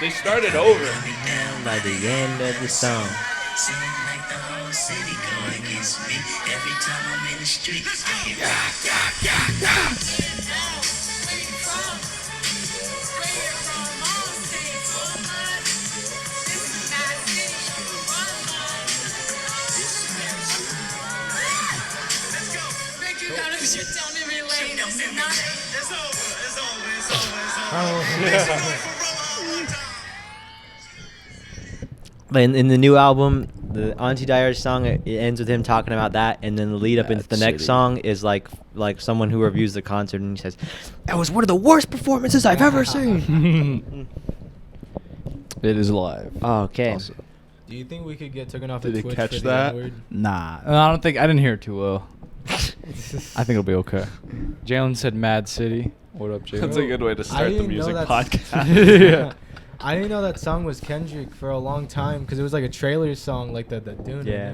They started over. By the end of the song. But in the new album, the Anti-Diary song, it ends with him talking about that, and then the lead up into the next song is like someone who reviews the concert, and he says, "That was one of the worst performances I've ever seen." It is live. Oh, okay. Also. Do you think we could get taken off Did the they Twitch catch for the that? N-word? Nah, I don't think I didn't hear it too well. I think it'll be okay. Jalen said Mad City. What up, Jalen? That's a good way to I start the didn't know music that's- podcast. Yeah. I didn't know that song was Kendrick for a long time because it was like a trailer song, like the Yeah.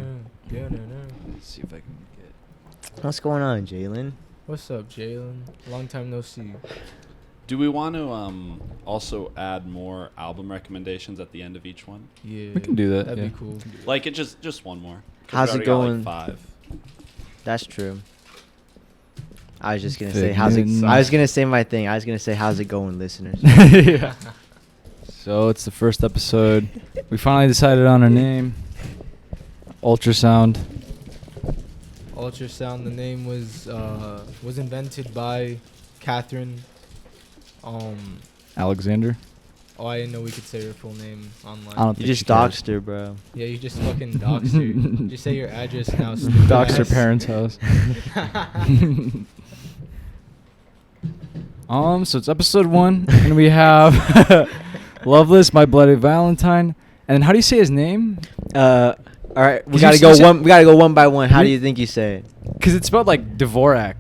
Let's see if I can get. What's going on, Jalen? What's up, Jalen? Long time no see. Do we want to also add more album recommendations at the end of each one? Yeah, We can do that, That'd yeah. be cool. Like it just one more. 'Cause we How's it already got, like, going? 5. That's true. I was just gonna Fig say how's it. Newton. I was gonna say my thing. I was gonna say how's it going, listeners. Yeah. So it's the first episode. We finally decided on a name. Ultrasound. Ultrasound. The name was invented by Catherine. Alexander. Oh, I didn't know we could say her full name online. I don't You think just she cares. doxed her, bro. Yeah, you just fucking doxed her. Just say your address now. stupid Doxed her ass. parents' house. So it's episode 1, and we have Loveless, My Bloody Valentine. And then how do you say his name? All right, we 'Cause gotta you go said- one. We gotta go one by one. How do You- you think you say it? Because it's spelled like Dvorak.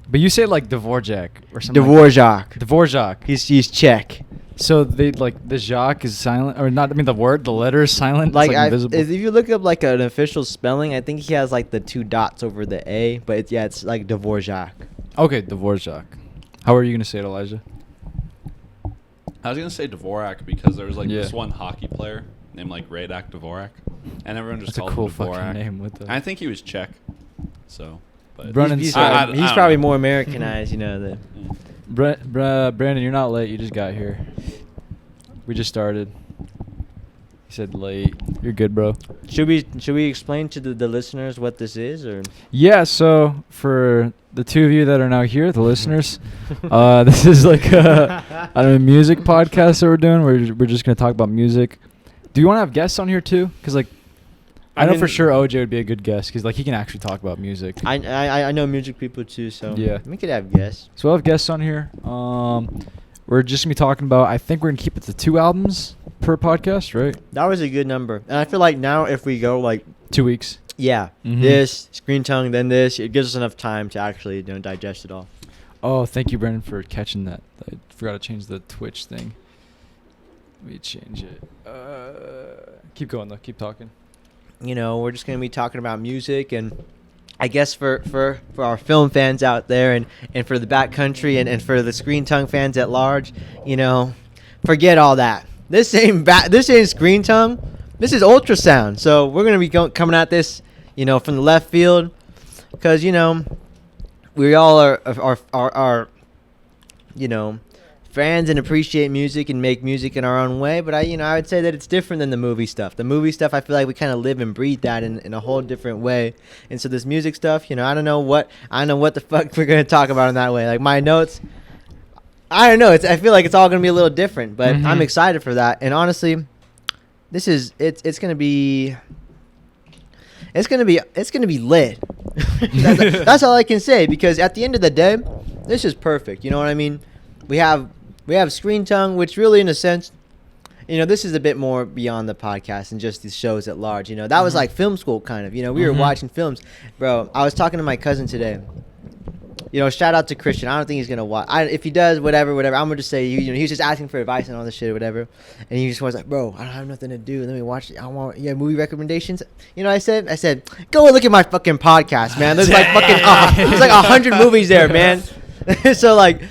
But you say it like Dvorak or something. Dvorak. Dvorak. He's Czech. So they like the Jacques is silent, or not? I mean, the letter is silent. Like, it's like invisible. if you look up like an official spelling, I think he has like the 2 dots over the A, but it's like Dvorak. Okay, Dvorak. How are you gonna say it, Elijah? I was gonna say Dvorak because there was like Yeah. this one hockey player named like Radak Dvorak, and everyone just That's a called cool him Dvorak. fucking name. What the? I think he was Czech, so. But Brennan He's, said- he's probably more Americanized, you know. Brandon, you're not late. You just got here. We just started. He said late. You're good, bro. Should we explain to the listeners what this is, or? Yeah. So for the 2 of you that are now here, the listeners, this is like a music podcast that we're doing. We're just gonna talk about music. Do you want to have guests on here too? Because like, I know mean- for sure OJ would be a good guest because like he can actually talk about music. I know music people too, so Yeah. we could have guests. So we'll have guests on here. We're just gonna be talking about. I think we're gonna keep it to 2 albums per podcast, right? That was a good number, and I feel like now if we go like 2 weeks. yeah, Mhm. this Screen Tongue, then this, it gives us enough time to actually digest it all. Oh, thank you, Brandon, for catching that. I forgot to change the Twitch thing. Let me change it. Keep going though. Keep talking. You know, we're just gonna be talking about music, and I guess for our film fans out there, and for the backcountry, and for the Screen Tongue fans at large, you know, forget all that. This ain't Screen Tongue. This is Ultrasound. So we're gonna be coming at this, you know, from the left field, because you know, we all are you know, fans and appreciate music and make music in our own way. But I would say that it's different than the movie stuff. The movie stuff, I feel like we kind of live and breathe that in a whole different way. And so this music stuff, you know, I don't know what the fuck we're gonna talk about in that way. Like my notes, I don't know. I feel like it's all gonna be a little different, but Mhm. I'm excited for that. And honestly, it's gonna be lit. That's all I can say, because at the end of the day, this is perfect. You know what I mean? We have Screen Tongue, which really, in a sense, you know, this is a bit more beyond the podcast and just the shows at large. You know, that was like film school kind of. You know, we were Mhm. watching films, bro. I was talking to my cousin today. shout out to Christian. I don't think he's gonna watch. If he does, whatever. I'm gonna just say, he was just asking for advice and all this shit or whatever, and he just was like, bro, I don't have nothing to do. Let me watch it. I want movie recommendations. I said, go and look at my fucking podcast, man. There's like fucking there's like 100 movies there, man. So like,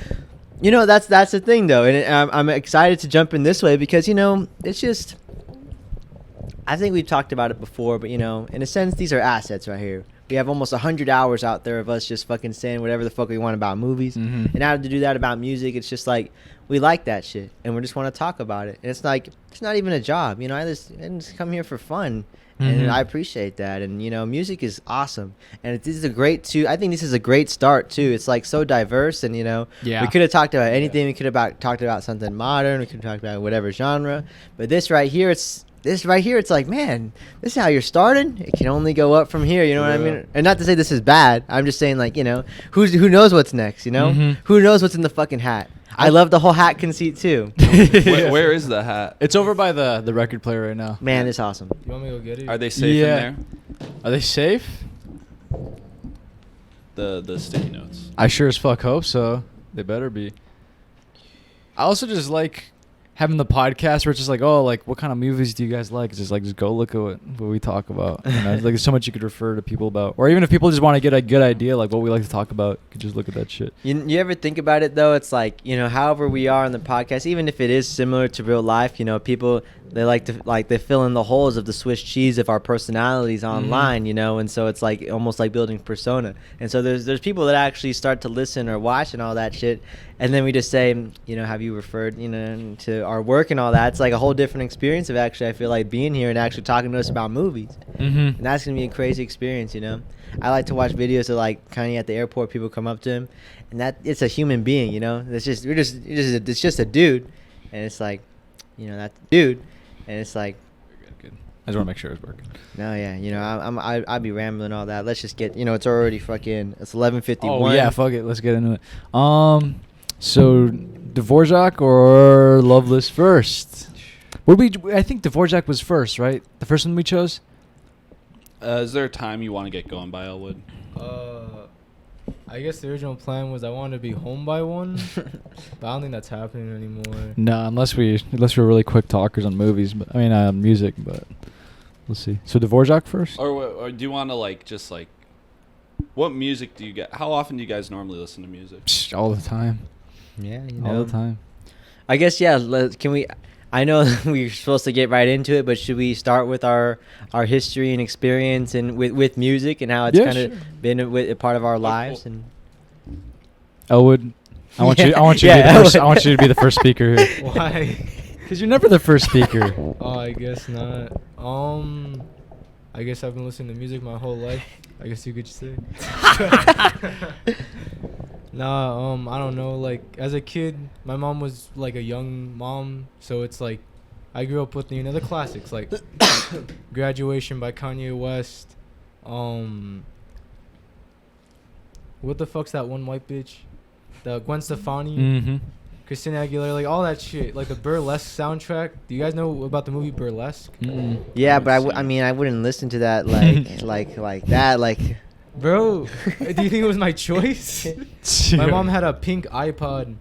that's the thing though, and I'm excited to jump in this way because it's just. I think we've talked about it before, but in a sense, these are assets right here. We have almost 100 hours out there of us just fucking saying whatever the fuck we want about movies. Mm-hmm. And now to do that about music, it's just like, we like that shit. And we just want to talk about it. And it's like, it's not even a job. I just come here for fun. And Mm-hmm. I appreciate that. And, music is awesome. And this is I think this is a great start, too. It's like so diverse. And, Yeah. we could have talked about anything. We could have talked about something modern. We could have talked about whatever genre. But this right here, it's like, man, this is how you're starting. It can only go up from here. You know what I mean? And not to say this is bad. I'm just saying, like, who knows what's next? Mhm. Who knows what's in the fucking hat? I love the whole hat conceit too. Where is the hat? It's over by the record player right now. Man, it's awesome. You want me to go get it? Are they safe Yeah. in Are they safe? there? The sticky notes. I sure as fuck hope so. They better be. I also just like having the podcast where it's just like, oh, like, what kind of movies do you guys like? It's just like, just go look at what we talk about. Like, there's so much you could refer to people about. Or even if people just want to get a good idea, like what we like to talk about, you could just look at that shit. You ever think about it though? It's like, however we are on the podcast, even if it is similar to real life, people they fill in the holes of the Swiss cheese of our personalities online, and so it's like almost like building persona. And so there's people that actually start to listen or watch and all that shit, and then we just say, have you referred, to our work and all that. It's like a whole different experience of actually, I feel like, being here and actually talking to us about movies. Mm-hmm. And that's gonna be a crazy experience, I like to watch videos of like Kanye at the airport. People come up to him, and that it's a human being, It's just a dude, and it's like, that's a dude, and it's like, Good. I just want to make sure it's working. no, yeah, I'd be rambling all that. Let's just get, it's already fucking, it's 11:51. Oh, yeah, fuck it. Let's get into it. So Dvorak or Loveless first? I think Dvorak was first, right? The first one we chose? Is there a time you want to get going by, Elwood? I guess the original plan was I wanted to be home by 1, but I don't think that's happening anymore. No, unless we're really quick talkers on movies, but music, but we'll see. So Dvorak first? Or do you want to what music do you get? How often do you guys normally listen to music? Psh, all the time. Yeah, All the time. I guess, yeah. Can we? I know we're supposed to get right into it, but should we start with our history and experience and with music and how it's kind of been a part of our lives? And Elwood, I want you to be the first speaker here. Why? Because you're never the first speaker. Oh, I guess not. I guess I've been listening to music my whole life. I guess you could say. Nah, I don't know. Like, as a kid, my mom was like a young mom, so it's like I grew up with the classics like Graduation by Kanye West. What the fuck's that one white bitch? The Gwen Stefani, Mm-hmm. Christina Aguilera, like all that shit. Like the Burlesque soundtrack. Do you guys know about the movie Burlesque? Mm-mm. yeah, but I wouldn't listen to that like that like. Bro, do you think it was my choice? My mom had a pink iPod,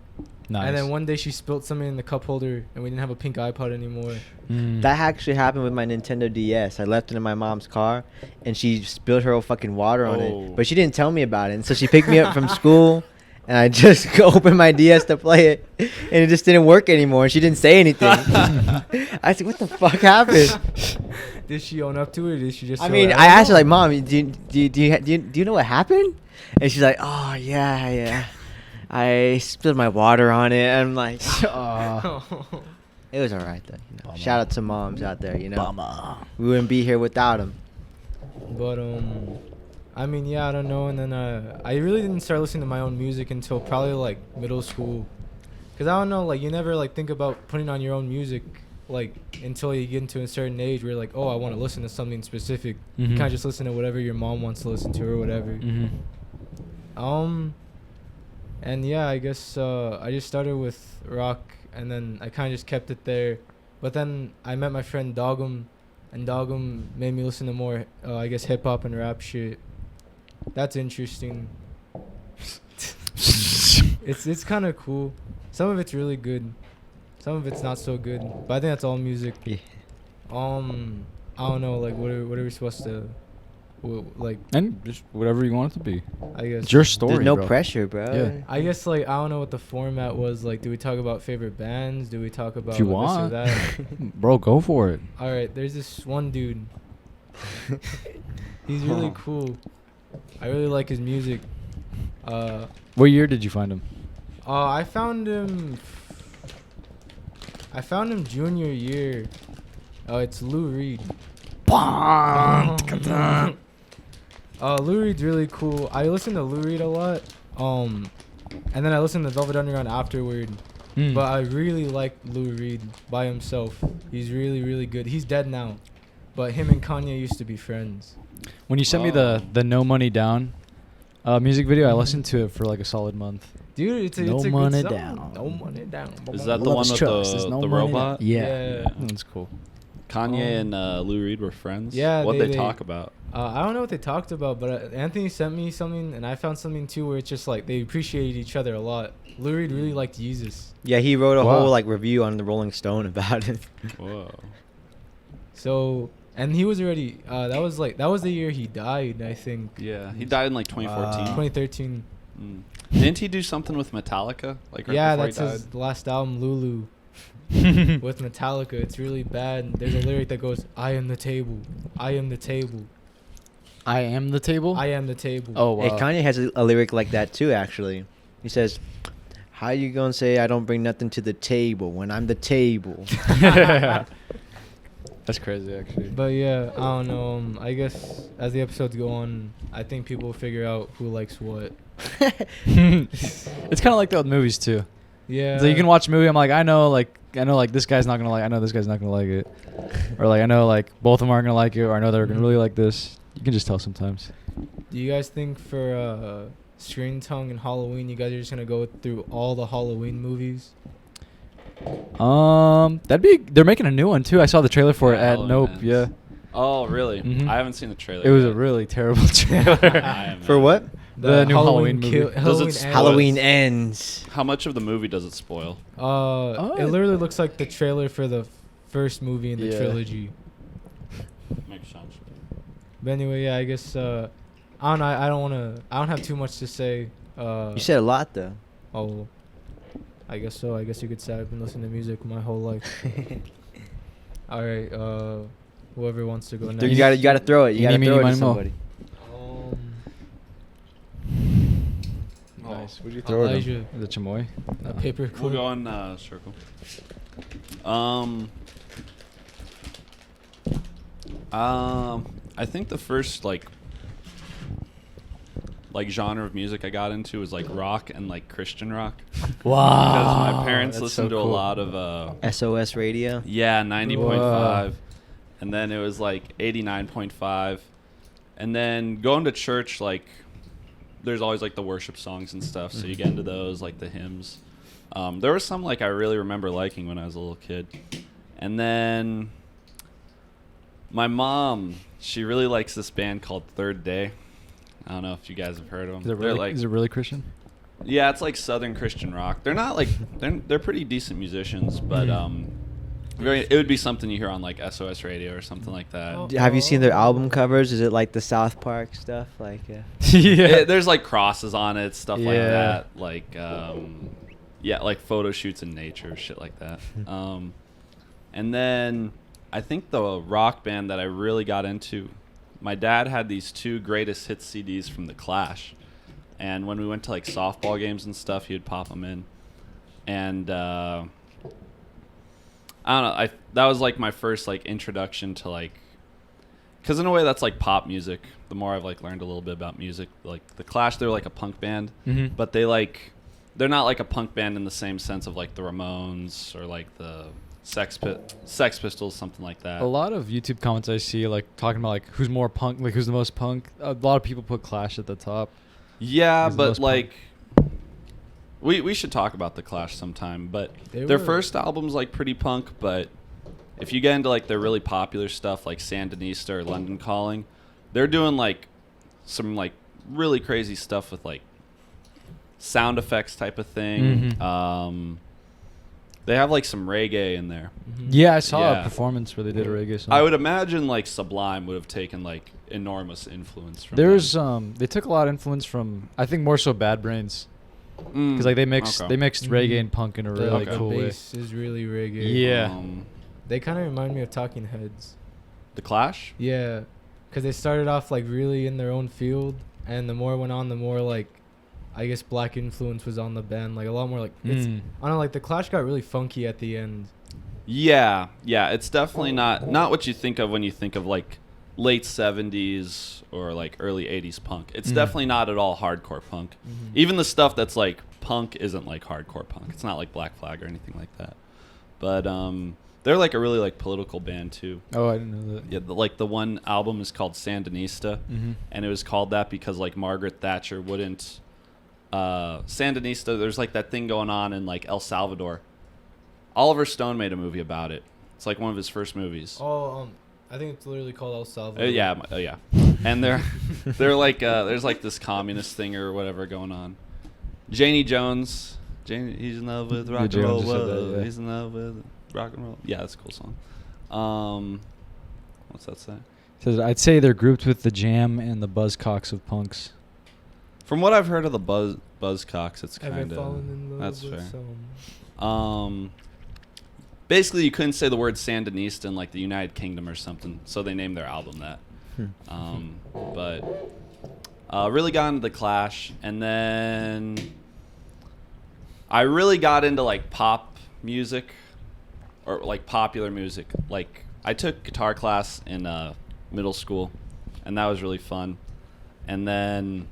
Nice. and then one day she spilled something in the cup holder, and we didn't have a pink iPod anymore. That actually happened with my Nintendo DS. I left it in my mom's car, and she spilled her whole fucking water on it. But she didn't tell me about it. And so she picked me up from school, and I just opened my DS to play it, and it just didn't work anymore. And she didn't say anything. I said, "What the fuck happened?" Did she own up to it, or did she just? I throw mean, it I out? asked her like, "Mom, do you know what happened?" And she's like, "Oh yeah, I spilled my water on it." I'm like, it was alright though. Bummer. Shout out to moms out there. Bummer. We wouldn't be here without them. But I mean, yeah, I don't know. And then I really didn't start listening to my own music until probably like middle school, cause I don't know, like you never like think about putting on your own music like until you get into a certain age where you're like, oh, I want to listen to something specific. You Mhm. can't just listen to whatever your mom wants to listen to or whatever. Mm-hmm. And yeah, I guess I just started with rock, and then I kind of just kept it there. But then I met my friend Dogum, and Dogum made me listen to more, I guess, hip hop and rap shit. That's interesting. It's kind of cool. Some of it's really good. Some of it's not so good. But I think that's all music. Yeah. I don't know. Like, what are we supposed to, like? And just whatever you want it to be. I guess. It's your story. There's no bro. pressure, bro. Yeah. I guess like I don't know what the format was. Like, do we talk about favorite bands? Do we talk about If you this or want, that? bro, go for it. All right. There's this one dude. He's really cool. I really like his music. What year did you find him? I found him junior year. It's Lou Reed. Lou Reed's really cool. I listen to Lou Reed a lot. And then I listen to Velvet Underground afterward. Hmm. But I really like Lou Reed by himself. He's really, really good. He's dead now. But him and Kanye used to be friends. When you sent me the No Money Down music video, I listened to it for like a solid month. Dude, it's a No good money song. down. No money down. Is that the Love one is with trust, there's no the money robot? down. Yeah. Yeah. That's cool. Kanye and Lou Reed were friends. Yeah, What'd they they- talk about? I don't know what they talked about, but Anthony sent me something, and I found something too where it's just like they appreciated each other a lot. Lou Reed really liked Jesus. Yeah, he wrote a Wow. whole like review on the Rolling Stone about it. Whoa. So, and he was already that was the year he died, I think. Yeah, he died in like 2014. 2013. Mm. Didn't he do something with Metallica? Like right Yeah, before that's he died? his last album, Lulu, with Metallica. It's really bad. There's a lyric that goes, "I am the table. I am the table. I am the table. I am the table." Oh wow. Hey, Kanye has a lyric like that too. Actually, he says, "How you gonna say I don't bring nothing to the table when I'm the table?" That's crazy, actually. But yeah, I don't know. I guess as the episodes go on, I think people will figure out who likes what. It's kind of like that with movies too. Yeah. So you can watch a movie. I'm like, I know this guy's not gonna like. I know this guy's not gonna like it, or like I know like both of them aren't gonna like it, or I know they're gonna really like this. You can just tell sometimes. Do you guys think for Screen Tongue and Halloween, you guys are just gonna go through all the Halloween movies? They're making a new one too. I saw the trailer for it at Halloween Nope. Ends. Yeah, Oh, really? Mhm. I haven't seen the trailer. it was a yet. really terrible trailer. I am For not. what? The new Halloween movie. Does it Halloween spoil Ends. Halloween ends. How much of the movie does it spoil? It literally looks like the trailer for the first movie in the Yeah. trilogy. Makes sense. But anyway, yeah, I guess I don't know. I don't have too much to say. You said a lot though. Oh, I guess so. I guess you could say I've been listening to music my whole life. All right. Whoever wants to go next. You gotta throw it. You gotta Eeny, throw it meeny, to miny, mo. somebody. Nice. Would you throw Elijah. it? Is it Chamoy? A paper We'll clip. go in circle. I think the first like genre of music I got into was like rock and like Christian rock. Wow. Because my parents that's listened so to a cool. lot of SOS radio. yeah, 90.5, Wow. and then it was like 89.5, and then going to church, like there's always like the worship songs and stuff, so you get into those, like the hymns. There were some like I really remember liking when I was a little kid, and then my mom, she really likes this band called Third Day. I don't know if you guys have heard of them. Is it They're really, like, is it really Christian? yeah, it's like Southern Christian rock. They're not like they're pretty decent musicians, but it would be something you hear on like SOS radio or something like that. Oh. Have you seen their album covers? Is it like the South Park stuff? Like, There's like crosses on it, stuff like Yeah. that, like like photo shoots in nature, shit like that. And then I think the rock band that I really got into, my dad had these 2 greatest hits CDs from The Clash, and when we went to like softball games and stuff, he would pop them in, and I don't know, that was like my first like introduction to like, because in a way that's like pop music. The more I've like learned a little bit about music, like The Clash, they're like a punk band, Mm-hmm. but they're not like a punk band in the same sense of like the Ramones or like the Sex Pistols, something like that. A lot of YouTube comments I see like talking about like who's more punk, like who's the most punk. A lot of people put Clash at the top. Yeah, Who's the but most like we should talk about The Clash sometime, but They their were- first album's like pretty punk, but if you get into like their really popular stuff like Sandinista or London Calling, they're doing like some like really crazy stuff with like sound effects type of thing. Mhm. They have like some reggae in there. Yeah, I saw Yeah. a performance where they did a reggae song. I would imagine like Sublime would have taken like enormous influence from There's them. they took a lot of influence from, I think, more so Bad Brains, because like they mixed reggae and punk in a really The cool way. bass is really reggae. Yeah. They kind of remind me of Talking Heads. The Clash. Yeah, because they started off like really in their own field, and the more it went on, the more like, I guess black influence was on the band. Like a lot more like it's, I don't know, like the Clash got really funky at the end. Yeah, it's definitely not what you think of when you think of like late 70s or like early 80s punk. It's definitely not at all hardcore punk. Even the stuff that's like punk isn't like hardcore punk. It's not like Black Flag or anything like that. But they're like a really like political band too. Oh, I didn't know that. Yeah, like the one album is called Sandinista, and it was called that because like Margaret Thatcher wouldn't Sandinista. There's like that thing going on in like El Salvador. Oliver Stone made a movie about it. It's like one of his first movies. Oh, I think it's literally called El Salvador. Yeah. And they're like there's like this communist thing or whatever going on. Janie Jones, he's in love with rock and roll. Yeah. He's in love with rock and roll. Yeah, that's a cool song. What's that say? Says, I'd say they're grouped with the Jam and the Buzzcocks of punks. From what I've heard of the Buzzcocks, it's Ever kind fallen in of love that's with fair. some- Basically, you couldn't say the word Sandinista in like the United Kingdom or something, so they named their album that. But really got into the Clash, and then I really got into like pop music or like popular music. Like I took guitar class in middle school, and that was really fun. And then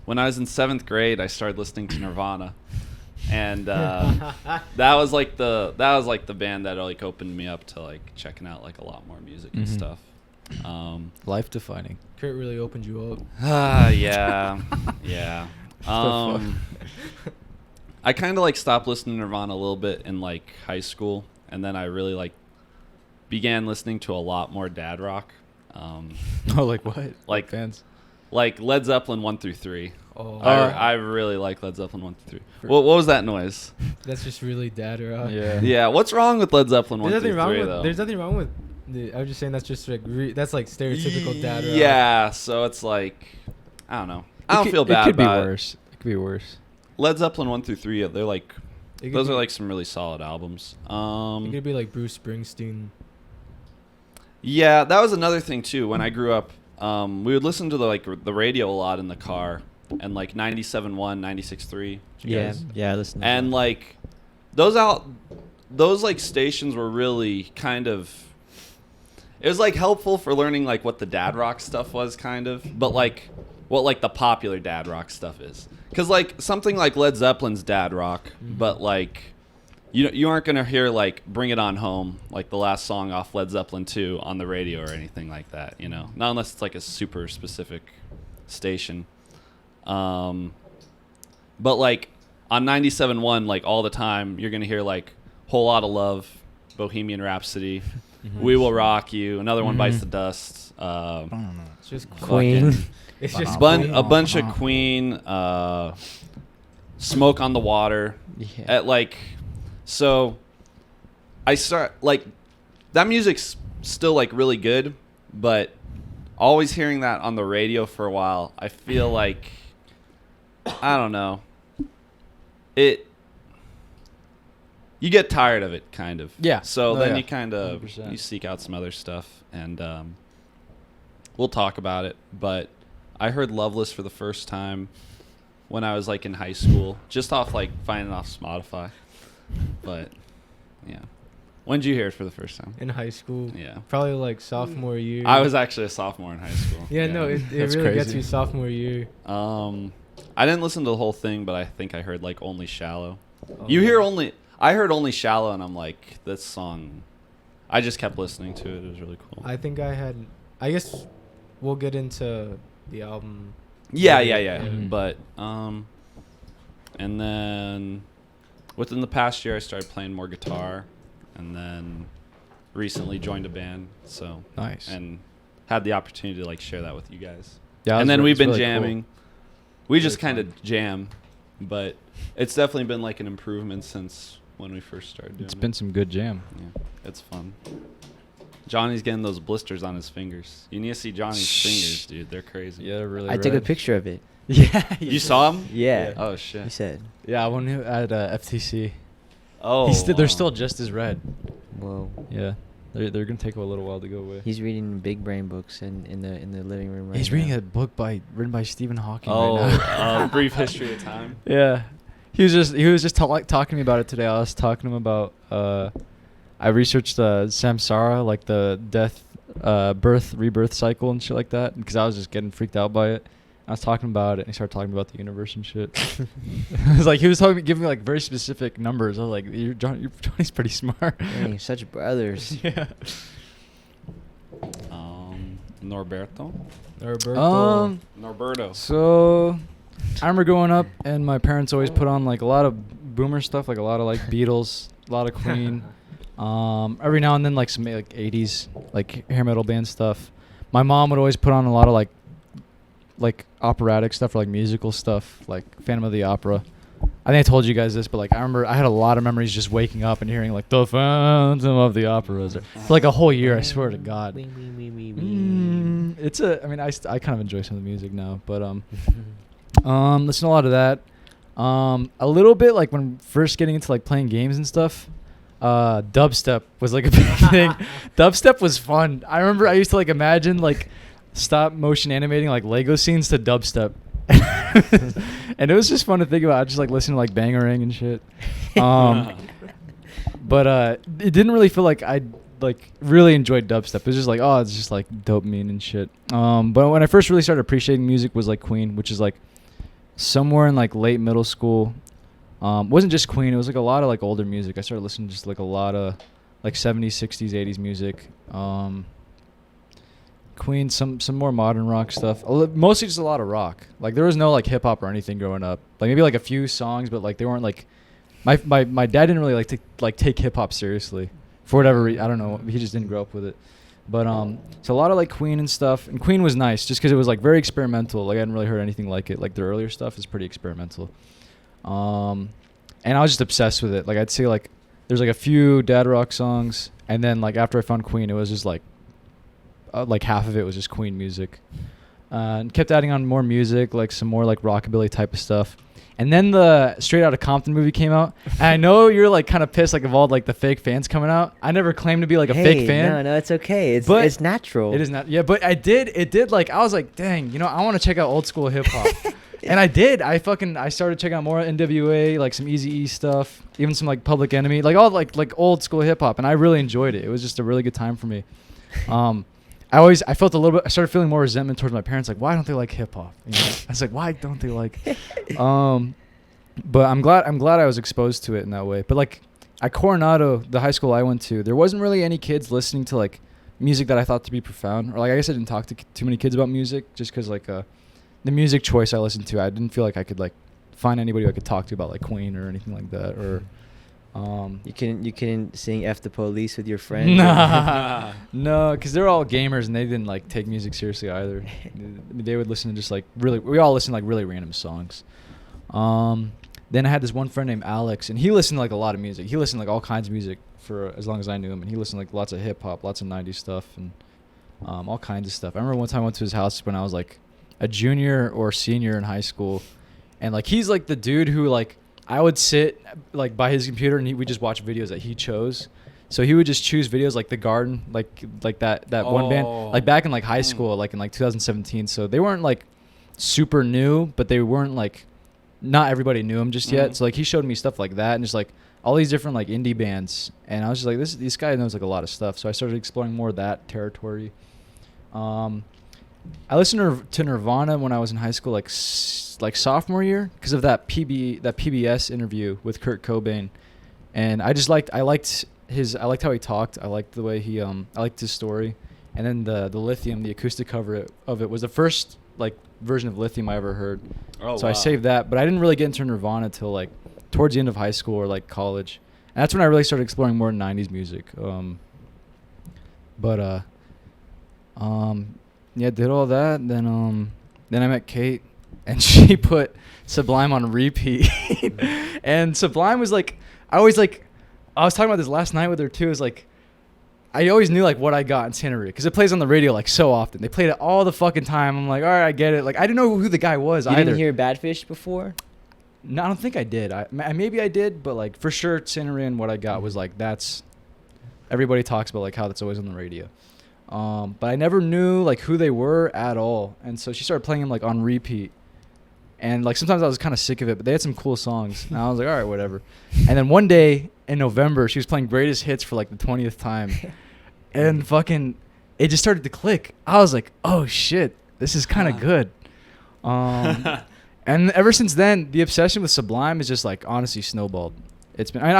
when I was in 7th grade, I started listening to Nirvana. And that was like the band that like opened me up to like checking out like a lot more music and stuff. Life defining. Kurt really opened you up. Yeah. I kind of like stopped listening to Nirvana a little bit in like high school, and then I really like began listening to a lot more dad rock. Oh, like what? Like fans? Like Led Zeppelin 1 through 3. Oh, I really like Led Zeppelin 1 through 3. What was that noise? that's just really dad rock. Yeah. Yeah, what's wrong with Led Zeppelin 1 There's through nothing 3 wrong though? with. There's nothing wrong with. I was just saying that's just like that's like stereotypical dad rock. Yeah, so it's like I don't know. I don't feel bad It could be about worse. It could be worse. Led Zeppelin 1 through 3. They're like It could those be- are like some really solid albums. It could be like Bruce Springsteen. Yeah, that was another thing too. When I grew up, we would listen to the radio a lot in the car, and like 97.1, 96.3. Yeah, listen. And like those like stations were really kind of. It was like helpful for learning like what the dad rock stuff was, kind of, but like what like the popular dad rock stuff is. Because like something like Led Zeppelin's dad rock, but like you aren't gonna hear like "Bring It On Home" like the last song off Led Zeppelin 2 on the radio or anything like that. You know, not unless it's like a super specific station. But like on 97.1, like all the time, you're gonna hear like "Whole Lot of Love," "Bohemian Rhapsody," "We Will Rock You," "Another One Bites the Dust." It's just Queen. It's just A bunch of Queen, "Smoke on the Water." Yeah. At like, so I start like that music's still like really good, but always hearing that on the radio for a while, I feel like I don't know. You get tired of it, kind of. Yeah. So Oh, then yeah. you kind of 100%. you seek out some other stuff, and we'll talk about it. But I heard Loveless for the first time when I was like in high school, just off like finding it off Spotify. But yeah, when did you hear it for the first time? in high school. Yeah, Probably like sophomore year. I was actually a sophomore in high school. Yeah, no, it That's really gets crazy. you sophomore year. I didn't listen to the whole thing, but I think I heard like Only Shallow. Oh. I heard Only Shallow, and I'm like, this song. I just kept listening to it. It was really cool. I think I guess we'll get into the album. Yeah. Mhm. But and then within the past year, I started playing more guitar, and then recently joined a band. So Nice. and had the opportunity to like share that with you guys. Yeah, And then we've been it's really jamming. cool. We Really just kind fun. of jam But it's definitely been like an improvement since when we first started doing It's been some good jam. Yeah, it's fun. Johnny's getting those blisters on his fingers. You need to see Johnny's fingers, dude. They're crazy. Yeah, really. I took a picture of it. Yeah. You saw him? Yeah. Oh He shit. said, Yeah, when he at FTC. Oh. They're wow. still just as red. "Whoa." Yeah. They're gonna take a little while to go away. He's reading big brain books in the living room right He's now. reading a book written by Stephen Hawking. Oh, right now. Brief History of Time. Yeah, he was just talking to me about it today. I was talking to him about I researched samsara, like the death, birth, rebirth cycle and shit like that, because I was just getting freaked out by it. I was talking about it, and he started talking about the universe and shit. It was like he was giving me like very specific numbers. I was like, Johnny's pretty smart." Dang, such brothers. Yeah. Norberto. Norberto. So I remember growing up, and my parents always put on like a lot of boomer stuff, like a lot of like Beatles, a lot of Queen. Every now and then like some like 80s like hair metal band stuff. My mom would always put on a lot of like operatic stuff or like musical stuff, like Phantom of the Opera. I think I told you guys this, but like I remember I had a lot of memories just waking up and hearing like the Phantom of the Opera for like a whole year. I swear to God. It's a. I mean, I kind of enjoy some of the music now, but listen to a lot of that. A little bit like when first getting into like playing games and stuff. Dubstep was like a big thing. Dubstep was fun. I remember I used to like imagine like stop motion animating like Lego scenes to dubstep. And it was just fun to think about. I just like listening to like Bangarang and shit. But it didn't really feel like I like really enjoyed dubstep. It was just like, oh, it's just like dopamine and shit. But when I first really started appreciating music was like Queen, which is like somewhere in like late middle school. Wasn't just Queen, it was like a lot of like older music. I started listening to just like a lot of like 70s, 60s, 80s music. Queen, some more modern rock stuff. Mostly just a lot of rock. Like there was no like hip hop or anything growing up. Like maybe like a few songs, but like they weren't like my dad didn't really like take hip hop seriously for whatever reason. I don't know. He just didn't grow up with it. But so a lot of like Queen and stuff. And Queen was nice just because it was like very experimental. Like I hadn't really heard anything like it. Like their earlier stuff is pretty experimental. And I was just obsessed with it. Like I'd say like there's like a few dad rock songs, and then like after I found Queen, it was just like half of it was just Queen music. And kept adding on more music, like some more like rockabilly type of stuff. And then the Straight Outta Compton movie came out. And I know you're like kind of pissed like of all like the fake fans coming out. I never claimed to be like a fake fan. No, it's okay. But It's natural. It is not. Yeah, but it did like I was like, dang, I want to check out old school hip hop. And I did. I started checking out more NWA, like some Eazy-E stuff, even some like Public Enemy, like all like old school hip hop, and I really enjoyed it. It was just a really good time for me. I felt a little bit. I started feeling more resentment towards my parents. Like, why don't they like hip hop? I was like, why don't they like? But I'm glad I was exposed to it in that way. But like at Coronado, the high school I went to, there wasn't really any kids listening to like music that I thought to be profound. Or like I guess I didn't talk to too many kids about music, just because like the music choice I listened to, I didn't feel like I could like find anybody I could talk to about like Queen or anything like that. Or you couldn't sing "F the Police" with your friends. Nah. No, because they're all gamers and they didn't like take music seriously either. They would listen to just like we all listened to like really random songs. Then I had this one friend named Alex, and he listened to like a lot of music. He listened to like all kinds of music for as long as I knew him, and he listened to like lots of hip hop, lots of 90s stuff, and all kinds of stuff. I remember one time I went to his house when I was like a junior or senior in high school, and like he's like the dude who like I would sit like by his computer and we just watch videos that he chose. So he would just choose videos like The Garden, like that one band, like back in like high school, like in like 2017. So they weren't like super new, but they weren't like not everybody knew him just yet. So like he showed me stuff like that and just like all these different like indie bands, and I was just like, this guy knows like a lot of stuff. So I started exploring more of that territory. I listened to Nirvana when I was in high school, like sophomore year, because of that PBS interview with Kurt Cobain, and I liked how he talked. I liked the way I liked his story, and then the Lithium, the acoustic cover of it was the first like version of Lithium I ever heard. So I saved that, but I didn't really get into Nirvana till like towards the end of high school or like college, and that's when I really started exploring more 90s music. Yeah, did all that. Then I met Kate, and she put Sublime on repeat. And Sublime was like, I was talking about this last night with her too. It was like, I always knew like what I got in Santa Maria because it plays on the radio like so often. They played it all the fucking time. I'm like, all right, I get it. Like I didn't know who the guy was You either. didn't hear Badfish before? No, I don't think I did. Maybe I did, but like for sure, Santa Maria and what I got was like that's. Everybody talks about like how that's always on the radio, but I never knew like who they were at all. And so she started playing them like on repeat, and like sometimes I was kind of sick of it, but they had some cool songs, and I was like, all right, whatever. And then one day in November, she was playing Greatest Hits for like the 20th time, and fucking it just started to click. I was like, oh shit, this is kind of good. And ever since then, the obsession with Sublime is just like honestly snowballed. It's been. I mean,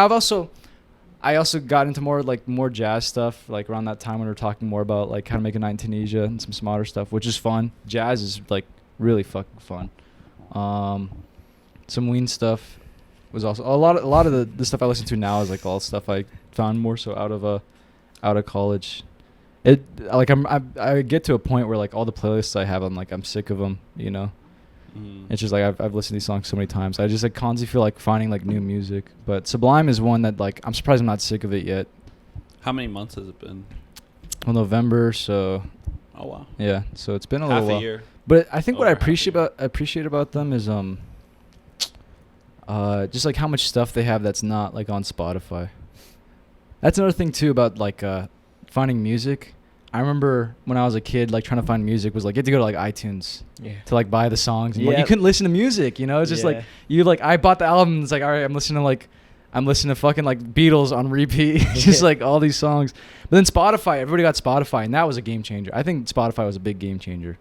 I also got into more jazz stuff like around that time when we were talking more about like how to make a night in Tunisia and some smarter stuff, which is fun. Jazz is like really fucking fun. Some Ween stuff was also a lot of the stuff I listen to now is like all stuff I found more so out of college. It like I get to a point where like all the playlists I have, I'm sick of them, you know. It's just like I've listened to these songs so many times. I just like constantly feel like finding like new music. But Sublime is one that like I'm surprised I'm not sick of it yet. How many months has it been? Well, November, so. Oh wow. Yeah, so it's been a Half little while. a year. But I think what I Over half a appreciate about them is just like how much stuff they have that's not like on Spotify. That's another thing too about like finding music. I remember when I was a kid, like trying to find music was like you had to go to like iTunes to like buy the songs. And like, you couldn't listen to music, you know. It's just like I bought the album. And it's like all right, I'm listening to fucking like Beatles on repeat, just like all these songs. But then Spotify, everybody got Spotify, and that was a game changer. I think Spotify was a big game changer,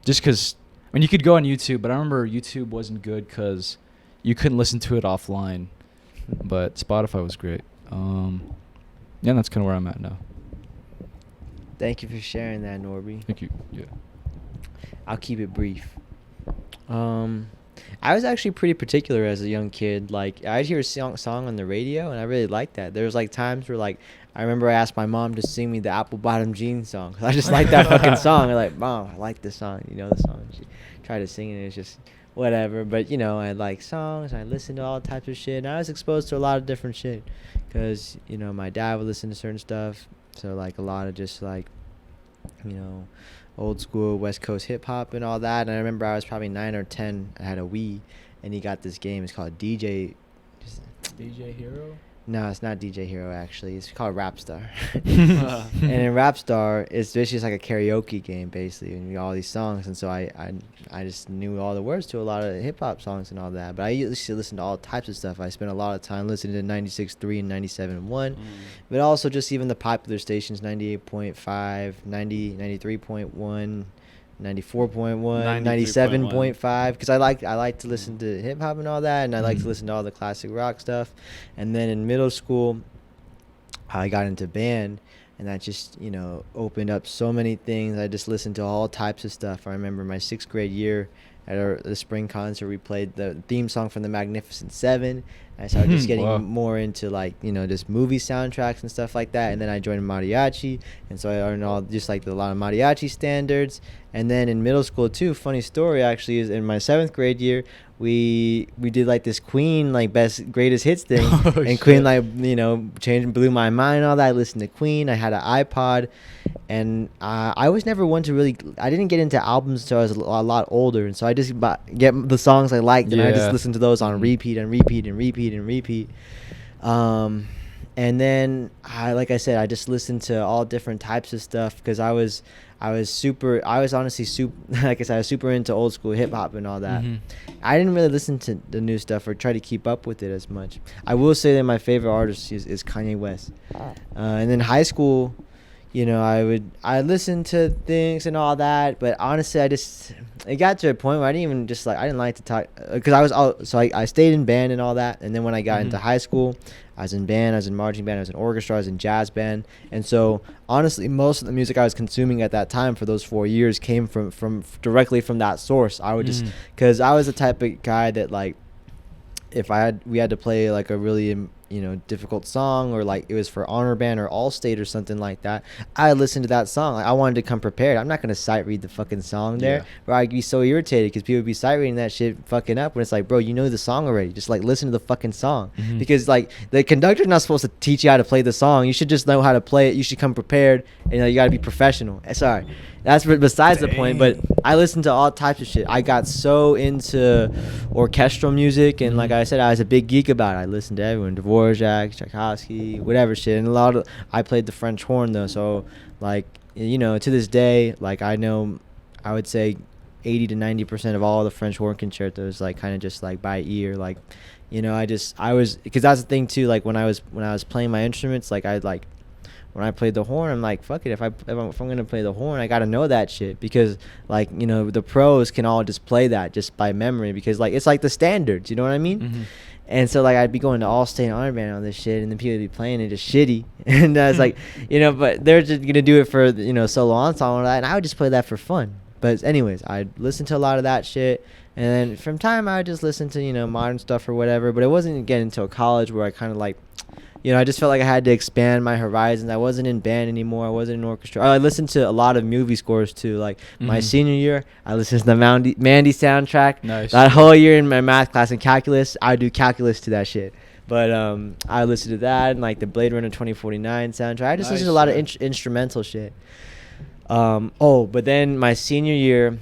just because I mean you could go on YouTube, but I remember YouTube wasn't good because you couldn't listen to it offline. But Spotify was great. Yeah, that's kind of where I'm at now. Thank you for sharing that, Norby. Thank you. Yeah. I'll keep it brief. I was actually pretty particular as a young kid. Like, I'd hear a song on the radio, and I really liked that. There was, like, times where, like, I remember I asked my mom to sing me the Apple Bottom Jeans song. 'Cause I just liked that fucking song. I'm like, Mom, I like this song. You know the song. She tried to sing it, and it's just whatever. But, you know, I like songs. I listened to all types of shit. And I was exposed to a lot of different shit. Because, you know, my dad would listen to certain stuff. So, like, a lot of just, like, you know, old school West Coast hip-hop and all that. And I remember I was probably 9 or 10. I had a Wii, and he got this game. It's called DJ Hero? No, it's not DJ Hero, actually. It's called Rapstar. And in Rapstar, it's just like a karaoke game, basically, and you got all these songs. And so I just knew all the words to a lot of hip-hop songs and all that. But I used to listen to all types of stuff. I spent a lot of time listening to 96.3 and 97.1. But also just even the popular stations, 98.5, 90, 93.1, 94.1, 97.5, because I like to listen to hip hop and all that, and I like to listen to all the classic rock stuff. And then in middle school, I got into band, and that just, you know, opened up so many things. I just listened to all types of stuff. I remember my 6th grade year at the spring concert, we played the theme song from The Magnificent Seven. I started just getting more into, like, you know, just movie soundtracks and stuff like that. And then I joined mariachi, and so I learned all just like a lot of mariachi standards. And then in middle school too, funny story actually, is in my 7th grade year, we did like this Queen like greatest hits thing. And shit. Queen, like, you know, blew my mind and all that. I listened to Queen. I had an iPod, and I was never one to really, I didn't get into albums until I was a lot older, and so I just get the songs I liked, and I just listened to those on repeat and repeat and repeat and repeat. And then like I said, I just listened to all different types of stuff, because I was honestly super, like I said, I was super into old school hip hop and all that. I didn't really listen to the new stuff or try to keep up with it as much. I will say that my favorite artist is Kanye West. And then high school, you know, I listened to things and all that, but honestly, it got to a point where I didn't like to talk, because I stayed in band and all that. And then when I got into high school, I was in band, I was in marching band, I was in orchestra, I was in jazz band. And so honestly, most of the music I was consuming at that time for those 4 years came from directly from that source. I would because I was the type of guy that, like, if we had to play like a really difficult song, or like it was for Honor Band or Allstate or something like that, I listened to that song. Like, I wanted to come prepared. I'm not gonna sight read the fucking song there, or I'd be so irritated because people would be sight reading that shit fucking up when it's like, bro, you know the song already. Just like listen to the fucking song, because like the conductor's not supposed to teach you how to play the song. You should just know how to play it. You should come prepared, and you gotta be professional. Sorry, that's besides the point. But I listened to all types of shit. I got so into orchestral music, and like I said, I was a big geek about it. I listened to everyone, Dvorak, Tchaikovsky, whatever shit. And I played the French horn though, so like to this day, like I know, I would say 80 to 90% of all the French horn concertos, like kind of just like by ear, like I was, because that's the thing too, like when I was playing my instruments, like when I played the horn, I'm like, fuck it, if I'm gonna play the horn, I gotta know that shit, because like the pros can all just play that just by memory, because like it's like the standards, you know what I mean? And so like I'd be going to Allstate and Honor Band on this shit, and then people would be playing it just shitty, and I was like, but they're just gonna do it for solo ensemble and all that, and I would just play that for fun. But anyways, I'd listen to a lot of that shit, and then from time I would just listen to modern stuff or whatever. But it wasn't getting until college where I kind of like, I just felt like I had to expand my horizons. I wasn't in band anymore. I wasn't in orchestra. I listened to a lot of movie scores too. Like my senior year, I listened to the Mandy soundtrack. Nice. That whole year in my math class and calculus, I would do calculus to that shit. But I listened to that, and like the Blade Runner 2049 soundtrack. I just listened to a lot of instrumental shit. But then my senior year,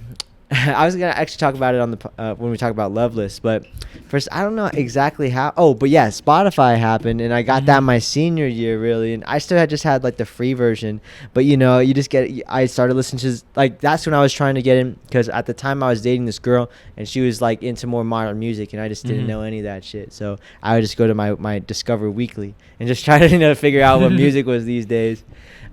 I was gonna actually talk about it on the when we talk about Loveless, but first I don't know exactly how. But yeah, Spotify happened, and I got that my senior year really, and I still had like the free version, but you just I started listening to, like, that's when I was trying to get in, because at the time I was dating this girl, and she was like into more modern music, and I just didn't know any of that shit, so I would just go to my Discover Weekly and just try to figure out what music was these days.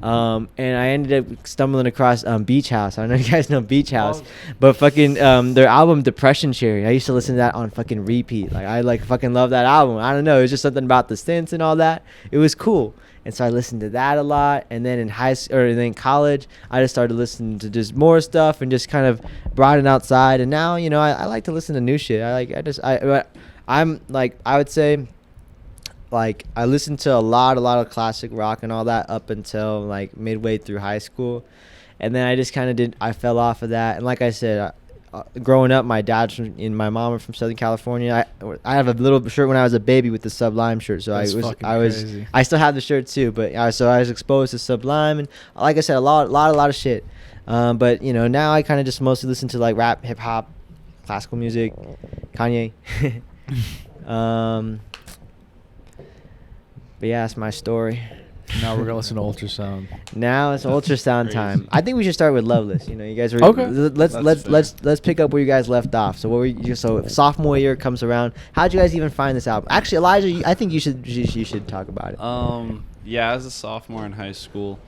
And I ended up stumbling across Beach House. I don't know if you guys know Beach House, but fucking their album Depression Cherry, I used to listen to that on fucking repeat. Like I like fucking love that album. I don't know, it was just something about the synths and all that. It was cool, and so I listened to that a lot. And then in college, I just started listening to just more stuff and just kind of broaden outside. And now I like to listen to new shit. I'm like, I would say, like, I listened to a lot of classic rock and all that up until like midway through high school, and then I just kind of I fell off of that. And like I said, growing up, my dad's and my mom are from Southern California. I have a little shirt when I was a baby with the Sublime shirt, so I still have the shirt too. But so I was exposed to Sublime, and like I said, a lot of shit. But now I kind of just mostly listen to like rap, hip hop, classical music, Kanye. But yeah, that's my story. Now we're gonna listen to Ultrasound. Now it's Ultrasound time. I think we should start with Loveless. You guys were okay. Let's pick up where you guys left off. So so sophomore year comes around. How'd you guys even find this album? Actually, Elijah, I think you should talk about it. Yeah, I was a sophomore in high school,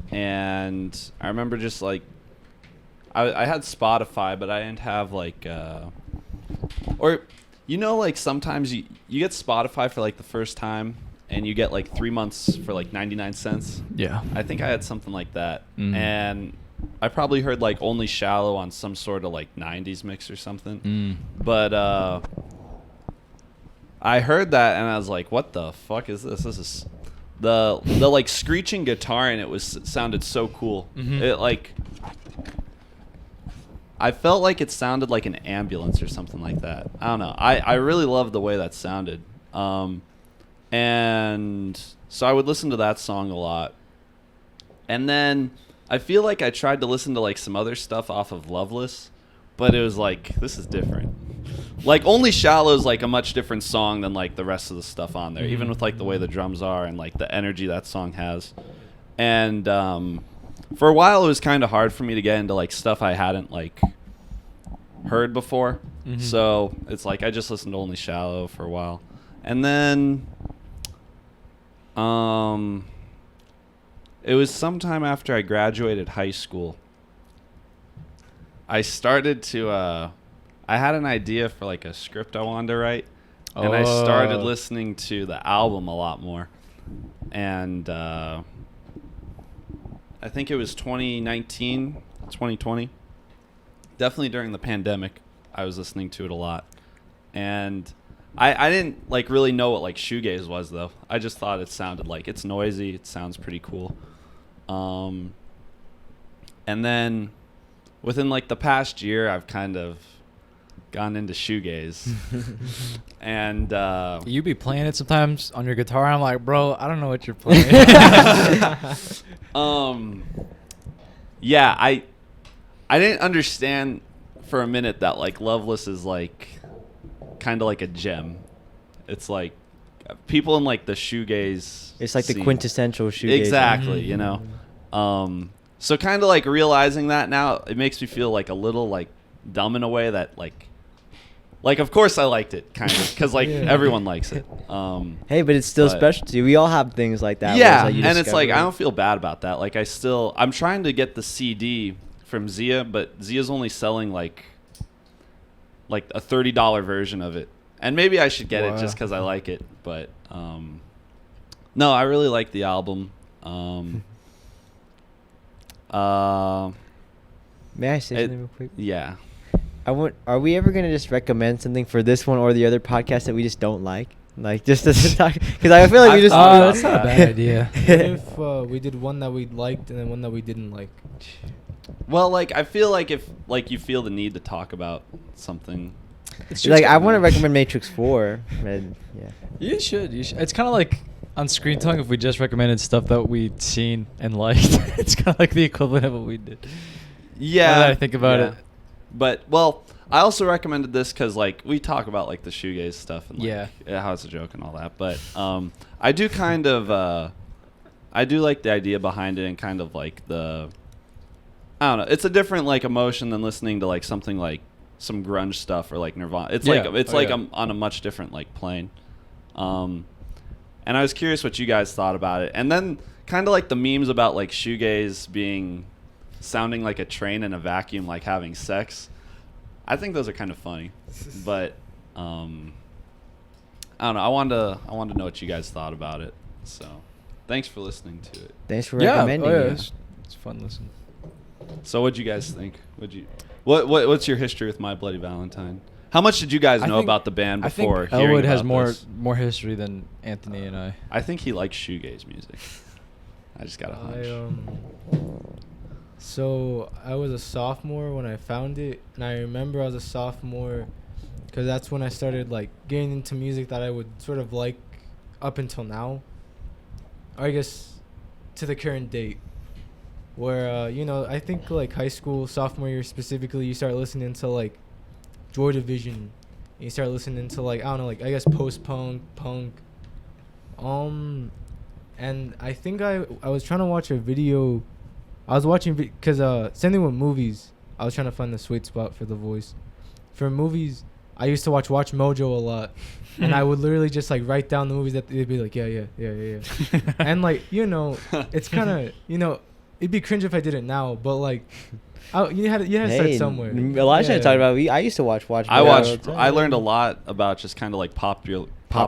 and I remember just like I had Spotify, but I didn't have like like sometimes you get Spotify for like the first time, and you get like 3 months for like 99 cents. Yeah. I think I had something like that. And I probably heard like Only Shallow on some sort of like 90s mix or something. But I heard that, and I was like, what the fuck is this? This is the like screeching guitar, and it sounded so cool. It like, I felt like it sounded like an ambulance or something like that. I don't know. I really loved the way that sounded. And so I would listen to that song a lot. And then I feel like I tried to listen to like some other stuff off of Loveless, but it was like, this is different. Like Only Shallow is like a much different song than like the rest of the stuff on there, even with like the way the drums are and like the energy that song has. And for a while it was kind of hard for me to get into like stuff I hadn't like heard before. So it's like I just listened to Only Shallow for a while. And then it was sometime after I graduated high school, I started to I had an idea for like a script I wanted to write, and I started listening to the album a lot more. And I think it was 2019, 2020. Definitely during the pandemic, I was listening to it a lot. And I didn't like really know what like shoegaze was though. I just thought it sounded like it's noisy. It sounds pretty cool. And then within like the past year, I've kind of gone into shoegaze. And You be playing it sometimes on your guitar. I'm like, bro, I don't know what you're playing. Yeah, I didn't understand for a minute that like Loveless is like kind of like a gem. It's like people in like the shoegaze. It's like the scene. quintessential shoegaze. Exactly, you know. So kind of like realizing that now, it makes me feel like a little like dumb in a way that like of course I liked it kind of because like everyone likes it. Hey, but it's still special to you. We all have things like that. Yeah, where and it's discover like it. I don't feel bad about that. Like I'm trying to get the CD from Zia, but Zia's only selling like a $30 version of it, and maybe I should get it just because I like it. But no, I really like the album. May I say something real quick? Yeah. Are we ever gonna just recommend something for this one or the other podcast that we just don't like? Like just to talk, because I feel like we just. That's not a bad idea. What if we did one that we liked and then one that we didn't like? Well, like I feel like if like you feel the need to talk about something, Like I want to recommend Matrix 4. And, yeah. You should. It's kind of like on Screen Tongue if we just recommended stuff that we'd seen and liked. It's kind of like the equivalent of what we did. yeah. Now that I think about it. But well, I also recommended this because like we talk about like the shoegaze stuff and like, how it's a joke and all that. But I do kind of I do like the idea behind it and kind of like the I don't know. It's a different like emotion than listening to like something like some grunge stuff or like Nirvana. It's like I'm on a much different like plane. And I was curious what you guys thought about it. And then kind of like the memes about like shoegaze sounding like a train in a vacuum, like having sex. I think those are kind of funny. But I don't know. I wanted to know what you guys thought about it. So thanks for listening to it. Thanks for recommending it. It's fun listening. So what'd you guys think? What's your history with My Bloody Valentine? How much did you guys know about the band before I think hearing Elwood about has this? more history than Anthony and I. I think he likes shoegaze music. I just got a hunch. So I was a sophomore when I found it, and I remember I was a sophomore because that's when I started like getting into music that I would sort of like up until now, or I guess to the current date, where I think like high school sophomore year specifically, you start listening to like Joy Division, and you start listening to like I don't know, like I guess post-punk, punk, and I think I was trying to watch a video. I was watching because same thing with movies. I was trying to find the sweet spot for the voice. For movies, I used to watch Mojo a lot, and I would literally just like write down the movies that they'd be like, yeah, and like it's kind of it'd be cringe if I did it now, but like, you had to start somewhere. Elijah talked about. I used to watch. I learned a lot about just kind of like pop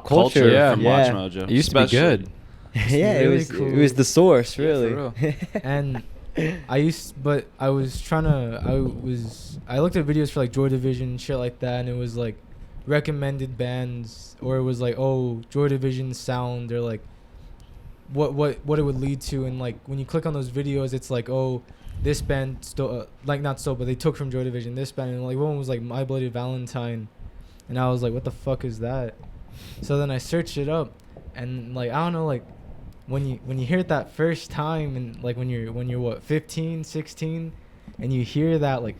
culture from Watch Mojo. It used to be good. Yeah, really it cool. was the source, really. Yeah, And I looked at videos for like Joy Division and shit like that, and it was like recommended bands, or it was like, oh, Joy Division sound, or like what it would lead to, and like when you click on those videos, it's like, oh, this band but they took from Joy Division this band, and like one was like My Bloody Valentine, and I was like, what the fuck is that? So then I searched it up, and like I don't know, like when you hear it that first time, and like when you're what 15, 16, and you hear that like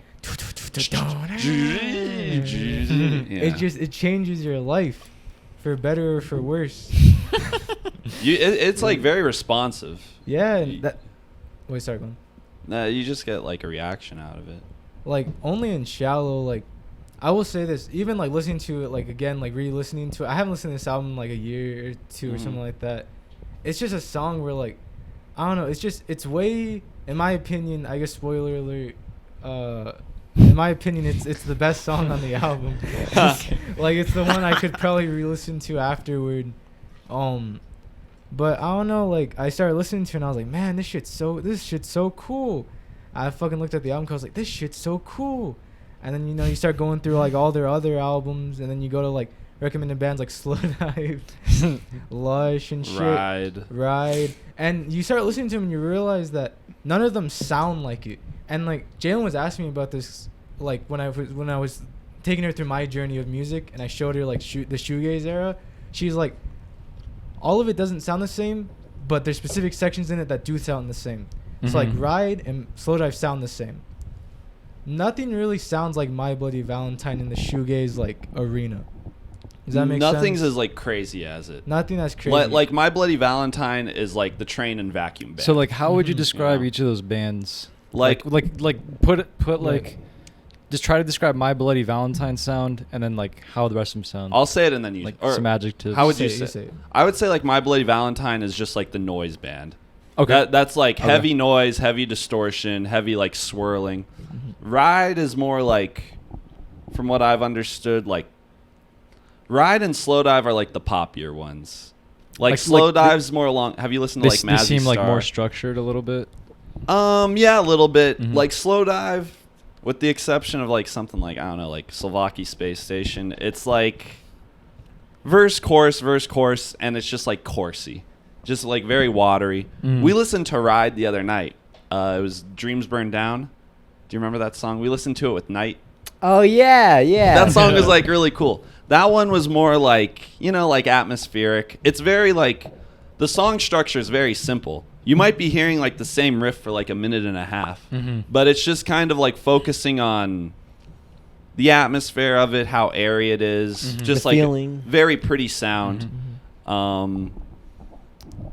it changes your life for better or for worse. It's like very responsive. Yeah, wait, sorry, go on. Nah, you just get like a reaction out of it. Like only in Shallow, like I will say this, even like listening to it like again, like re-listening to it, I haven't listened to this album like a year or two or something like that. It's just a song where like I don't know, it's way, in my opinion, I guess spoiler alert, in my opinion it's the best song on the album. Like it's the one I could probably re-listen to afterward. But I don't know, like I started listening to it and I was like, man, this shit's so cool. I fucking looked at the album cover, I was like, this shit's so cool. And then you start going through like all their other albums, and then you go to like recommended bands like Slowdive, Lush, and shit. Ride. And you start listening to them, and you realize that none of them sound like it. And like Jalen was asking me about this, like when I was taking her through my journey of music, and I showed her like the shoegaze era. She's like, all of it doesn't sound the same, but there's specific sections in it that do sound the same. Mm-hmm. So like Ride and Slowdive sound the same. Nothing really sounds like My Bloody Valentine in the shoegaze like arena. Does that make sense? Nothing's as like crazy as it. Nothing that's crazy. Like My Bloody Valentine is like the Train and Vacuum band. So like, how would you describe each of those bands? Like put like, just try to describe My Bloody Valentine sound, and then like how the rest of them sound. I'll say it and then you like or some adjectives. How would you say it? I would say like My Bloody Valentine is just like the noise band. Okay. That's like heavy noise, heavy distortion, heavy like swirling. Ride is more like, from what I've understood, like Ride and Slowdive are like the poppier ones. Like Slowdive's more along. Have you listened to like Mazzy They seem Star? like more structured a little bit. Yeah, a little bit. Like Slowdive, with the exception of like something like, I don't know, like Slovaki Space Station. It's like verse, chorus, and it's just like chorusy. Just like very watery. We listened to Ride the other night. It was Dreams Burn Down. Do you remember that song? We listened to it with Night. Oh, yeah. That song was like really cool. That one was more like, like atmospheric. It's very like, the song structure is very simple. You might be hearing like the same riff for like a minute and a half, but it's just kind of like focusing on the atmosphere of it, how airy it is, just the like feeling. Very pretty sound.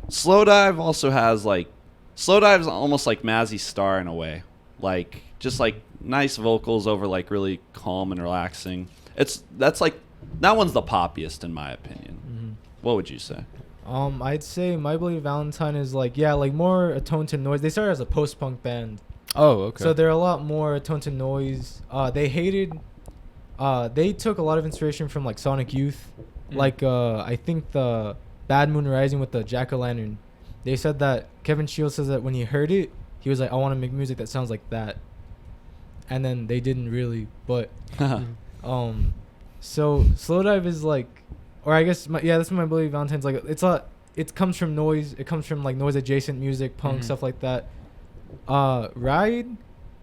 Slowdive also has like, Slowdive's almost like Mazzy Star in a way, like just like nice vocals over like really calm and relaxing. That's like, that one's the poppiest in my opinion. What would you say? I'd say My Bloody Valentine is like, like more attuned to noise. They started as a post-punk band. Oh, okay. So they're a lot more attuned to noise. They took a lot of inspiration from like Sonic Youth. Like I think the Bad Moon Rising with the Jack-o'-lantern. They said that Kevin Shields says that when he heard it, he was like, I want to make music that sounds like that. And then they didn't really, but so Slowdive is like, or I guess that's My Bloody Valentine's like, it comes from noise, it comes from like noise adjacent music, punk, stuff like that. Ride,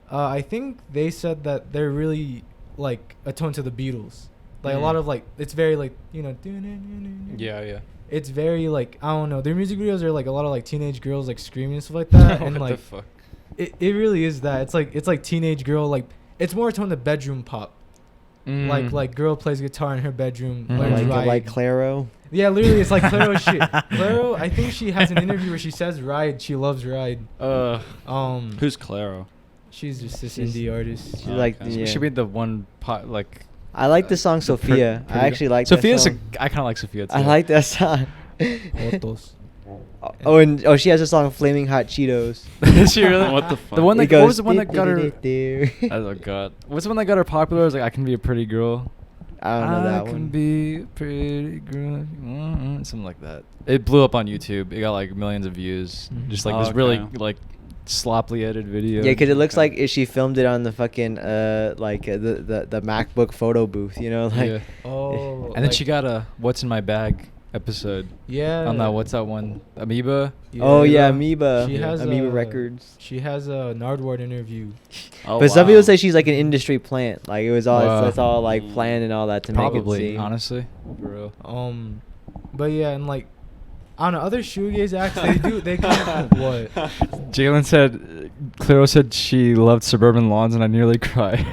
I think they said that they're really like attuned to the Beatles, like a lot of like, it's very like, Yeah. It's very like, I don't know, their music videos are like a lot of like teenage girls like screaming and stuff like that. And like, the fuck? It really is that. It's like teenage girl, like it's more attuned to bedroom pop. Like girl plays guitar in her bedroom. Like Claro. Yeah, literally, it's like Claro shit. Claro, I think she has an interview where she says Ride. She loves Ride. Who's Claro? She's just this indie artist. She's like, She should be the one pot like. I like the song Sophia. I actually like Sophia's that song. I kind of like Sophia too. I like that song. Otos. And she has a song Flaming Hot Cheetos. She really? What the fuck? The one that what was the one that got her? Oh Oh god, what's the one that got her popular? It was like I Can Be a Pretty Girl. I don't know that I can one. be a pretty girl, something like that. It blew up on YouTube. It got like millions of views. Just like this really like sloppily edited video. Yeah, because it looks like if she filmed it on the fucking the MacBook photo booth, like. Yeah. Oh. And then she got a What's in My Bag episode. Yeah. On that what's that one? Amoeba. Yeah. Oh yeah, Amoeba. She has Amoeba Records. She has a Nardwuar interview. But some people say she's like an industry plant. Like it was all Wow. it's all like planned and all that to Probably, make it seem. honestly. For real. But yeah, and like on other shoegaze acts, they kind of what? Jalen said, Claro said she loved Suburban Lawns, and I nearly cried.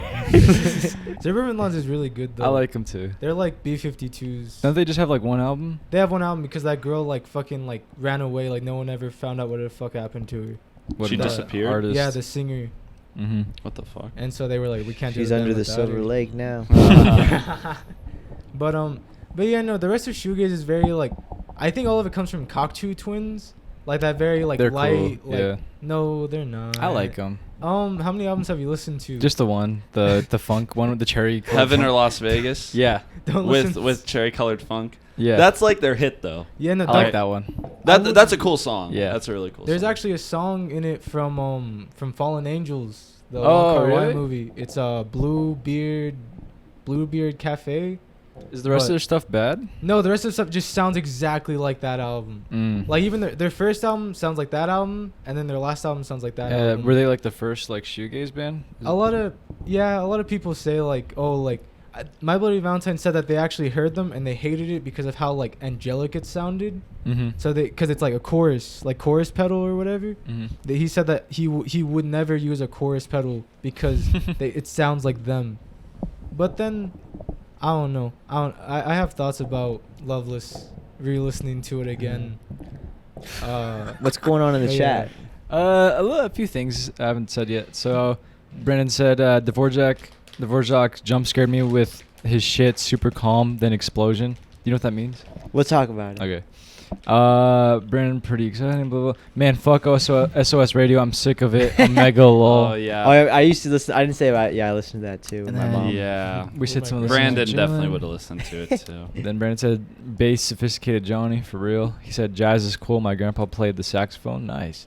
Suburban Lawns is really good though. I like them too. They're like B-52s. Don't they just have like one album? They have one album because that girl like fucking like ran away. Like no one ever found out what the fuck happened to her. What She the disappeared? Artist? Yeah, the singer. Mm-hmm. What the fuck? And so they were like, we can't do She's it under the without Silver her. Lake now. But yeah, no, the rest of shoegaze is very like, I think all of it comes from Cocteau Twins, like that very like They're light. cool. Like, Yeah. No, they're not. I like them. How many albums have you listened to? Just the one, the funk one with the cherry. Heaven or funk. Las Vegas? Yeah. Don't With listen with cherry colored funk. Yeah. That's like their hit though. yeah, no, I like that one. That's a cool song. Yeah. That's a really cool There's song. actually a song in it from Fallen Angels The Oh, Wong Kar-wai really? movie. It's a Bluebeard Cafe. Is the rest of But- their stuff bad? No, the rest of the stuff just sounds exactly like that album. Like even their first album sounds like that album, and then their last album sounds like that album. Were they like the first like shoegaze band? a lot of people say like, oh, like My Bloody Valentine said that they actually heard them and they hated it because of how like angelic it sounded. Mm-hmm. So because it's like a chorus pedal or whatever. Mm-hmm. He said that he would never use a chorus pedal because it sounds like them. But then I don't know. I have thoughts about Loveless. Re-listening to it again. What's going on in the Yeah. chat? A few things I haven't said yet. So, Brendan said Dvorak jump scared me with his shit super calm then explosion. You know what that means? We'll talk about it. Okay. Brendan, pretty exciting. Blah, blah. Man, fuck SOS Radio. I'm sick of it. Omega lol. Oh yeah. Oh, I used to listen. I didn't say about. Yeah, I listened to that too. And My then- mom. Yeah. We said Oh some my of God. the Brandon songs are definitely chilling. would have listened to it too. Then Brandon said bass sophisticated Johnny for real. He said jazz is cool. My grandpa played the saxophone. Nice.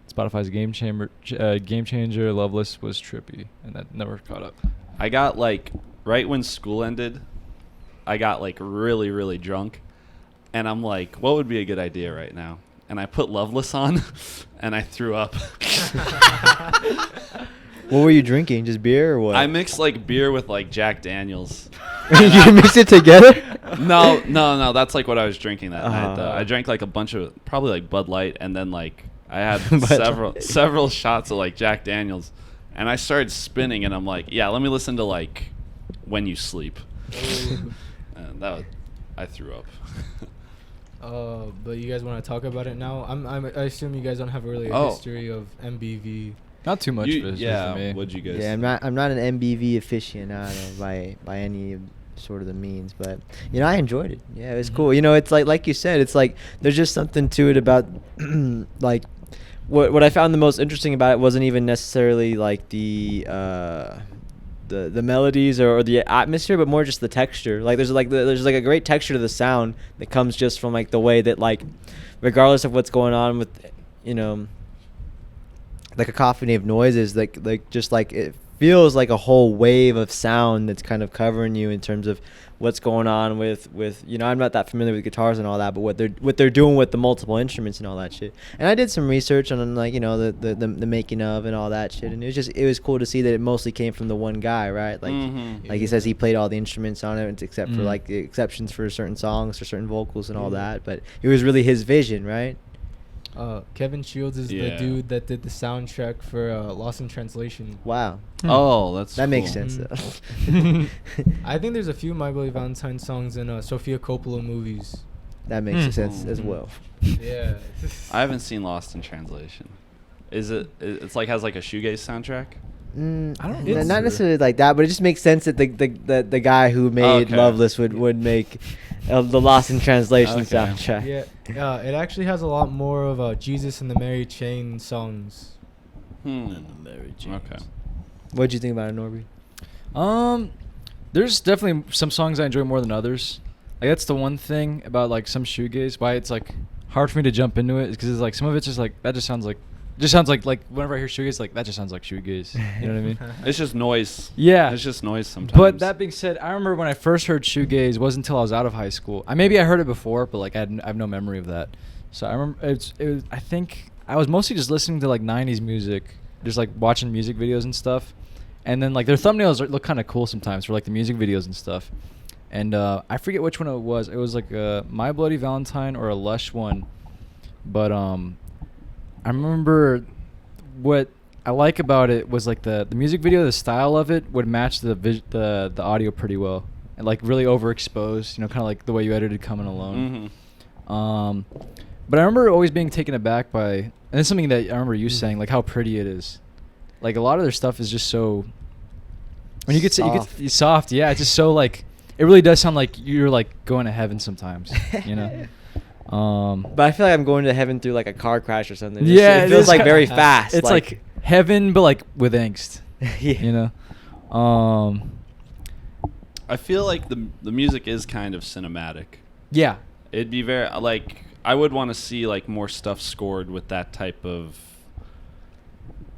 Spotify's game changer. Loveless was trippy, and that never caught up. I got like right when school ended, I got like really, really drunk. And I'm like, what would be a good idea right now? And I put Loveless on and I threw up. What were you drinking? Just beer or what? I mixed like beer with like Jack Daniels. You mixed it together? No, that's like what I was drinking that night though. Uh-huh. I drank like a bunch of probably like Bud Light and then like I had Bud several shots of like Jack Daniels and I started spinning and I'm like, yeah, let me listen to like When You Sleep. And I threw up. But you guys want to talk about it now? I assume you guys don't have really a Oh. history of MBV. Not too much of it yeah, for me. what'd you guys? Yeah, I'm not an MBV aficionado by any sort of the means, but I enjoyed it. Yeah, it was cool. It's like you said, it's like there's just something to it about like what I found the most interesting about it wasn't even necessarily like the melodies or the atmosphere, but more just the texture. Like there's a great texture to the sound that comes just from like the way that like regardless of what's going on with the cacophony of noises, like just like it feels like a whole wave of sound that's kind of covering you in terms of what's going on with I'm not that familiar with guitars and all that, but what they're doing with the multiple instruments and all that shit. And I did some research on like the making of and all that shit, and it was cool to see that it mostly came from the one guy, right? Like like he says he played all the instruments on it except for like the exceptions for certain songs or certain vocals and all that, but it was really his vision, right? Kevin Shields is the Yeah. dude that did the soundtrack for Lost in Translation. Wow, Oh, that's that makes cool. sense. Mm. Though. I think there's a few My Bloody Valentine songs in Sofia Coppola movies. That makes sense as well. Yeah. I haven't seen Lost in Translation. It's like has like a shoegaze soundtrack? I don't Not remember. necessarily like that, but it just makes sense that the guy who made Okay. Loveless would make the Lost in Translation Okay. soundtrack. Yeah. It actually has a lot more of Jesus and the Mary Chain songs. Okay. What'd you think about it, Norby? There's definitely some songs I enjoy more than others. Like that's the one thing about like some shoegaze why it's like hard for me to jump into it is because it's like some of it's just like that just sounds like whenever I hear shoegaze like that just sounds like shoegaze. You know what I mean? It's just noise. Yeah. It's just noise sometimes. But that being said, I remember when I first heard shoegaze wasn't until I was out of high school. Maybe I heard it before, but like I have no memory of that. So I remember it was I think I was mostly just listening to like 90s music, just like watching music videos and stuff. And then like their thumbnails look kind of cool sometimes for like the music videos and stuff. And I forget which one it was. It was like a My Bloody Valentine or a Lush one. But I remember what I like about it was like the music video, the style of it would match the audio pretty well. And like really overexposed, kind of like the way you edited Coming Alone. But I remember always being taken aback by, and it's something that I remember you saying, like how pretty it is. Like a lot of their stuff is just so. When you get soft, yeah, it's just so like it really does sound like you're like going to heaven sometimes, But I feel like I'm going to heaven through like a car crash or something. Yeah, it it feels is like kinda- very fast. It's like heaven, but like with angst, yeah. I feel like the music is kind of cinematic. Yeah. It'd be very like I would want to see like more stuff scored with that type of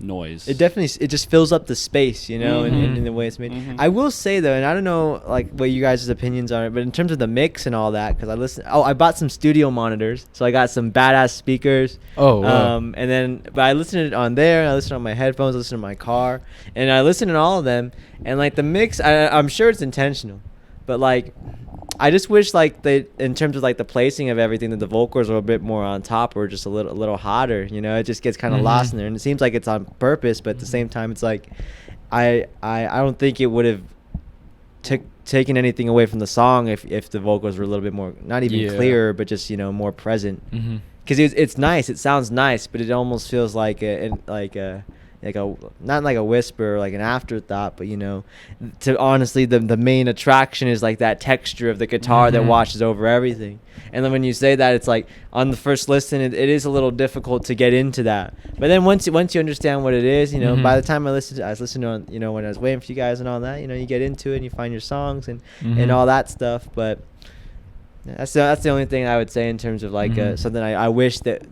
noise. It definitely, it just fills up the space, you know, in the way it's made. I will say though, and I don't know like what you guys' opinions on it, but in terms of the mix and all that, because I bought some studio monitors, so I got some badass speakers. Oh, wow. But I listened to it on there, I listened on my headphones, I listened to my car, and I listened to all of them, and like the mix, I'm sure it's intentional, but like, I just wish like in terms of like the placing of everything, that the vocals were a bit more on top or just a little hotter, you know. It just gets kind of lost in there, and it seems like it's on purpose, but at the same time it's like I don't think it would have taken anything away from the song if the vocals were a little bit more, not even clearer, but just, you know, more present, because it's nice, it sounds nice, but it almost feels like a not like a whisper or like an afterthought, but you know, to honestly the main attraction is like that texture of the guitar that washes over everything. And then when you say that, it's like on the first listen it is a little difficult to get into that, but then once you understand what it is, you know, by the time I was listening on, you know, when I was waiting for you guys and all that, you know, you get into it and you find your songs and all that stuff. But that's the only thing I would say in terms of like something I wish that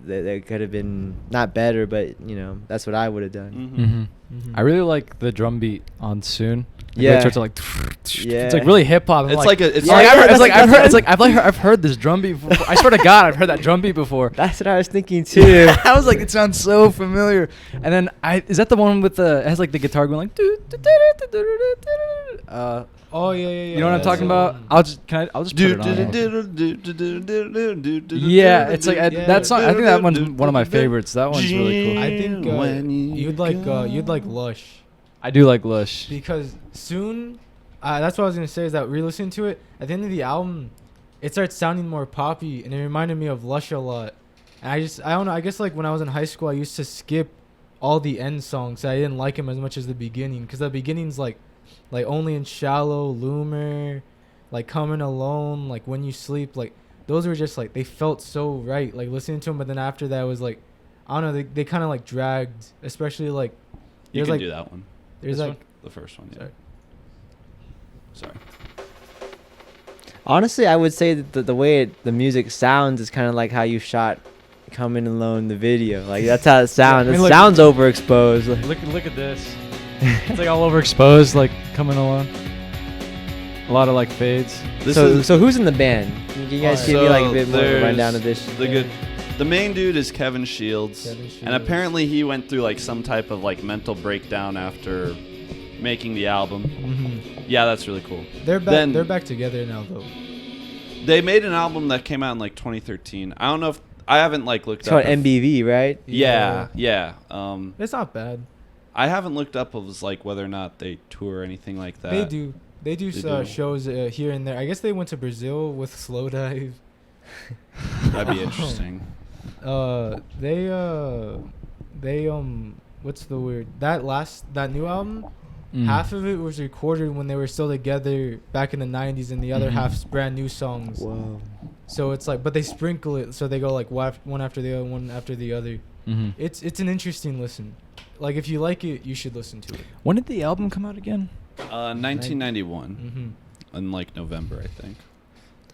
could have been not better, but you know, that's what I would have done. I really like the drum beat on Soon. Yeah. It starts to like, it's like really hip hop. I've heard this drum beat before. I swear to God, I've heard that drum beat before. That's what I was thinking too. I was like, it sounds so familiar. And then is that the one with it has like the guitar going like, oh yeah. You know what I'm talking about? I'll just put it on. Yeah, it's like that song. I think that one's one of my favorites. That one's really cool. I think you'd like Lush. I do like Lush because Soon. That's what I was gonna say. Is that re-listening to it at the end of the album, it starts sounding more poppy, and it reminded me of Lush a lot. And I don't know. I guess like when I was in high school, I used to skip all the end songs. I didn't like them as much as the beginning, because the beginning's like Only in Shallow, Loomer, like Coming Alone, like When You Sleep, like those were just like, they felt so right, like listening to them. But then after that was like, I don't know, they kind of like dragged, especially like you can like, do that one. There's this like one? The first one. Yeah. Sorry. Honestly, I would say that the way the music sounds is kind of like how you shot Coming Alone, the video. Like that's how it sounds. I mean, it sounds overexposed. Look at this. It's like all overexposed, like Coming Alone. A lot of like fades. So who's in the band? Can you guys give me like a bit more of a rundown of this? The main dude is Kevin Shields, and apparently he went through like some type of like mental breakdown after making the album. Yeah, that's really cool. They're back together now though. They made an album that came out in like 2013. I don't know if I haven't like looked up. It's called MBV, right? Yeah. It's not bad. I haven't looked up of like whether or not they tour or anything like that. They do. They do shows here and there. I guess they went to Brazil with Slow Dive. That'd be interesting. They what's the word? That new album, half of it was recorded when they were still together back in the 90s, and the other half's brand new songs. Whoa. So it's like, but they sprinkle it, so they go like one after the other, one after the other. It's an interesting listen. Like if you like it, you should listen to it. When did the album come out again? 1991. In like November, I think.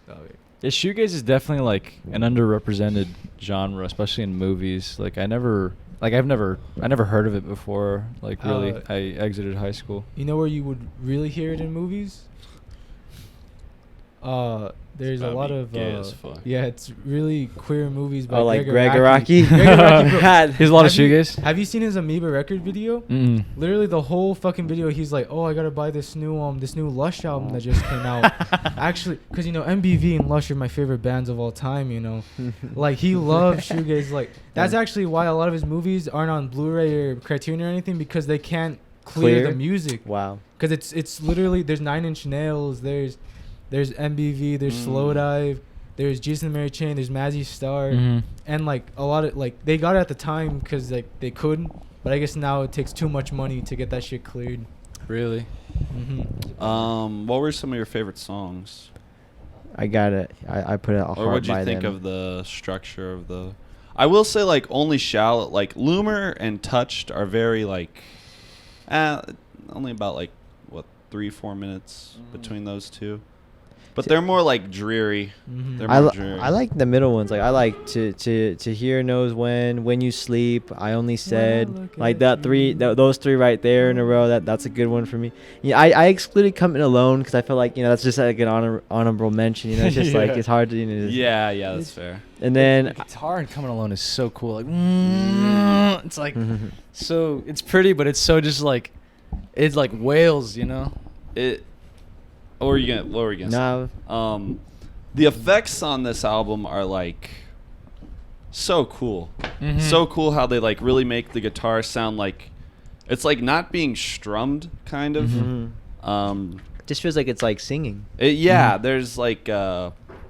Oh, yeah. Yeah, shoegaze is definitely like an underrepresented genre, especially in movies. Like I never heard of it before. Like really, I exited high school. You know where you would really hear it in movies? There's a lot of it's really queer movies by like Greg Araki. He's a lot of shoegaze. Have you seen his Amoeba record video? Literally the whole fucking video, he's like, "Oh, I gotta buy this new Lush album that just came out." Actually, because you know MBV and Lush are my favorite bands of all time. You know, like he loves shoegaze. Like that's actually why a lot of his movies aren't on Blu-ray or Criterion or anything, because they can't clear the music. Wow. Because it's literally, there's 9 Inch Nails, there's MBV, there's Slow Dive, there's Jesus and Mary Chain, there's Mazzy Star, and like a lot of like they got it at the time because like they couldn't, but I guess now it takes too much money to get that shit cleared. Really? What were some of your favorite songs? I got it. I put it. Or what'd you think of the structure of the? I will say like Only Shallow, like Loomer and Touched are very like, only about like what 3-4 minutes between those two. But they're more like dreary. Mhm. They're I, more li- dreary. I like the middle ones. Like I like to hear knows when you sleep. I only said look like at that three you. those three right there in a row. That's a good one for me. Yeah, I excluded Coming Alone because I feel like that's just like an honorable mention. It's just like Yeah. it's hard to Yeah, that's fair. And then the guitar and Coming Alone is so cool. Like, it's like Mhm. so. It's pretty, but it's so just like it's like wails. It. What were you gonna say? no, The effects on this album are like so cool. Mhm. So cool how they like really make the guitar sound like it's like not being strummed kind of. Mhm. Just feels like it's like singing. There's like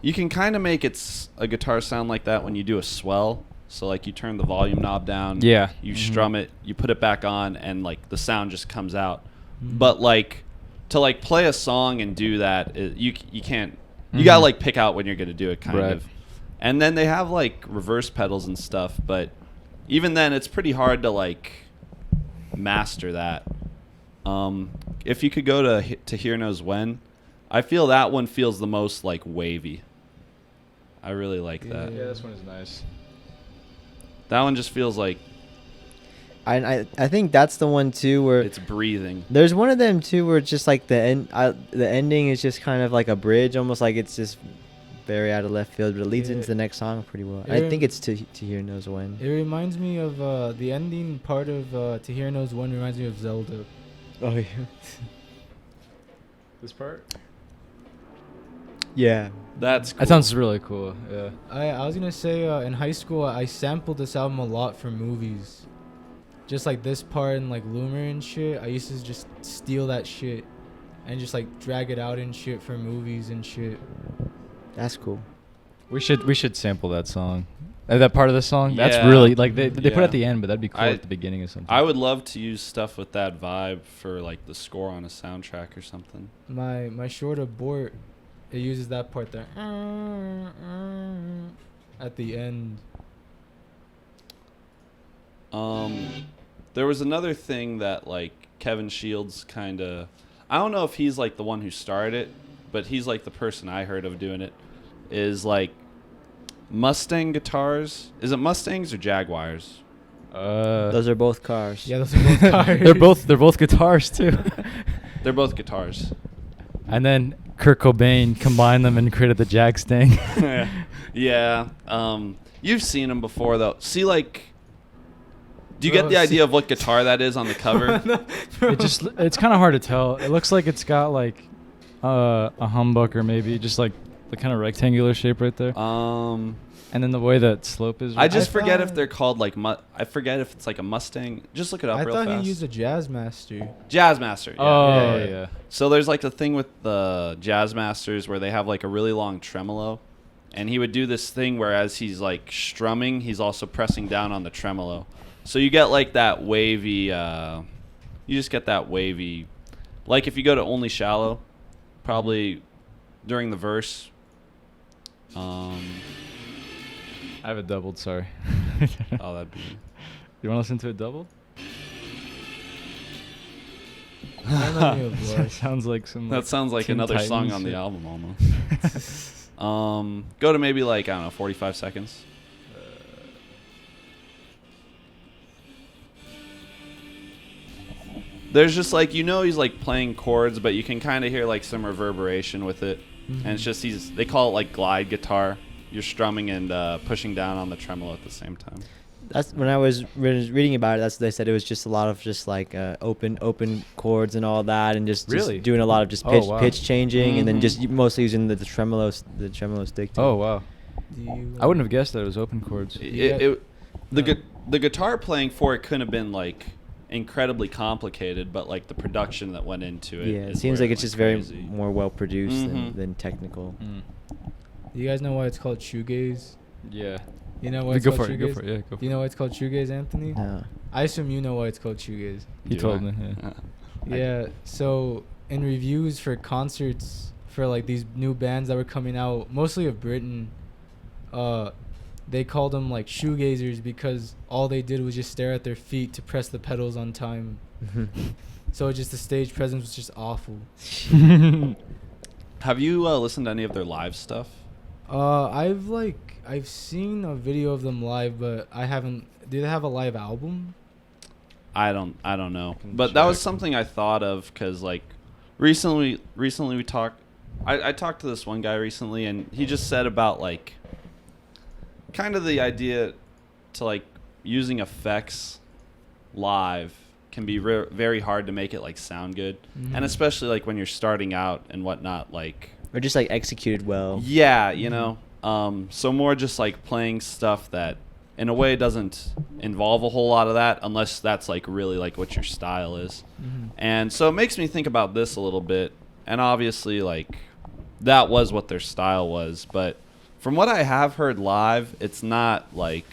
you can kind of make a guitar sound like that when you do a swell. So like you turn the volume knob down, Yeah. you strum it, you put it back on, and like the sound just comes out. But like to like play a song and do that, you can't. You gotta like pick out when you're gonna do it, kind Right. of. And then they have like reverse pedals and stuff, but even then, it's pretty hard to like master that. If you could go to Here Knows When, I feel that one feels the most like wavy. I really like that. Yeah, this one is nice. That one just feels like I think that's the one too where it's breathing. there's one of them too where it's just like the ending is just kind of like a bridge, almost like it's just very out of left field, but it leads Yeah. into the next song pretty well. It I think it's to Hear Knows When. It reminds me of the ending part of To Hear Knows One reminds me of Zelda. Oh yeah. This part? Yeah. That's cool. That sounds really cool. Yeah. I was gonna say in high school I sampled this album a lot for movies, just like this part and like Loomer and shit. I used to just steal that shit and just like drag it out and shit for movies and shit. That's cool. We should sample that song. That part of the song. That's Yeah. really like they put it Yeah. at the end, but that'd be cool I- at the beginning or something. I would love to use stuff with that vibe for like the score on a soundtrack or something. My short abort, it uses that part there at the end. There was another thing that like Kevin Shields kind of, I don't know if he's like the one who started it, but he's like the person I heard of doing it, is like Mustang guitars. Is it Mustangs or Jaguars? Those are both cars. Yeah, those are both cars. they're both guitars too. They're both guitars. And then Kurt Cobain combined them and created the Jag Stang. Yeah. You've seen them before though. See, like, do you get the idea of what guitar that is on the cover? It's kind of hard to tell. It looks like it's got like a humbucker, maybe just like the kind of rectangular shape right there. And then the way that slope is. I just I forget if thought- they're called like I forget if it's like a Mustang. Just look it up I real thought fast. he used a Jazzmaster. Jazzmaster. Yeah. Oh Yeah. yeah. So there's like the thing with the Jazzmasters where they have like a really long tremolo, and he would do this thing where as he's like strumming, he's also pressing down on the tremolo. So you get like that wavy. You just get that wavy. Like if you go to Only Shallow, probably during the verse. I have it doubled. Sorry. Oh, that'd be. You want to listen to it doubled? I don't know any of those. Sounds like some. That sounds like Teen another song Titans on the shit. album almost. Go to maybe like I don't know, 45 seconds. There's just like he's like playing chords, but you can kind of hear like some reverberation with it, and it's just they call it like glide guitar. You're strumming and pushing down on the tremolo at the same time. That's when I was reading about it. That's what they said. It was just a lot of just like open chords and all that, and just Really? doing a lot of just Oh, pitch wow. pitch changing, and then Mhm. just mostly using the tremolo stick. Too. Oh wow. Do you, I wouldn't have guessed that it was open chords. The guitar playing for it couldn't have been like incredibly complicated, but like the production that went into it. Yeah, it is seems where like it it's went just very crazy. more well produced Mhm. than technical. Mm. Do you guys know why it's called shoegaze? Yeah. You know why it's Go called for it. shoegaze? Go for it. Yeah. Go for Do you know why it's called shoegaze, Anthony? No. I assume you know why it's called shoegaze. He Do told I? me. Yeah. Yeah. So in reviews for concerts for like these new bands that were coming out, mostly of Britain, they called them like shoegazers because all they did was just stare at their feet to press the pedals on time. So just the stage presence was just awful. Have you listened to any of their live stuff? I've seen a video of them live, but I haven't. Do they have a live album? I don't know. Can But that was check. something I thought of because like recently we talked. I talked to this one guy recently, and he just said about like kind of the idea to like using effects live can be very hard to make it like sound good, and especially like when you're starting out and whatnot. Like Or just like executed well. yeah, you know. So more just like playing stuff that in a way doesn't involve a whole lot of that unless that's like really like what your style is. And so it makes me think about this a little bit, and obviously like that was what their style was, but from what I have heard live, it's not like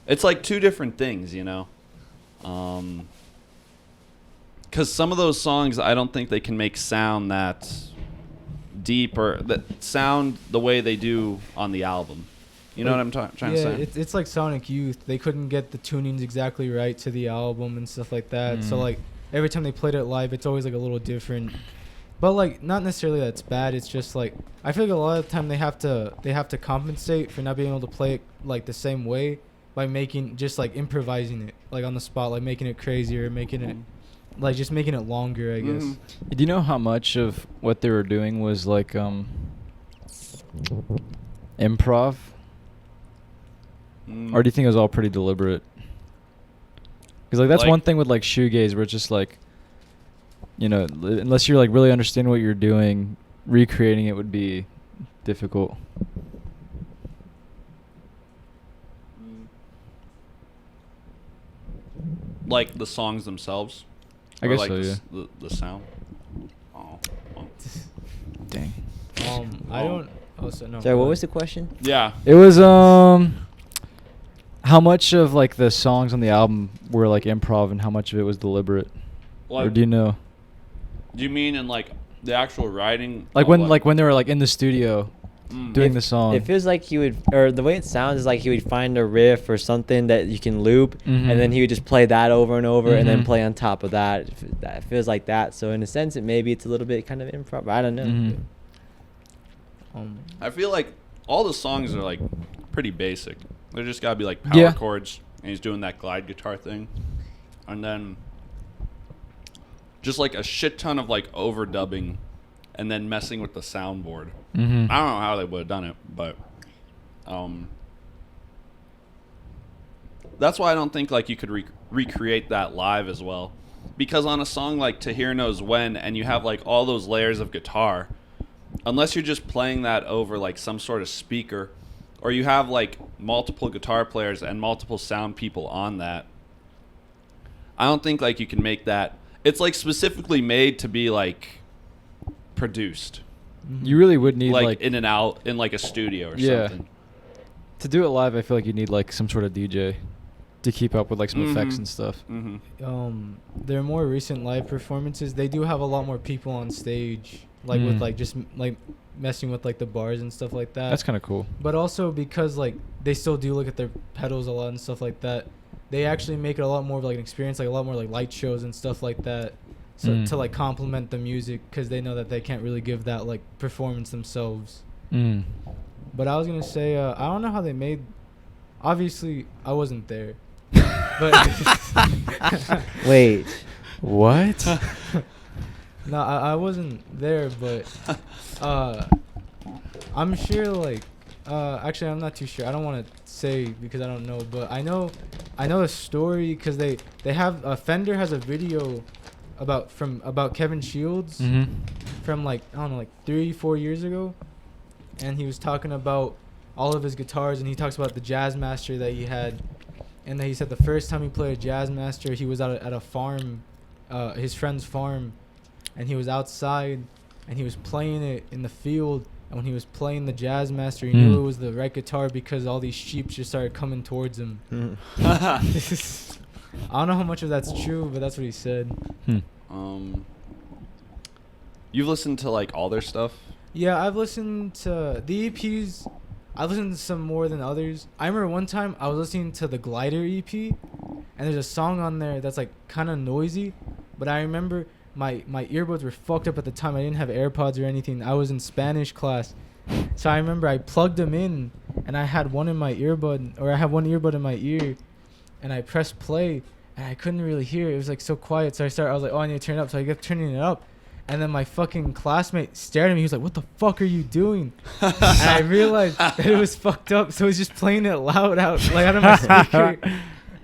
it's like two different things, you know. Because some of those songs I don't think they can make sound that deep or that sound the way they do on the album. You know what I'm trying to say? Yeah, it's like Sonic Youth. They couldn't get the tunings exactly right to the album and stuff like that. So like every time they played it live, it's always like a little different. But like not necessarily that it's bad. It's just like I feel like a lot of the time they have to compensate for not being able to play it like the same way by making just like improvising it like on the spot, like making it crazier, making it like just making it longer, I guess. Do you know how much of what they were doing was like improv? Or do you think it was all pretty deliberate? Because like that's Like- one thing with like shoegaze where it's just like, you know, unless you're like really understanding what you're doing, recreating it would be difficult. Like the songs themselves? I Or guess like so, the sound? Oh. Dang. I don't. Oh, so no. Sorry, what was the question? Yeah. It was how much of like the songs on the album were like improv and how much of it was deliberate? Or do you know? Do you mean in like the actual writing? Like of when what- like when they were like in the studio doing the song. It feels like he would, or the way it sounds is like he would find a riff or something that you can loop, Mhm. and then he would just play that over and over, and then Mhm. play on top of that. That feels like that. So in a sense, it maybe it's a little bit kind of improv. I don't know. Mhm. I feel like all the songs are like pretty basic. They just gotta be like power Yeah. chords, and he's doing that glide guitar thing, and then just like a shit ton of like overdubbing, and then messing with the soundboard. Mhm. I don't know how they would have done it, but that's why I don't think like you could recreate that live as well, because on a song like "To Hear Knows When" and you have like all those layers of guitar, unless you're just playing that over like some sort of speaker, or you have like multiple guitar players and multiple sound people on that, I don't think like you can make that. It's like specifically made to be like produced, You really would need like like in and out in like a studio or Yeah. something. to do it live. I feel like you need like some sort of DJ to keep up with like some effects Mhm. and stuff. Their more recent live performances, they do have a lot more people on stage, like with like just like messing with like the bars and stuff like that. That's kind of cool. But also because like they still do look at their pedals a lot and stuff like that, they actually make it a lot more of like an experience, like a lot more like light shows and stuff like that, so to like complement the music, because they know that they can't really give that like performance themselves. But I was gonna say I don't know how they made. Obviously, I wasn't there, but Wait. What? no, I wasn't there. But I'm sure like actually I'm not too sure. I don't want to say because I don't know, but I know a story because they have Fender has a video about Kevin Shields from like I don't know, like 3-4 years ago, and he was talking about all of his guitars, and he talks about the Jazzmaster that he had, and that he said the first time he played a Jazzmaster, he was out at a farm, his friend's farm, and he was outside, and he was playing it in the field, and when he was playing the Jazzmaster, he knew it was the right guitar because all these sheep just started coming towards him. I don't know how much of that's true, but that's what he said. You've listened to like all their stuff? Yeah, I've listened to the EPs. I've listened to some more than others. I remember one time I was listening to the Glider EP, and there's a song on there that's like kind of noisy, but I remember my earbuds were fucked up at the time. I didn't have AirPods or anything. I was in Spanish class. So I remember I plugged them in, and I had one in my earbud, or I had one earbud in my ear, and I pressed play, and I couldn't really hear it. It was like so quiet. So I was like, oh, I need to turn it up. So I kept turning it up. And then my fucking classmate stared at me. He was like, what the fuck are you doing? And I realized that it was fucked up. So I was just playing it loud out of my speaker.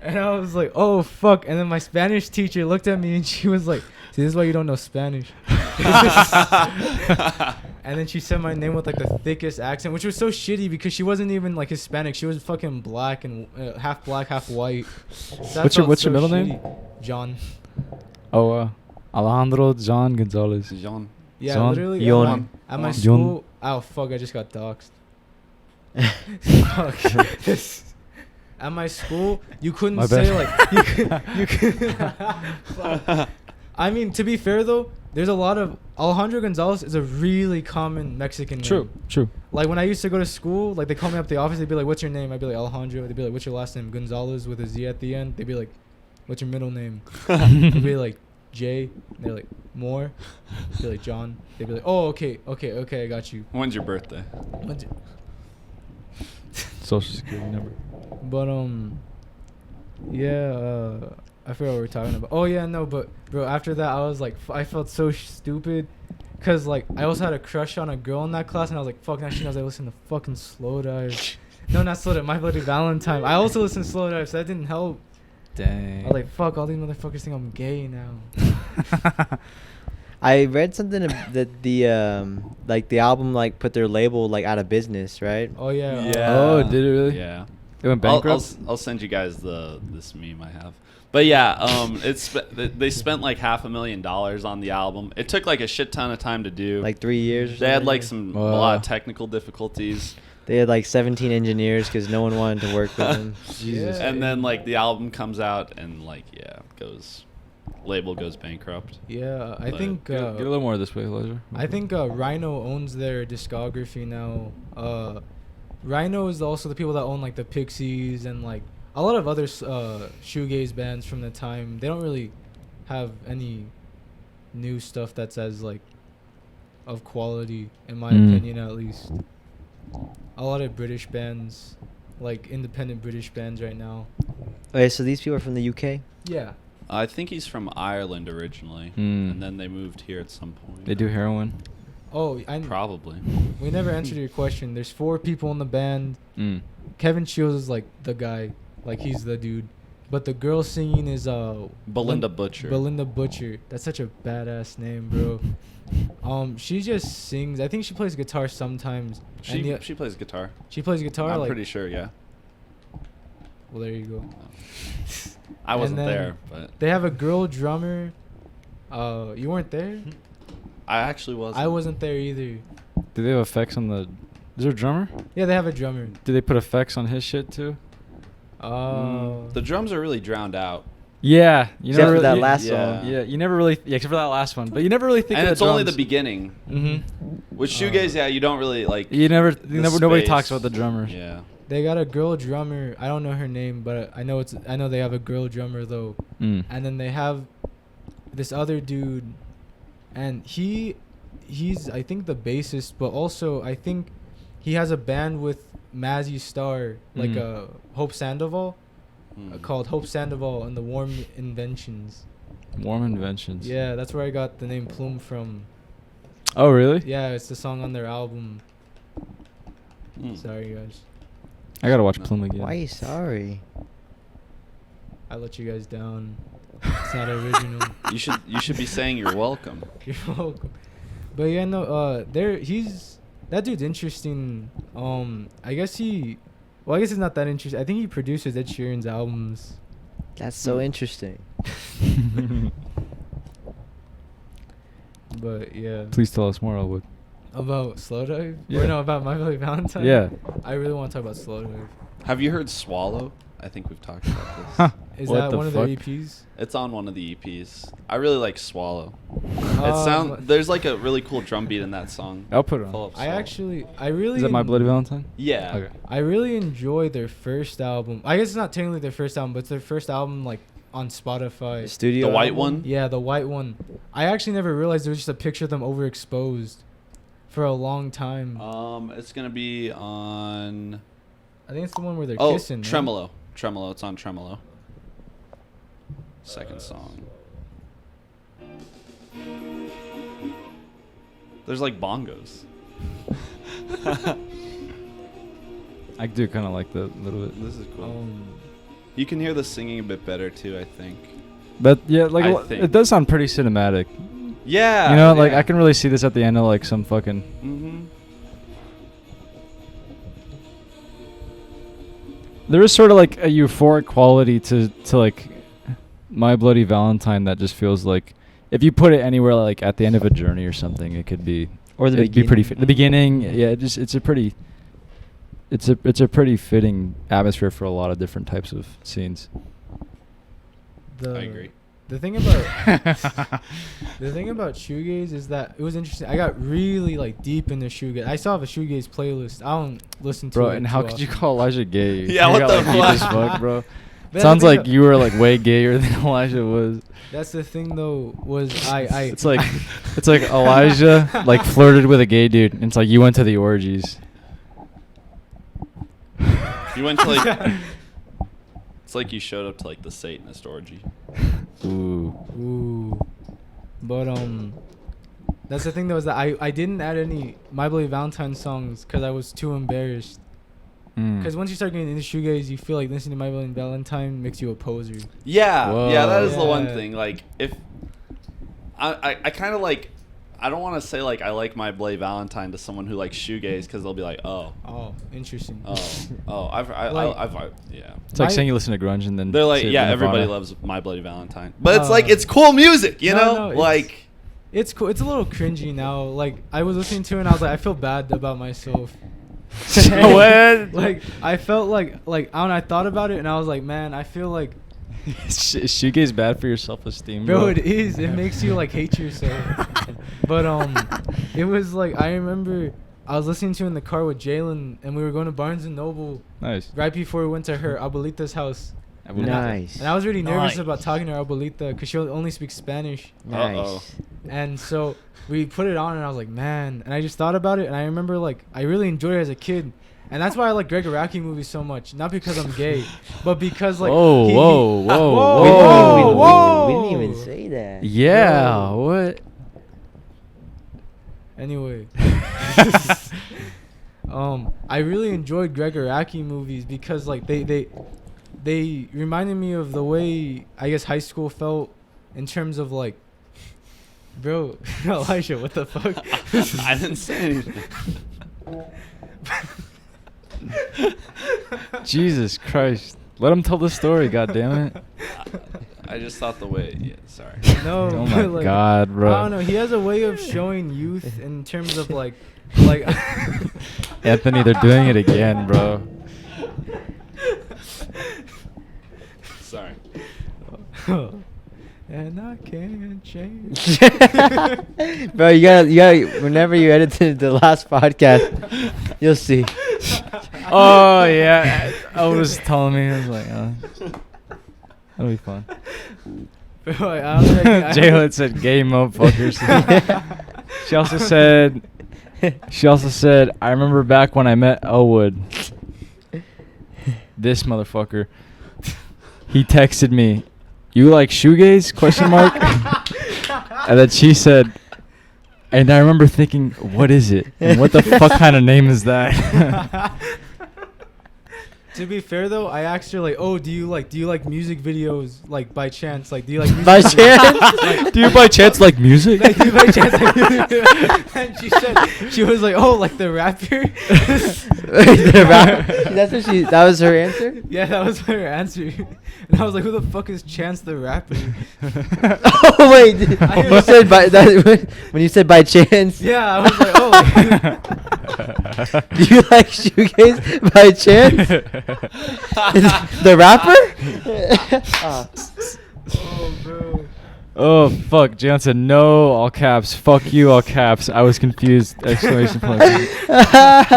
And I was like, oh, fuck. And then my Spanish teacher looked at me and she was like, see, this is why you don't know Spanish. And then she said my name with like the thickest accent, which was so shitty because she wasn't even like Hispanic. She was fucking black and half black, half white. So What's your middle name? John. Oh, Alejandro John Gonzalez. Jean. Yeah, John? literally. Yon. At my Yon. school. Oh, fuck. I just got doxxed. Fuck. At my school, you couldn't My say bad. like you could. Fuck. I mean, to be fair though, there's a lot of Alejandro Gonzalez is a really common Mexican name. True. Like when I used to go to school, like they call me up at the office, they'd be like, "What's your name?" I'd be like Alejandro. They'd be like, "What's your last name?" Gonzalez with a Z at the end. They'd be like, "What's your middle name?" They'd be like Jay. They're like Moore. They'd be like John. They'd be like, "Oh, okay, I got you." When's your birthday? Social security number. But yeah, I forgot what we were talking about. Oh yeah, no, but bro, after that I was like, I felt so stupid, cause like I also had a crush on a girl in that class, and I was like, fuck, now she knows I listen to fucking Slow Dive. No, not Slow Dive, My Bloody Valentine. I also listen to Slow Dive, so that didn't help. Dang. I was like, fuck, all these motherfuckers think I'm gay now. I read something that the album like put their label like out of business, right? Oh yeah. Yeah. Oh, did it really? Yeah. It went bankrupt? I'll send you guys this meme I have. But yeah, they spent like $500,000 on the album. It took like a shit ton of time to do. Like 3 years. Or They had like something. a lot of technical difficulties. They had like 17 engineers because no one wanted to work with them. Jesus. And then like the album comes out and like label goes bankrupt. Yeah, I But think Get a little more this way, Elijah. I think Rhino owns their discography now. Rhino is also the people that own like the Pixies and like a lot of other shoegaze bands from the time. They don't really have any new stuff that's as like of quality, in my opinion, at least. A lot of British bands, like independent British bands right now. Okay, so these people are from the UK. Yeah. I think he's from Ireland originally, Mm. and then they moved here at some point. They do heroin. Oh, Probably. we never answered your question. There's 4 people in the band. Mm. Kevin Shields is like the guy, like he's the dude. But the girl singing is Belinda Butcher. Belinda Butcher. That's such a badass name, bro. She just sings. I think she plays guitar sometimes. And She plays guitar. she plays guitar. I'm like, pretty sure, yeah. well, there you go. I wasn't then there, but They have a girl drummer. You weren't there. I actually wasn't. I wasn't there either. Do they have effects on the... Is there a drummer? Yeah, they have a drummer. Do they put effects on his shit too? The drums are really drowned out. Yeah. You Except never for really, that you- last yeah. song. Yeah, you never really... Yeah, except for that last one. But you never really think And of it's the only the drums. beginning. Mm-hmm. With shoegaze, yeah, you don't really like. Nobody space. talks about the drummers. Yeah. They got a girl drummer. I don't know her name, but I know they have a girl drummer though. Mm. And then they have this other dude, and he's I think the bassist, but also I think he has a band with Mazzy Star, like Hope Sandoval, called Hope Sandoval and the Warm Inventions. Warm Inventions. Yeah, that's where I got the name Plume from. Oh, really? Yeah, it's the song on their album. Mm. Sorry guys, I gotta watch No. Plume again. Why are you sorry? I let you guys down. It's not original. You should be saying you're welcome. You're welcome. But yeah, no, that dude's interesting. I guess it's not that interesting. I think he produces Ed Sheeran's albums. That's so interesting. But yeah, Please tell us more, Elwood. about Slow Dive? Yeah. Or no, about My Bloody Valentine? Yeah. I really want to talk about Slow Dive. Have you heard Swallow? I think we've talked about Huh. this. Is What that the one of fuck? their EPs? It's on one of the EPs. I really like Swallow. Um, There's like a really cool drum beat in that song. I'll put it Full on. of I soul. really. Is that My Bloody Valentine? Yeah. Okay. I really enjoy their first album. I guess it's not technically their first album, but it's their first album like on Spotify. Studio. The white album? one? Yeah, the white one. I actually never realized there was just a picture of them overexposed for a long time. It's gonna be on. I think it's the one where they're Oh, kissing. right? Tremolo. Tremolo. It's on Tremolo. Second song. There's like bongos. I do kind of like that a little bit. This is cool. You can hear the singing a bit better too, I think. But yeah, like I think. it does sound pretty cinematic. Yeah. You know, like yeah. I can really see this at the end of like some fucking. Mm-hmm. There is sort of like a euphoric quality to like My Bloody Valentine that just feels like if you put it anywhere like at the end of a journey or something, it could be. Or the it'd be pretty. beginning. The beginning, yeah. It's a pretty. It's a pretty fitting atmosphere for a lot of different types of scenes. I agree. The thing about the thing about shoegaze is that it was interesting. I got really like deep into shoegaze. I still have a shoegaze playlist. I don't listen to it. Bro, and how too could you often. call Elijah gay? Yeah, You what got, the like, deep as fuck? fuck, bro. But Sounds the thing like you were like way gayer than Elijah was. That's the thing though. Was I? It's like it's like Elijah like flirted with a gay dude, and it's like you went to the orgies. You went to like. It's like you showed up to like the Satanist orgy. Ooh. Ooh. But that's the thing though, is that I didn't add any My Bloody Valentine songs because I was too embarrassed. Because once you start getting into shoegaze, you feel like listening to My Bloody Valentine makes you a poser. Yeah, yeah, that is the one Yeah. thing. Like, if I kind of like, I don't want to say like I like My Bloody Valentine to someone who likes shoegaze because they'll be like, oh, Oh, interesting. I've yeah. It's like My- saying you listen to grunge and then They're like, say yeah, Nirvana. everybody loves My Bloody Valentine, but it's like it's cool music, you know, no, like. It's cool. It's a little cringy now. Like I was listening to it and I was like, I feel bad about myself. What? Like I felt like I don't know, I thought about it and I was like, man, I feel like, Shoegaze bad for your self-esteem, bro, bro. it is. It makes you like hate yourself. But it was like I remember I was listening to it in the car with Jalen and we were going to Barnes and Noble Nice. right before we went to her abuelita's house. Nice. And I was really nervous Nice. about talking to her abuelita because she only speaks Spanish. Nice. And so we put it on and I was like, man. And I just thought about it and I remember like I really enjoyed it as a kid. And that's why I like Greg Araki movies so much. Not because I'm gay, but because like Whoa, he- whoa, whoa, Whoa, We whoa, whoa. didn't even say that. Yeah, Yo. what? Anyway. I really enjoyed Greg Araki movies because like they reminded me of the way I guess high school felt in terms of like, bro, Elijah, what the fuck? I didn't say anything. Jesus Christ. Let him tell the story, goddammit. I just thought the way. Yeah, sorry. No, Oh my but, like, god, bro. I don't know. He has a way of showing youth in terms of like. Anthony, they're doing it again, bro. Sorry. And I can't change. Bro, you gotta. Whenever you edit to the last podcast, you'll see. Oh, yeah. I was telling me, I was like, that'll be fun. Bro, I don't think I- Jalen said gay motherfuckers. She also said, I remember back when I met Elwood. This motherfucker. He texted me, "You like shoegaze?" question mark. And then she said, and I remember thinking, what is it? And what the fuck kind of name is that? To be fair though, I asked her like, "Oh, do you like music videos like by chance? Like, do you like music By videos?" chance? Do you by chance like music? Like, do you by chance like music videos? And she was like, "Oh, like the rapper." That was her answer? Yeah, that was her answer. And I was like, "Who the fuck is Chance the Rapper?" Oh wait, you said when you said by chance. Yeah, I was like, "Oh." Do you like shoegaze by chance? The rapper? Oh, bro. Oh, fuck. Jalen said, no, all caps. Fuck you, all caps. I was confused. Exclamation point.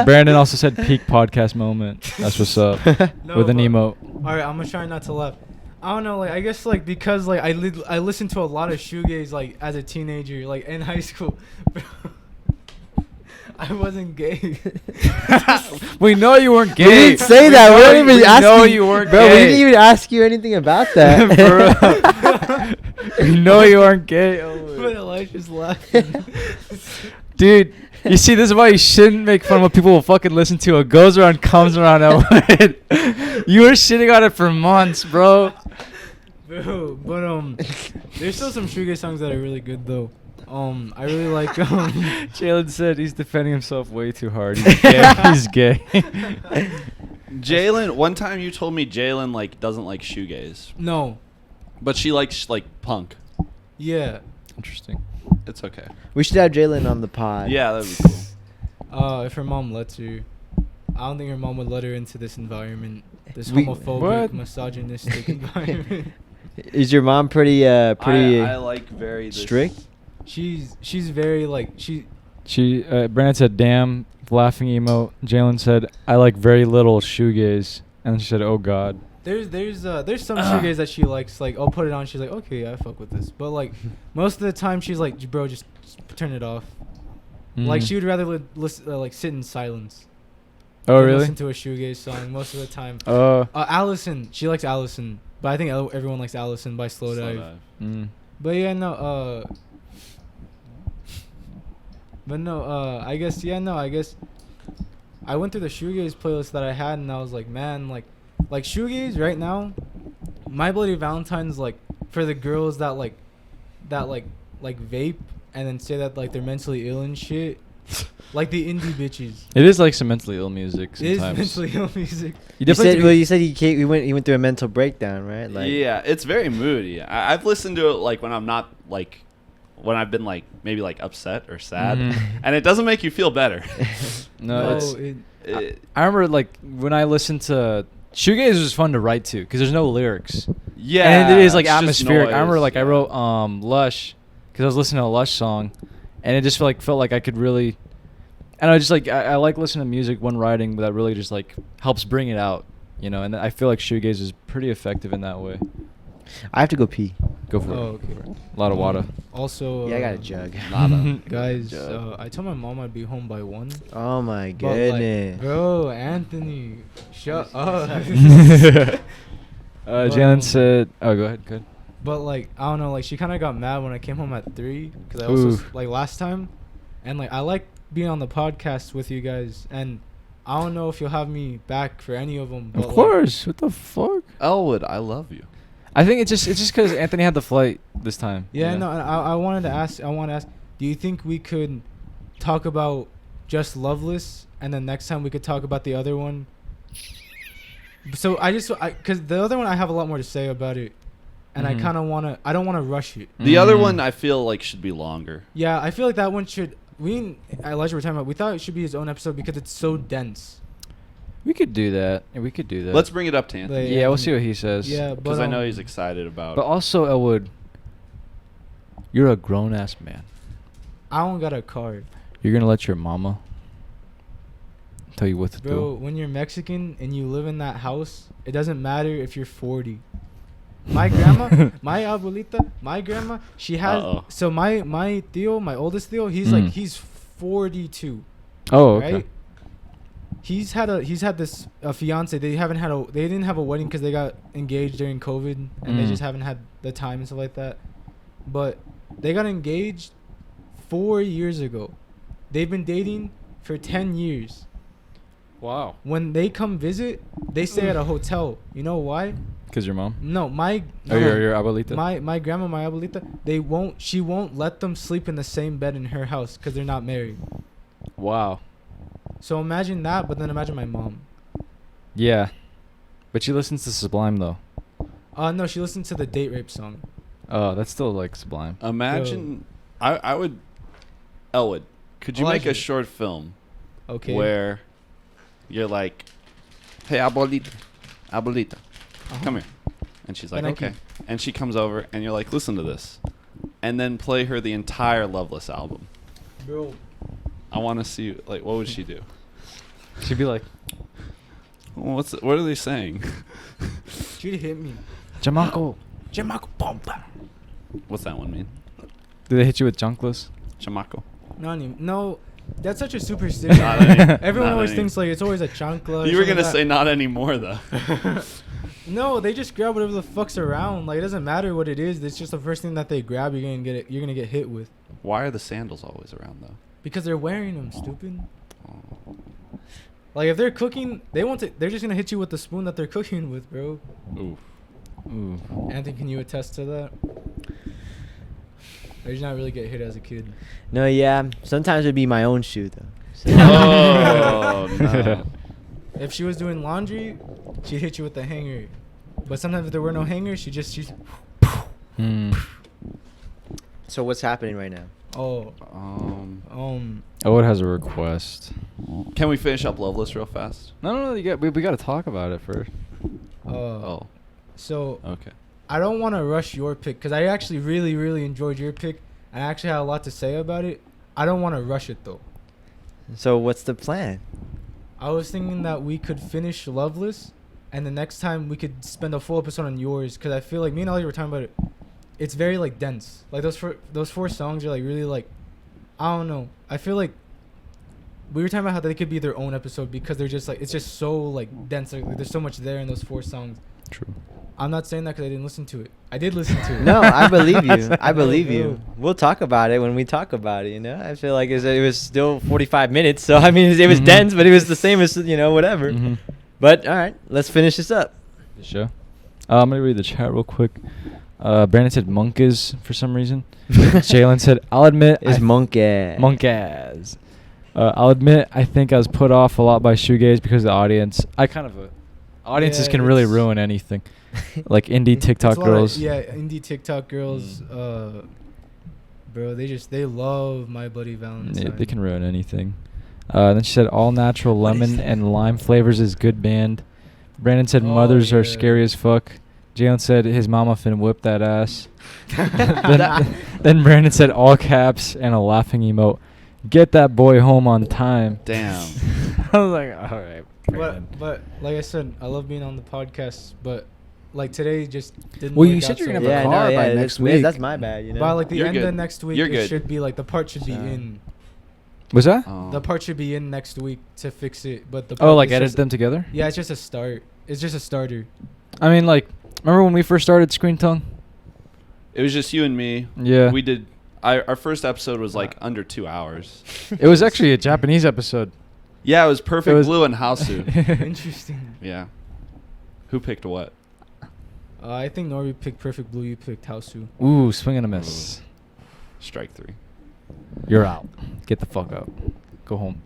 Brandon also said peak podcast moment. That's what's up. No, With an but- emote. All right, I'm gonna try not to laugh. I don't know, like I guess like because like I listened to a lot of shoegaze like as a teenager, like in high school. I wasn't gay. We know you weren't gay. We didn't say that. We didn't even ask know you. you weren't Bro, we gay. didn't even ask you anything about that. We know you aren't gay. But Elijah's laughing. Dude, you see, this is why you shouldn't make fun of what people will fucking listen to. What goes around comes around. Elwood. You were shitting on it for months, bro. Bro, but there's still some shoegaze songs that are really good though. I really like Jalen said he's defending himself way too hard. He's gay. He's gay. Jalen, one time you told me Jalen like doesn't like shoegaze, No. but she likes like punk. Yeah. Interesting. It's okay. We should have Jalen on the pod. Yeah, that'd be cool. If her mom lets her. I don't think her mom would let her into this environment. This We- homophobic, What? misogynistic environment. Is your mom pretty I like very strict? She's very like she Brandon said, "Damn," laughing emote. Jalen said, "I like very little shoegaze," and then she said, "Oh God." there's some shoegaze that she likes, like I'll put it on, she's like, okay, I fuck with this, but like most of the time she's like, bro, just turn it off. Like Mm. she would rather listen, like sit in silence. Oh than really? Listen to a shoegaze song most of the time. Allison, she likes Allison, but I think everyone likes Allison by Slow Dive. But yeah, no, I guess I went through the shoegaze playlist that I had, and I was like, man, like shoegaze right now, My Bloody Valentine's like for the girls that vape and then say that like they're mentally ill and shit, like the indie bitches. It is like some mentally ill music It is sometimes. mentally ill music. You said he went through a mental breakdown, right? Like, Yeah, it's very moody. I've listened to it like when I'm not like when I've been like maybe like upset or sad, Mhm. and it doesn't make you feel better. No, it's. It- I remember like when I listened to shoegaze was fun to write to because there's no lyrics. yeah, And it is like it's just atmospheric. I remember noise, like I yeah. wrote Lush because I was listening to a Lush song, and it just felt like I could really, and I just like I like listening to music when writing, but that really just like helps bring it out, you know. And I feel like shoegaze is pretty effective in that way. I have to go pee. Go for Oh, it. okay. A lot of water. Also, Yeah, I got a jug. guys. Jug. I told my mom I'd be home by 1. Oh my But, like, goodness. bro, Anthony, shut up. Jalen said, "Oh, go ahead. Good." But like I don't know, like she kind of got mad when I came home at 3 because I also Ooh. like last time, and like I like being on the podcast with you guys, and I don't know if you'll have me back for any of them. Of course. What the fuck? Elwood, I love you. I think it's just because Anthony had the flight this time. Yeah, you know? no, and I wanted to ask. Do you think we could talk about just Loveless, and then next time we could talk about the other one? So because the other one I have a lot more to say about it, and Mhm. I don't want to rush it. The other Mm. one I feel like should be longer. Yeah, I feel like that one should. Elijah were talking about. We thought it should be his own episode because it's so dense. We could do that. Yeah, we could do that. Let's bring it up to Anthony Like, Yeah, we'll see what he says. Yeah, but because I know he's excited about. But also, Elwood, you're a grown ass man. I don't got a car, You're gonna let your mama tell you what to bro. do. When you're Mexican and you live in that house, it doesn't matter if you're 40. My grandma, my abuelita, my grandma, she has. Uh-oh. So my tío, my oldest tío, he's 42. Oh, okay. Right? He's had this fiance. They didn't have a wedding because they got engaged during COVID, and they Mm. just haven't had the time and stuff like that. But they got engaged 4 years ago. They've been dating for 10 years. Wow. When they come visit, they stay at a hotel. You know why? Because your mom? No, Your abuelita? my grandma, my abuelita, she won't let them sleep in the same bed in her house because they're not married. Wow. So imagine that, but then imagine my mom. Yeah. But she listens to Sublime, though. No, she listened to the date rape song. Oh, that's still, like, Sublime. Imagine, I would, Elwood, could you make a Elijah. short film Okay. where you're like, hey, abuelita, Uh-huh. come here. And she's like, And I okay. can- And she comes over and you're like, listen to this. And then play her the entire Loveless album. Bro. I want to see, like, what would she do? She'd be like, What are they saying? She'd hit me. Chamaco. What's that one mean? Do they hit you with junkless? Chamaco. No, that's such a superstition. Everyone not always any- thinks like it's always a chancla. You were gonna say not anymore though. No, they just grab whatever the fuck's around. Like it doesn't matter what it is. It's just the first thing that they grab. You're gonna get hit with. Why are the sandals always around though? Because they're wearing them, stupid. Oh. Like if they're cooking, they want to. They're just gonna hit you with the spoon that they're cooking with, bro. Ooh. Ooh. Anthony, can you attest to that? Or did you not really get hit as a kid? No, yeah. Sometimes it'd be my own shoe though. So- Oh no. If she was doing laundry, she'd hit you with the hanger. But sometimes if there were no hangers, she's. So what's happening right now? Oh. Elwood has a request. Can we finish up Loveless real fast? No. We got to talk about it first. Oh. So Okay. I don't want to rush your pick because I actually really, really enjoyed your pick. And I actually had a lot to say about it. I don't want to rush it though. So what's the plan? I was thinking that we could finish Loveless, and the next time we could spend a full episode on yours, because I feel like me and Ali were talking about it. It's very like dense. Like those four songs are like really like, I don't know. I feel like we were talking about how they could be their own episode because they're just like it's just so like dense. Like, there's so much there in those four songs. True. I'm not saying that because I didn't listen to it. I did listen to it. No, I believe you. I believe No. you. We'll talk about it when we talk about it. You know, I feel like it was still 45 minutes. So I mean, it was Mhm. dense, but it was the same as whatever. Mhm. But all right, let's finish this up. The show. I'm gonna read the chat real quick. Brandon said monkeys for some reason. Jalen said, "I'll admit It's monkey. monkeys." I'll admit I think I was put off a lot by shoegaze because of the audience. Audiences Yeah, can really it's- ruin anything. Like indie TikTok It's a lot of- girls. yeah, indie TikTok girls. Bro, they love My Bloody Valentine. Yeah, they can ruin anything. Then she said all natural What is lemon that? and lime flavors is good band. Brandon said Oh, mothers are yeah. scary as fuck. Jalen said his mama fin whip that ass. That- then Brandon said all caps and a laughing emote. Get that boy home on time. Damn. I was like, all right. Brandon. But like I said, I love being on the podcast. But like today just didn't. Well, you work said out you're so gonna have a well. car by that's next weird. week. That's my bad. You know. By like the You're end good. of next week, You're it good. should be like the part should be So- in. Was that? The part should be in next week to fix it. But the Oh, part like is edit just- them together? Yeah, it's just a start. It's just a starter. I mean, like, remember when we first started Screen Tongue? It was just you and me. Yeah. We did. Our first episode was like under 2 hours. It was actually a Japanese episode. Yeah, it was Perfect It was- Blue and Hausu. Interesting. Yeah. Who picked what? I think Norby picked Perfect Blue. You picked Hausu. Ooh, swing and a miss. Strike 3. You're out. Get the fuck out. Go home.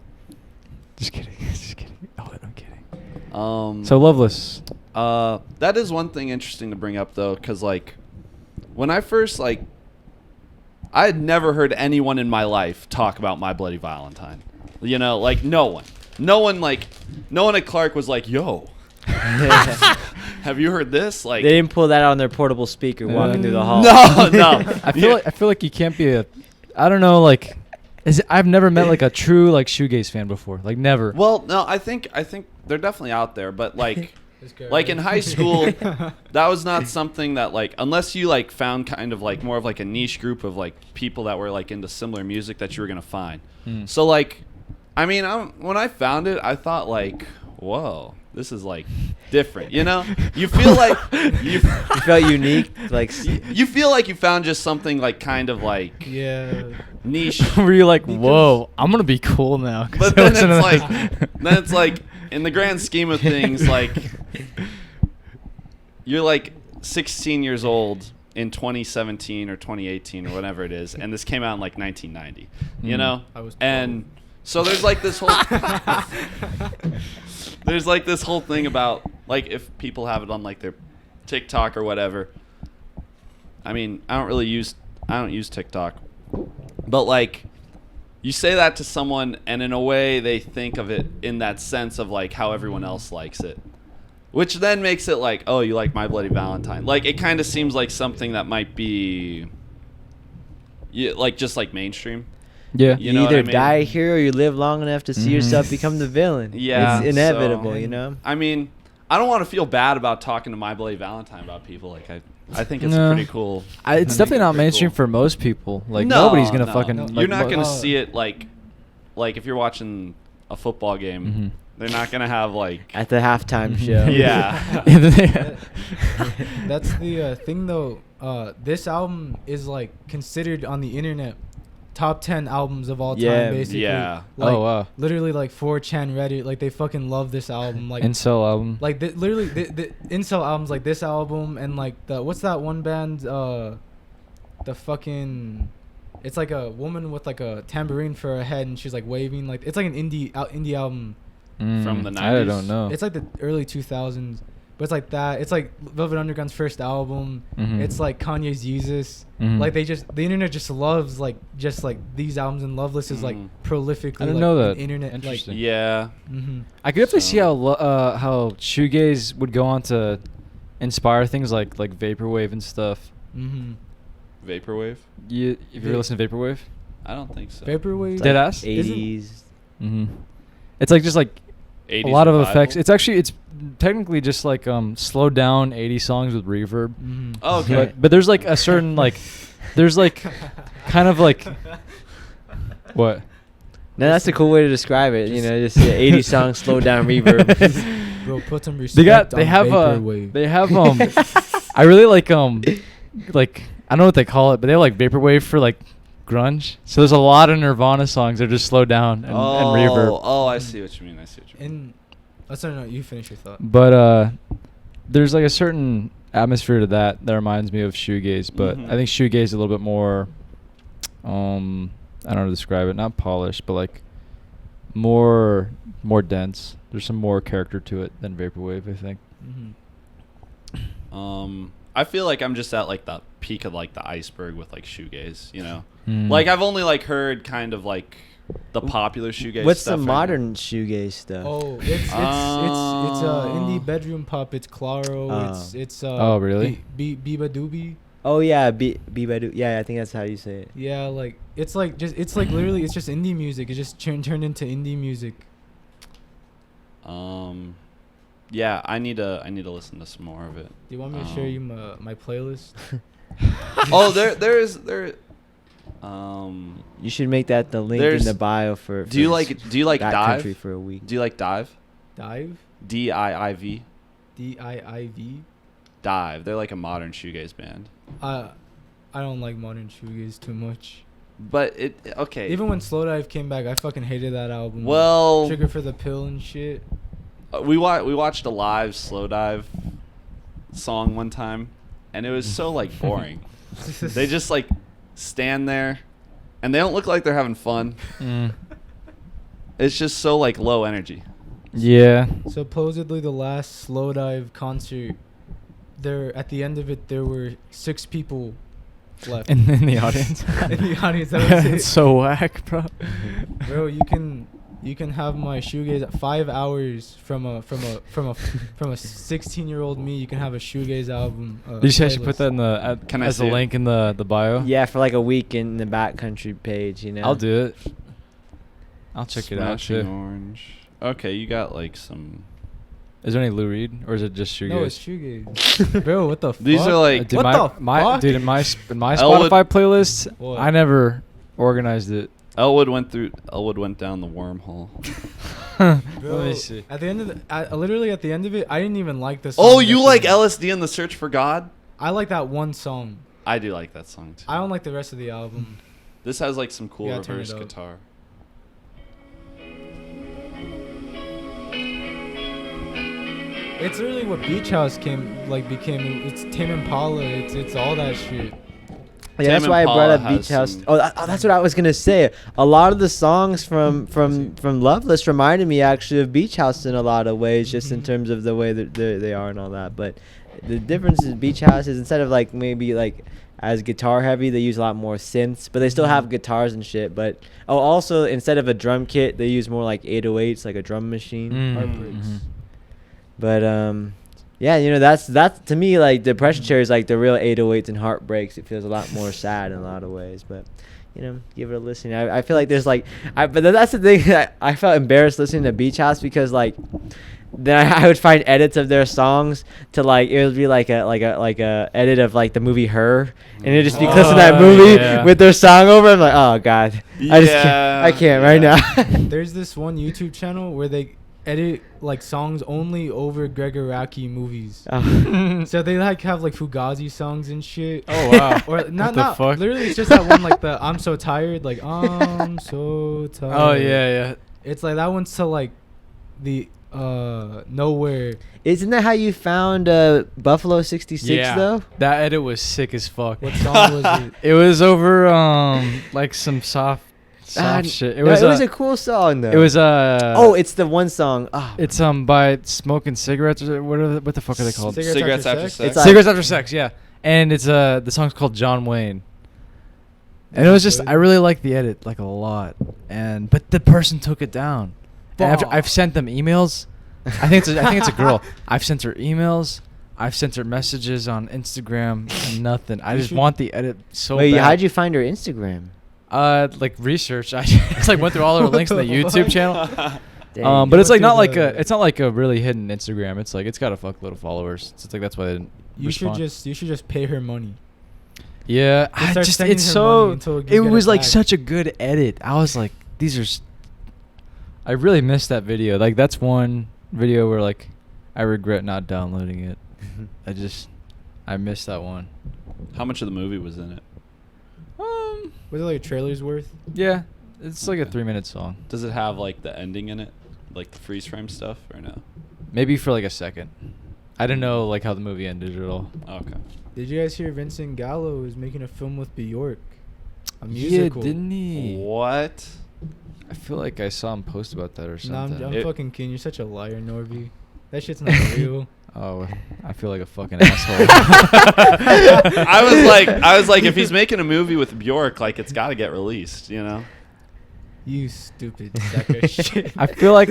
Just kidding. Just kidding. Oh, I'm kidding. So Loveless. That is one thing interesting to bring up though, because like when I first like, I had never heard anyone in my life talk about My Bloody Valentine. You know, like no one at Clark was like, "Yo, have you heard this?" Like They didn't pull that out on their portable speaker walking through the hall. No. I feel like you can't be a. I don't know. Like, I've never met like a true like shoegaze fan before. Like never. Well, no, I think they're definitely out there, but like. This guy Like right in here. high school, that was not something that like unless you like found kind of like more of like a niche group of like people that were like into similar music that you were gonna find. So like, I mean, when I found it, I thought like, whoa, this is like different. You know, you feel like You felt unique, like you feel like you found just something like kind of like Yeah. niche. Were you like, whoa, I'm gonna be cool now? 'cause But I then listen to it's like in the grand scheme of things, like you're like 16 years old in 2017 or 2018 or whatever it is, and this came out in like 1990. You Mm. know, I was 12. and so there's like this whole there's like this whole thing about like if people have it on like their TikTok or whatever. I mean, I don't use TikTok, but like. You say that to someone, and in a way, they think of it in that sense of like how everyone else likes it, which then makes it like, oh, you like My Bloody Valentine. Like it kind of seems like something that might be, like just like mainstream. Yeah. You you know what either I mean? die here or you live long enough to see Mhm. yourself become the villain. Yeah, It's inevitable, so- you know. I mean, I don't want to feel bad about talking to My Bloody Valentine about people. Like I think it's No. pretty cool. It's definitely not mainstream for most people. Like No, nobody's gonna no. fucking. You're Like, not gonna see it like if you're watching a football game, Mhm. they're not gonna have like. At the halftime Mhm. show. Yeah. That's the thing though. This album is like considered on the internet top 10 albums of all time, Yeah. basically. Yeah. Like, Oh, wow. Literally like 4chan, Reddit, like they fucking love this album. Like Incel album. like literally the incel albums, like this album and like the what's that one band? The fucking. It's like a woman with like a tambourine for her head and she's like waving, like it's like an indie album. From the I 90s? don't know. It's like the early 2000s, but it's like that. It's like Velvet Underground's first album. Mhm. It's like Kanye's Yeezus. Mhm. Like the internet just loves like these albums, and Loveless is like prolifically. I didn't like, know an that. internet. Interesting. Like, Yeah. I could definitely see So- how shoegaze would go on to inspire things like vaporwave and stuff. Vaporwave? If you ever listen to vaporwave, I don't think so. Vaporwave. Dead ass? 80s. It's like just like 80s a lot of revival? effects. It's technically just like slowed down 80 songs with reverb. Oh, okay. But there's like a certain like there's like kind of like what? No, that's a cool way to describe it. You know, just 80 songs, slow down reverb. Bro, put some respect. They have Vaporwave. I really like I don't know what they call it, but they have like vaporwave for like grunge. So there's a lot of Nirvana songs that are just slowed down and reverb. Oh, I see what you mean. And sorry, no, you finish your thought. But there's like a certain atmosphere to that reminds me of shoegaze. But Mhm. I think shoegaze is a little bit more, I don't know how to describe it. Not polished, but like more dense. There's some more character to it than vaporwave, I think. I feel like I'm just at like the peak of like the iceberg with like shoegaze, you know. Mm. Like I've only like heard kind of like the popular shoegaze. What's stuff the right modern shoegaze stuff? Oh, it's indie bedroom pop. It's Claro. Oh. It's Oh, really? Biba Doobie. Oh yeah, Bibadu. Yeah, I think that's how you say it. Yeah, like it's like literally it's just indie music. It's just turned into indie music. Yeah, I need to listen to some more of it. Do you want me to show you my playlist? Oh, there. You should make that the link in There's- the bio for. Do you like Backcountry Dive? for a week? Do you like Dive? Dive? DIIV. DIIV? Dive. They're like a modern shoegaze band. I don't like modern shoegaze too much. But okay. Even when Slowdive came back, I fucking hated that album. Well, Sugar for the Pill and shit. we watched a live Slow Dive song one time, and it was so like boring. They just like stand there, and they don't look like they're having fun. Mm. It's just so like low energy. Yeah. Supposedly the last Slowdive concert, at the end of it, there were 6 people left. In the audience. In the audience, that was it. It's so whack, bro. Bro, you can have my shoegaze at 5 hours from a 16-year-old me. You can have a shoegaze album. You should put that in the Can I as a see it? link in the bio. Yeah, for like a week in the Backcountry page, you know. I'll do it. I'll check it out Smashing too. Orange. Okay, you got like some. Is there any Lou Reed or is it just shoegaze? No, it's shoegaze. Bro, what the fuck? These are like. Dude, What my the fuck? dude in my Elwood- Spotify playlist, What? I never organized it. Elwood went down the wormhole. Bro, Let me see. At the end of literally at the end of it, I didn't even like this song. Oh, you like LSD and the Search for God? I like that one song. I do like that song too. I don't like the rest of the album. This has like some cool Yeah, turn reverse it up. guitar. It's literally what Beach House became. It's Tame Impala. It's all that shit. Yeah, that's Tame why I brought Impala up has Beach House. some- That's what I was gonna say. A lot of the songs from Loveless reminded me actually of Beach House in a lot of ways, just in terms of the way that they are and all that. But the difference is Beach House is instead of like maybe like as guitar heavy, they use a lot more synths, but they still have guitars and shit. But also instead of a drum kit, they use more like 808s, like a drum machine. Heartbreaks. But yeah, you know, that's to me like Depression Cherry is like the real 808s and Heartbreaks. It feels a lot more sad in a lot of ways, but you know, give it a listen. I feel like there's like but that's the thing. I felt embarrassed listening to Beach House because like then I would find edits of their songs to like it would be like a edit of like the movie Her, and it'd just be clips of that movie with their song over. I'm like, oh god, I can't right now. There's this one YouTube channel where they edit like songs only over Gregoraki movies. So they like have like Fugazi songs and shit. Oh wow. Or not fuck? Literally it's just that one like the I'm so tired, like I'm so tired. Oh yeah. It's like that one's to like the Nowhere. Isn't that how you found Buffalo 66 though? That edit was sick as fuck. What song was it? It was over like some soft shit. It was a cool song though. It was it's the one song. Oh, it's by Smoking Cigarettes or what the fuck are they called? Cigarettes After Sex? It's like, Cigarettes After Sex, yeah. And it's the song's called John Wayne. And it was just I really liked the edit like a lot. But the person took it down. And after I've sent them emails. I think it's a girl. I've sent her emails. I've sent her messages on Instagram and nothing. I just want the edit so bad. How'd you find her Instagram? Like research. I just like went through all her links on the YouTube channel. Dang. But it's like not like a really hidden Instagram. It's like it's got a fuckload of followers. So it's like that's why they didn't respond. You should just pay her money. Yeah, it was like back. such a good edit. I was like, I really missed that video. Like that's one video where like I regret not downloading it. I missed that one. How much of the movie was in it? Was it like a trailer's worth? Yeah, it's like a 3-minute song. Does it have like the ending in it, like the freeze frame stuff, or no? Maybe for like a second. I didn't know like how the movie ended at all. Okay. Did you guys hear Vincent Gallo is making a film with Bjork? A musical. Yeah, didn't he? What? I feel like I saw him post about that or something. Nah, I'm fucking kidding. You're such a liar, Norby. That shit's not real. Oh, I feel like a fucking asshole. I was like, if he's making a movie with Bjork, like it's got to get released, you know? You stupid sack of shit. I feel like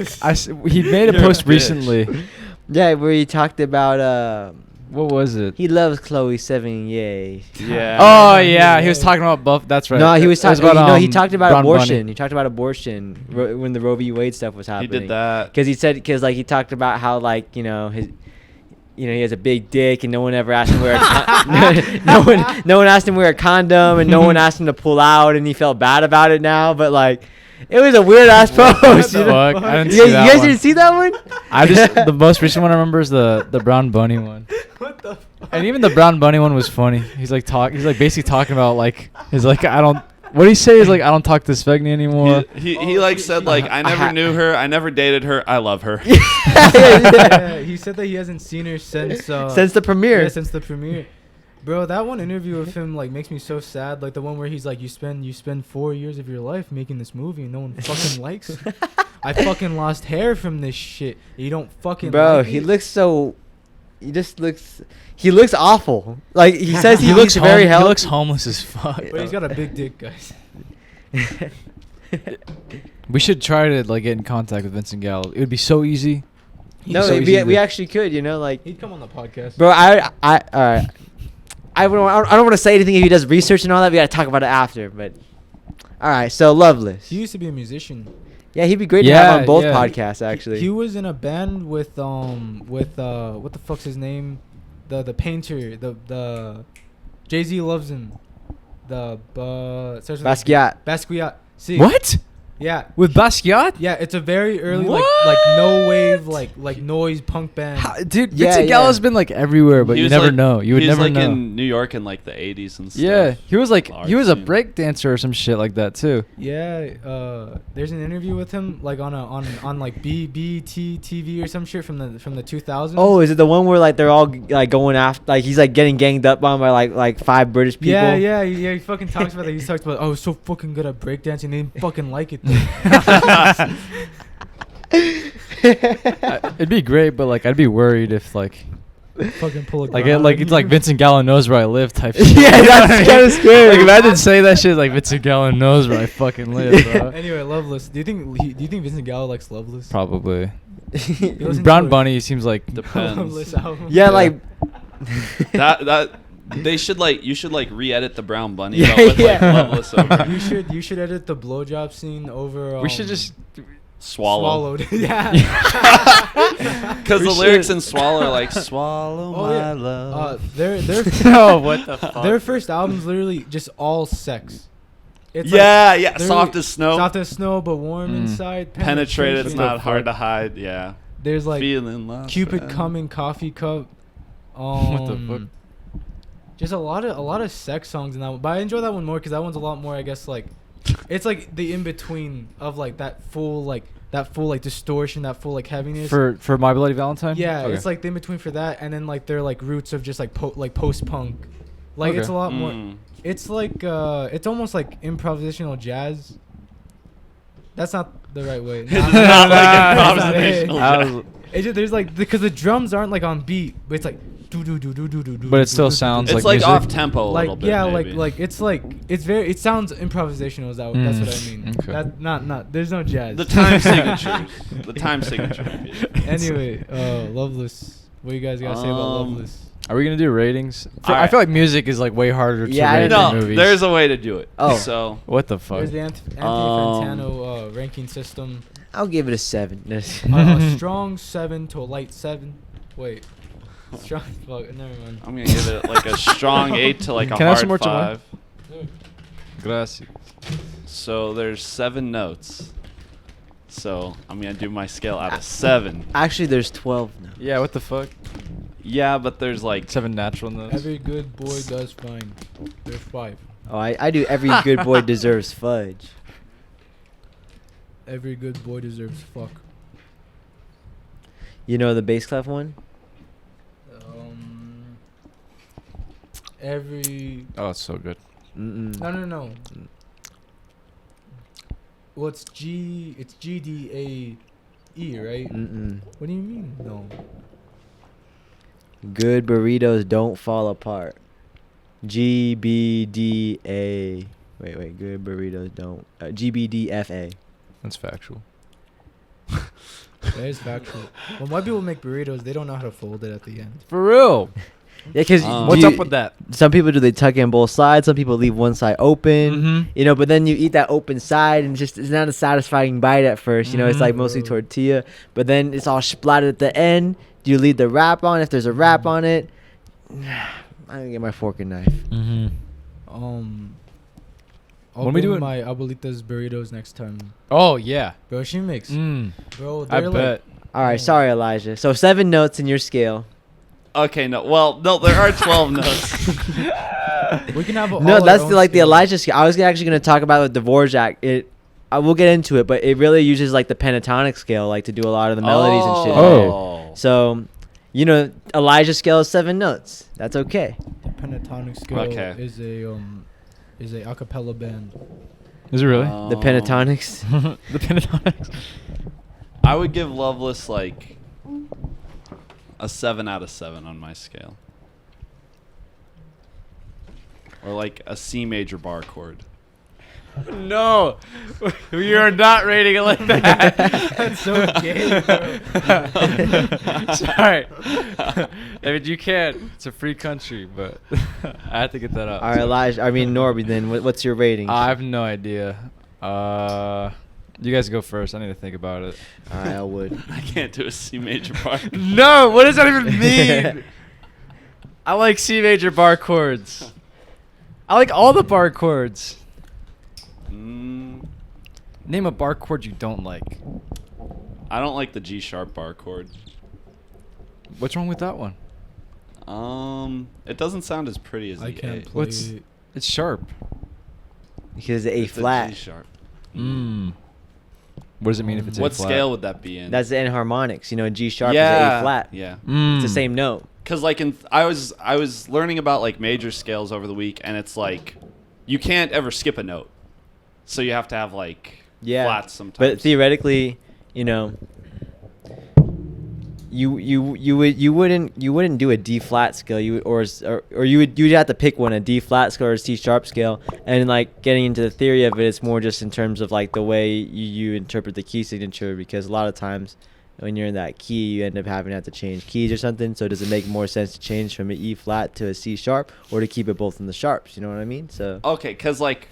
he made a post recently. Yeah, where he talked about what was it? He loves Chloe Sevigny. Yeah. Oh yeah, he was talking about Buff. That's right. No, he was talking about. He talked about Brown abortion. Bunny. He talked about abortion when the Roe v. Wade stuff was happening. He did that because he talked about how like he has a big dick and no one ever asked him where no one asked him where a condom and no one asked him to pull out and he felt bad about it now, but like. It was a weird ass post. You fuck? I didn't you see that guys one. didn't see that one? The most recent one I remember is the Brown Bunny one. What the fuck? And even the Brown Bunny one was funny. He's like basically talking about like what did he say is like I don't talk to Svegny anymore. He like said like I never knew her, I never dated her, I love her. Yeah, he said that he hasn't seen her since the premiere. Yeah, since the premiere. Bro, that one interview with him like makes me so sad. Like the one where he's like, you spend 4 years of your life making this movie and no one fucking likes it. I fucking lost hair from this shit. You don't fucking. Bro, like he it. looks so. He looks awful. Like he says he looks very healthy. He looks homeless as fuck. But he's got a big dick, guys. We should try to like get in contact with Vincent Gallo. It would be so easy. We actually could, like. He'd come on the podcast. Bro, all right. I don't want to say anything if he does research and all that. We got to talk about it after, but. All right, so Loveless. He used to be a musician. Yeah, he'd be great to have on both podcasts, actually. He was in a band with what the fuck's his name? The painter, the Jay-Z loves him. Basquiat. Basquiat. See. What? Yeah. With Basquiat? Yeah, it's a very early like no wave like noise punk band. Dude, Vincent Gallo's been like everywhere, but you never know. You would never know. He was like in New York in like the 80s and stuff. Yeah, he was a break dancer or some shit like that too. Yeah, there's an interview with him like on like BBT TV or some shit from the 2000s. Oh, is it the one where like they're all like going after like he's like getting ganged up on by like 5 British people? Yeah. He fucking talks about that. He talks about I was so fucking good at breakdancing. They didn't fucking like it. It'd be great, but like I'd be worried if like fucking pull a it's like Vincent Gallo knows where I live type shit. Yeah, that's kind of scary. Like if I didn't say that shit, like Vincent Gallo knows where I fucking live, bro. Anyway, Loveless. Do you think Vincent Gallo likes Loveless? Probably. Brown Bunny seems like depends. Loveless album. Yeah, like that you should re-edit the Brown Bunny but with like Loveless over. You should edit the blowjob scene over. we should just Swallowed. Yeah. Because the We lyrics should- in Swallow are like, swallow Oh, my yeah. love. Their Oh, what the fuck? their first album's literally just all sex. It's yeah, like, yeah. literally Soft as snow. soft as snow, but warm Mm. inside. Penetrated. It's Penetration. not hard to hide. Yeah. There's like Feeling lost. Cupid and- coming coffee cup. What the fuck? Just a lot of sex songs in that one. But I enjoy that one more because that one's a lot more, I guess, like it's like the in between of like that full like distortion, that full like heaviness. For My Bloody Valentine? Yeah, Okay. it's like the in between for that, and then like their like roots of just like post punk. Like it's a Okay. lot more. Mm. It's like it's almost like improvisational jazz. That's not the right way. It's not like improvisational I jazz. was- It's just, there's like because the drums aren't like on beat, but it's like do do do do do do do. But it still sounds It's like like music? off tempo a like little bit. yeah, maybe. like it's very it sounds improvisational. That's what I mean. Okay. That not there's no jazz. The time signature. The time signature. Anyway, Loveless. What you guys gotta say about Loveless? Are we gonna do ratings? I Alright. feel like music is like way harder to Yeah, I rate know. than No, movies. there's a way to do it. Oh. So What the fuck? There's the Anthony Um, Fantano ranking system. I'll give it a 7. A strong 7 to a light 7. Wait. Strong. Fuck. Never mind. I'm gonna give it like a strong 8 to like a Can I have some hard more Chihuahua? 5. Gracias. So there's 7 notes. So I'm gonna do my scale out of 7. Actually, there's 12 now. Yeah, what the fuck? Yeah, but there's like 7 natural notes. Every good boy does fine. There's 5. Oh, I do every good boy deserves fudge. Every good boy deserves fuck. You know the bass clef one? Every. Oh, it's so good. Mm-mm. No. Well, it's G. It's GDAE, right? Mm-mm. What do you mean? No. Good burritos don't fall apart. GBDA. Wait. Good burritos don't. GBDFA. That's factual. That is factual. When white people make burritos, they don't know how to fold it at the end. For real? Yeah, because What's up with that? Some people do they tuck in both sides. Some people leave one side open. Mhm. You know, but then you eat that open side and it's not a satisfying bite at first. You know, it's like mostly tortilla, but then it's all splattered at the end. Do you leave the wrap on if there's a wrap on it? I'm gonna get my fork and knife. Mm-hmm. I'll When we bring do it- my abuelita's burritos next time, Oh, yeah. bro. She makes, Mm. bro. I They're bet. All right, sorry, Elijah. So 7 notes in your scale. okay, no. Well, no, there are 12 notes. we can have. No, that's the Elijah scale. I was actually gonna talk about the Dvorak. I will get into it, but it really uses like the pentatonic scale, like to do a lot of the melodies and shit. Oh. So, you know, Elijah's scale is 7 notes. That's okay. The pentatonic scale Okay. is a acapella band. Is it really? The pentatonics. The pentatonics. I would give Loveless like a 7 out of 7 on my scale. Or like a C major bar chord. No, we are not rating it like that. That's so gay, bro. Sorry, I mean you can't. It's a free country, but I had to get that out. All right, Elijah. I mean, Norby. Then what's your rating? I have no idea. You guys go first. I need to think about it. All right, Elwood. I can't do a C major bar. No, what does that even mean? I like C major bar chords. I like all the bar chords. Name a bar chord you don't like. I don't like the G sharp bar chord. What's wrong with that one? It doesn't sound as pretty as I the can't A. play. What's- It's sharp. Because the A It's a G flat. sharp. Mm. What does it mean if it's What A flat? scale would that be in? That's the enharmonics. You know, G sharp yeah, is A flat. Yeah. Mm. It's the same note. Cause like I was learning about like major scales over the week, and it's like you can't ever skip a note, so you have to have like flats sometimes. But theoretically, you know, you wouldn't do a D flat scale. You'd have to pick one, a D flat scale or a C sharp scale. And like getting into the theory of it, it's more just in terms of like the way you interpret the key signature, because a lot of times when you're in that key, you end up having to have to change keys or something. So does it make more sense to change from an E flat to a C sharp, or to keep it both in the sharps? You know what I mean? So okay, cause like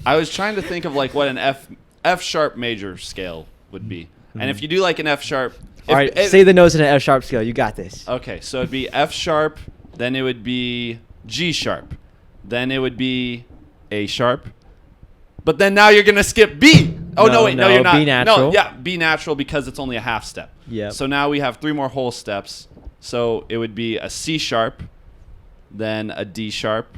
I was trying to think of like what an F sharp major scale would be. And if you do like an F sharp, All right, say the notes in an F sharp scale. You got this. Okay, so it'd be F sharp, then it would be G sharp, then it would be A sharp, but then now you're gonna skip B. Oh no, wait, no, you're not. B natural. No, yeah, B natural because it's only a half step. Yeah. So now we have 3 more whole steps. So it would be a C sharp, then a D sharp,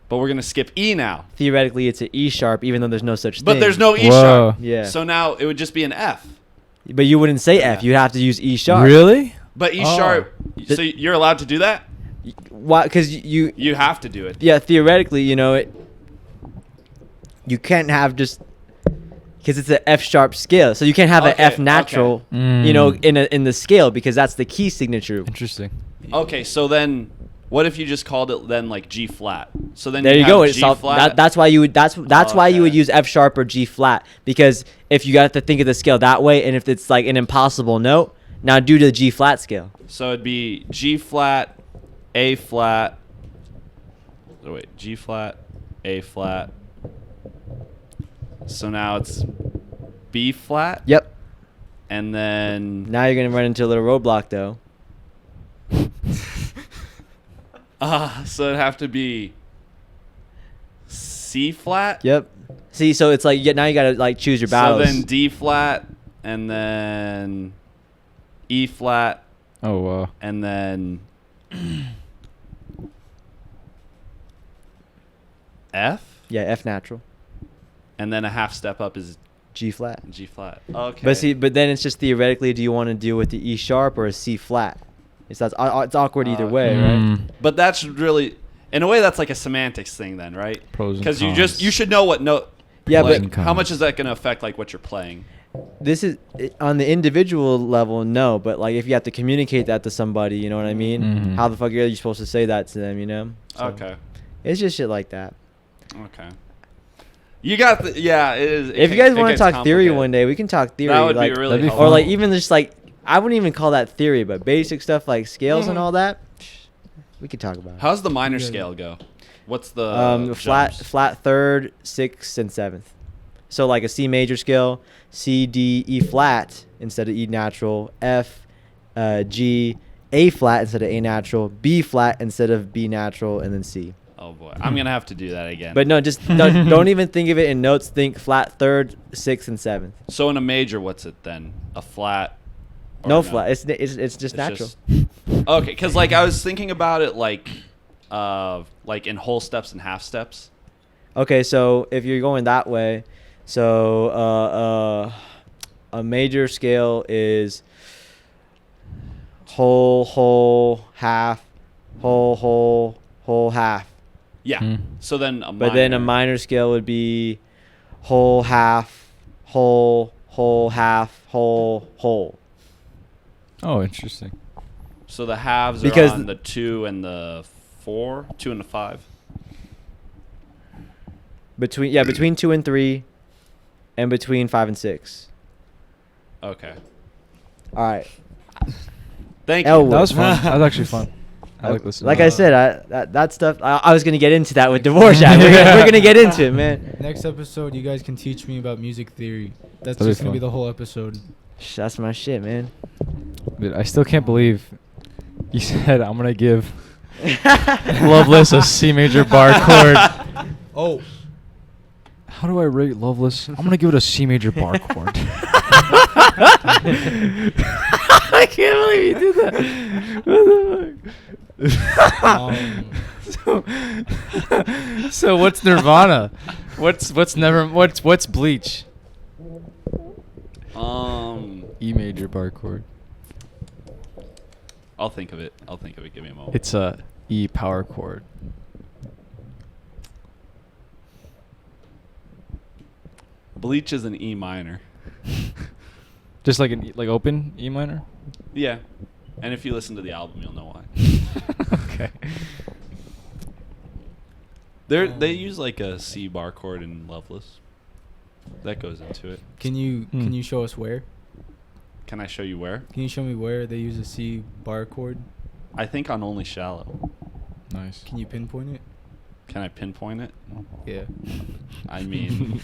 but we're gonna skip E now. Theoretically, it's an E sharp, even though there's no such thing. But there's no E Whoa. sharp. Yeah. So now it would just be an F. But you wouldn't say F. Yeah. You'd have to use E sharp. Really? But E Oh. sharp. So you're allowed to do that? Why? Because you. You have to do it. Yeah, theoretically, you can't have just because it's an F sharp scale, so you can't have an Okay, F natural, in the scale because that's the key signature. Interesting. Okay, so then what if you just called it then like G flat? So then There you have go. G flat. That's why you would. That's why you would Okay. use F sharp or G flat because if you got to think of the scale that way, and if it's like an impossible note, now do the G flat scale. So it'd be G flat, A flat. Oh, wait, G flat, A flat. So now it's B flat, Yep. and then Now you're gonna run into a little roadblock though. so it'd have to be C flat. Yep. See, so it's like now you gotta like choose your battles. So then D flat, and then E flat, Oh wow. and then F, yeah, F natural, and then a half step up is G flat. G flat. Okay. But then it's just theoretically, do you want to deal with the E sharp or a C flat? It's awkward either way, right? Mm. But that's really, in a way, that's like a semantics thing, then, right? Pros and Because cons. you should know what note. Yeah, like, but- how much is that going to affect like what you're playing? This is on the individual level, no. But like if you have to communicate that to somebody, you know what I mean? Mhm. How the fuck are you supposed to say that to them? You know? So Okay. It's just shit like that. Okay. You got the yeah. It is. If you guys want to talk theory one day, we can talk theory. that would like, be really that'd be helpful. or like even just like I wouldn't even call that theory, but basic stuff like scales and all that, we could talk about. How's the minor Yeah. scale go? What's the Flat third, sixth, and seventh. So like a C major scale, C, D, E flat instead of E natural, F, G, A flat instead of A natural, B flat instead of B natural, and then C. Oh boy, I'm gonna have to do that again. But no, just don't even think of it in notes. Think flat third, sixth, and seventh. so in a major, what's it then? A flat? Or No flat. It's just It's natural. Okay, because like I was thinking about it like in whole steps and half steps. Okay, so if you're going that way, so a major scale is whole, half, whole, half. Yeah. Mm. So then But then a minor scale would be whole, half, whole, half, whole. Oh, interesting. So the halves Because are on the 2 and the 4, 2 and the 5. Between 2 and 3, and between 5 and 6. Okay. All right. Thank you. Elwood. That was fun. That was actually fun. I like listening. Like I said, that stuff. I was gonna get into that with Dvorak. We're gonna get into it, man. Next episode, you guys can teach me about music theory. That's That'd be just gonna be fun. the whole episode. That's my shit, man. Dude, I still can't believe you said I'm gonna give Loveless a C major bar chord. Oh, How do I rate Loveless? I'm gonna give it a C major bar chord. I can't believe you did that. What the fuck? So what's Nirvana? What's Bleach? E major bar chord. I'll think of it. Give me a moment. It's a E power chord. Bleach is an E minor. Just like like open E minor. Yeah. And if you listen to the album, you'll know why. Okay. They use like a C bar chord in Loveless. That goes into it. can you show us where? Can I show you where? Can you show me where they use a C bar chord? I think on Only Shallow. Nice. Can you pinpoint it? Can I pinpoint it? Yeah. I mean,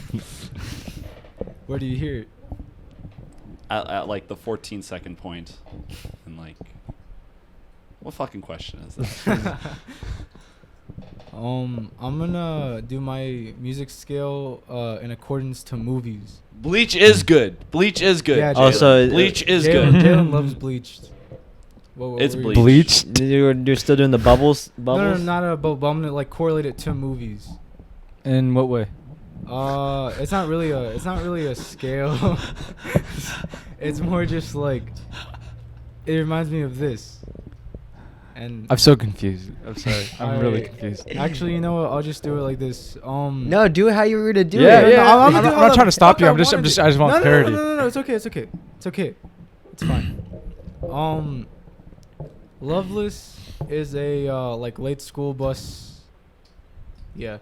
Where do you hear it? At like the 14-second point, and like, what fucking question is this? I'm gonna do my music scale in accordance to movies. Bleach is good. Bleach is good. Yeah, Jalen. Also, Bleach is Jalen, good. Jalen loves Bleached. It's were you- Bleach. Bleached. You're still doing the bubbles? No, not about, but I'm gonna like correlate it to movies. In what way? It's not really a scale. It's more just like it reminds me of this. And I'm so confused. I'm sorry. I'm really Alright. confused. Actually, you know what? I'll just do it like this. No, do it how you were gonna do Yeah, it. yeah. No, I'm gonna do not it all trying to the- stop you. fuck, I'm just- wanna do- I just want clarity. No. It's okay. It's okay. It's fine. Loveless is a like late school bus. Yeah.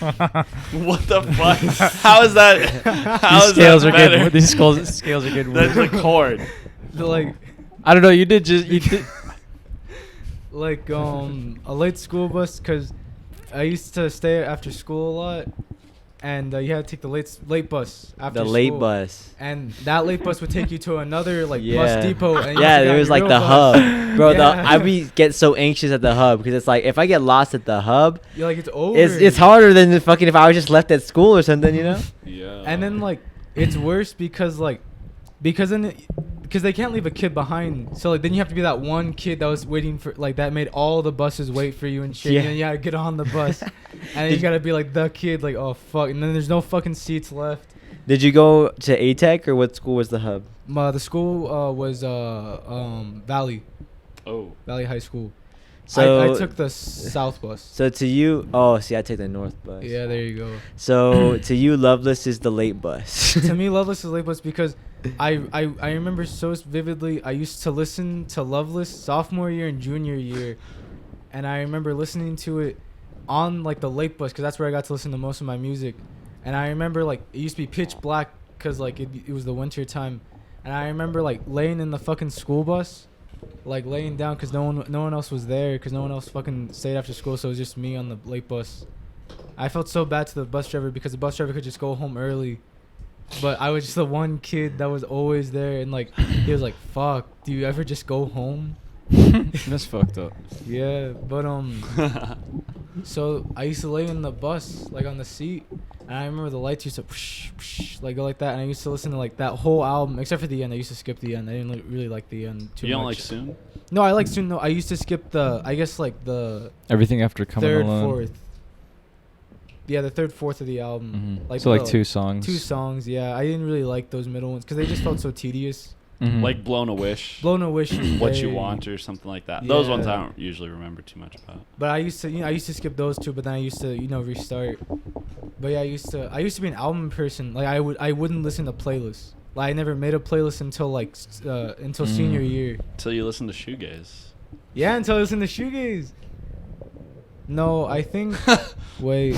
What the fuck? How is that? How These is scales that are better? good. These scales are good. That's a chord. Like I don't know. You did. like a late school bus, because I used to stay after school a lot, and you had to take the late bus after The school. late bus. And that late bus would take you to another like Yeah. bus depot. And you Yeah, used to there get was your like real the bus. hub, bro. Yeah. I get so anxious at the hub because it's like if I get lost at the hub, You're like, it's over. it's harder than the fucking if I was just left at school or something, you know? Yeah. And then like it's worse because they can't leave a kid behind. So like then you have to be that one kid that was waiting for like that made all the buses wait for you and shit. Yeah. And then you gotta get on the bus, and then you gotta be like the kid like, oh fuck. And then there's no fucking seats left. Did you go to ATEC or what school was the hub? The school was Valley High School. So I took the South bus. So to you, see, I take the North bus. Yeah, there you go. So to you, Loveless is the late bus. To me, Loveless is late bus because I remember so vividly. I used to listen to Loveless sophomore year and junior year, and I remember listening to it on like the late bus because that's where I got to listen to most of my music. And I remember like it used to be pitch black because like it was the winter time, and I remember like laying in the fucking school bus, like laying down because no one else was there because no one else fucking stayed after school, so it was just me on the late bus. I felt so bad to the bus driver because the bus driver could just go home early. But I was just the one kid that was always there, and like he was like, "Fuck, do you ever just go home?" That's fucked up. Yeah, but so I used to lay in the bus like on the seat, and I remember the lights used to whoosh, whoosh, like go like that, and I used to listen to like that whole album except for the end. I used to skip the end. I didn't really like the end too much. You don't like Soon? No, I like Soon. No, I used to skip the Everything after coming third, alone. fourth. Yeah, the third, fourth of the album. Mm-hmm. So like the- 2 songs. 2 songs. Yeah, I didn't really like those middle ones because they just felt so tedious. Mhm. Like Blown a Wish? Blown a Wish. is What You very- Want or something like that. Those ones I Yeah. don't usually remember too much about. But I used to skip those 2, but then I used to restart. But yeah, I used to be an album person. Like I wouldn't listen to playlists. Like I never made a playlist until like until senior year. Till you listen to shoegaze. Yeah, until I listened to shoegaze. No, I think wait.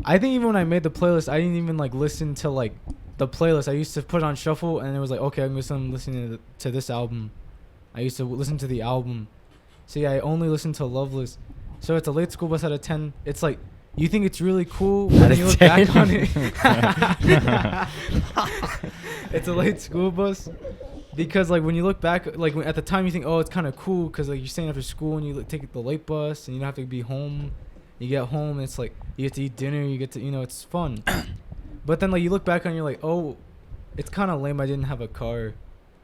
I think even when I made the playlist, I didn't even like listen to like the playlist. I used to put it on shuffle, and it was like, okay, I'm listening to this album. I used to listen to the album. So yeah, I only listened to Loveless. So it's a late school bus out of 10. It's like you think it's really cool, but Out then of you look 10. back on it. It's a late school bus. Because like when you look back, like at the time you think, oh, it's kind of cool because like you're staying after school and you take the late bus and you don't have to be home. You get home and it's like you get to eat dinner. You get to it's fun. But then like you look back on it, you're like, oh, it's kind of lame. I didn't have a car.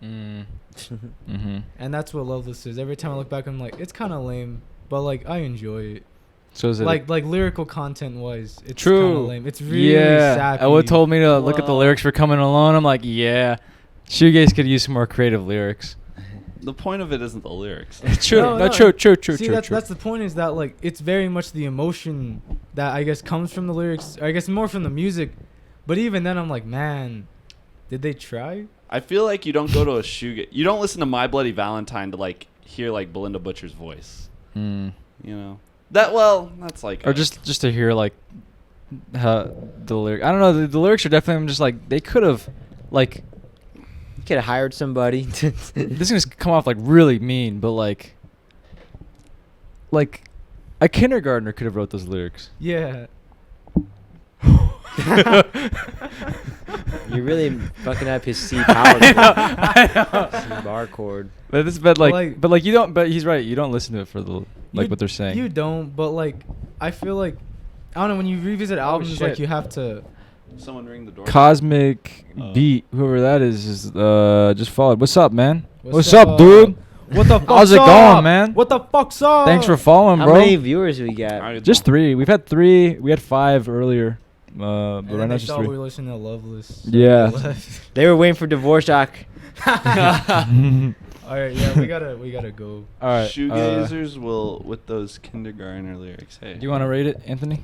Mm-hmm. And that's what Loveless is. Every time I look back, I'm like, it's kind of lame, but like I enjoy it. So is it Like lyrical content wise, it's True. kind of lame. It's really sappy. Elwood told me to look at the Whoa. lyrics for Coming Alone. I'm like, yeah, shoegaze could use some more creative lyrics. The point of it isn't the lyrics. True. No, No, no. true. See, that's the point is that like it's very much the emotion that I guess comes from the lyrics. Or I guess more from the music. But even then, I'm like, man, did they try? I feel like you don't go to a shoegaze. You don't listen to My Bloody Valentine to like hear like Belinda Butcher's voice. Mm. You know that's like. Or just to hear like the lyric. I don't know. The lyrics are definitely. I'm just like they could have like. You could have hired somebody. This is gonna come off like really mean, but like a kindergartner could have wrote those lyrics. Yeah. You're really fucking up his C power chord. C bar chord. But he's right. You don't listen to it for the what they're saying. You don't, but like I feel like I don't know, when you revisit albums, like shit. you have to. Someone ring the door. Cosmic Beat, whoever that is just followed. What's up, man? What's up, up, dude? What the fuck? How's it going, man? What the fuck's up? Thanks for following, How bro. many viewers we got? Just 3. We've had 3. We had 5 earlier. But And right then now they it's just thought 3. we were listening to Loveless. So Yeah. they left. They were waiting for Dvorak. All right, yeah, we gotta go. All right. Shoegazers will with those kindergartner lyrics. Hey. Do you want to rate it, Anthony?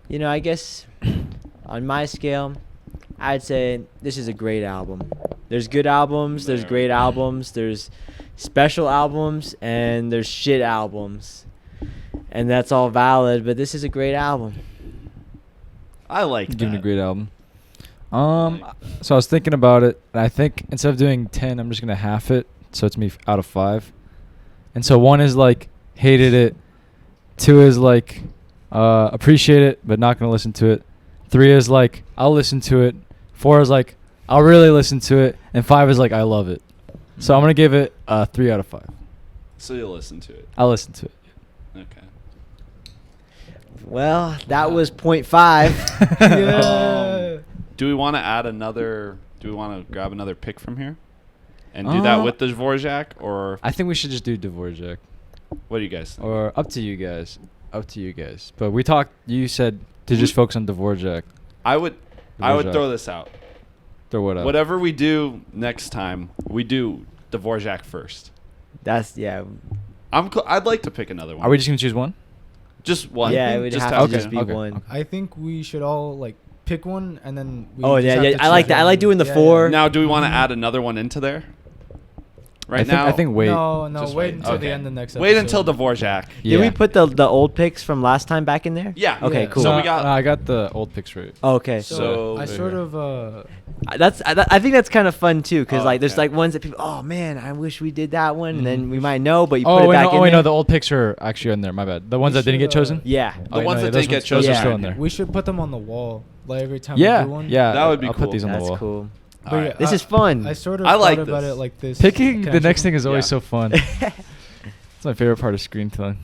You know, I guess on my scale, I'd say this is a great album. There's good albums, there's great albums, there's special albums, and there's shit albums. And that's all valid, but this is a great album. I like that. Giving a great album. So I was thinking about it, and I think instead of doing 10, I'm just gonna half it, so it's me out of 5. And so 1 is like hated it, 2 is like appreciate it but not gonna listen to it, 3 is like I'll listen to it, 4 is like I'll really listen to it, and 5 is like I love it. So I'm gonna give it 3 out of 5. So you'll listen to it. I'll listen to it. Okay. Well, that was 0.5. Yeah. Do we want to add another? Do we want to grab another pick from here, and do that with the Dvorak, or I think we should just do Dvorak. what do you guys think? Or up to you guys. Up to you guys. But we talked. You said to just focus on Dvorak. I would Dvorak. throw this out. Throw what up? Whatever we do next time, we do Dvorak first. That's, yeah. I'd like to pick another one. Are we just gonna choose one? Just one. Yeah, it would just have to okay. just be Okay. one. I think we should all like pick one and then. We Oh, just yeah, have yeah. to I like choose that. I like one. doing the Yeah, 4. Now, do we want to add another one into there? Right now, I think wait. No, Just wait wait. until Okay. the end of the next episode. wait until Dvorak. Yeah. Did we put the old picks from last time back in there? Yeah. Okay, Yeah. cool. So we got- I got the old picks right. Okay. So- I sort of I think that's kind of fun too, because Oh, like there's okay. like ones that people, oh man, I wish we did that one, and then we might know, but you Oh put it wait, back no, in there. no, the old picks are actually in there. My bad. The ones that didn't get chosen. Yeah. The ones that those didn't get ones- chosen those are are still in in there. we should put them on the wall like every time Yeah, we do one. yeah. That would be I'll cool. put these on the That's wall. cool. But All yeah, right. This is fun. I sort of I like thought about this. it like this. Picking the Can I next choose thing is always Yeah. so fun. It's my favorite part of screen telling.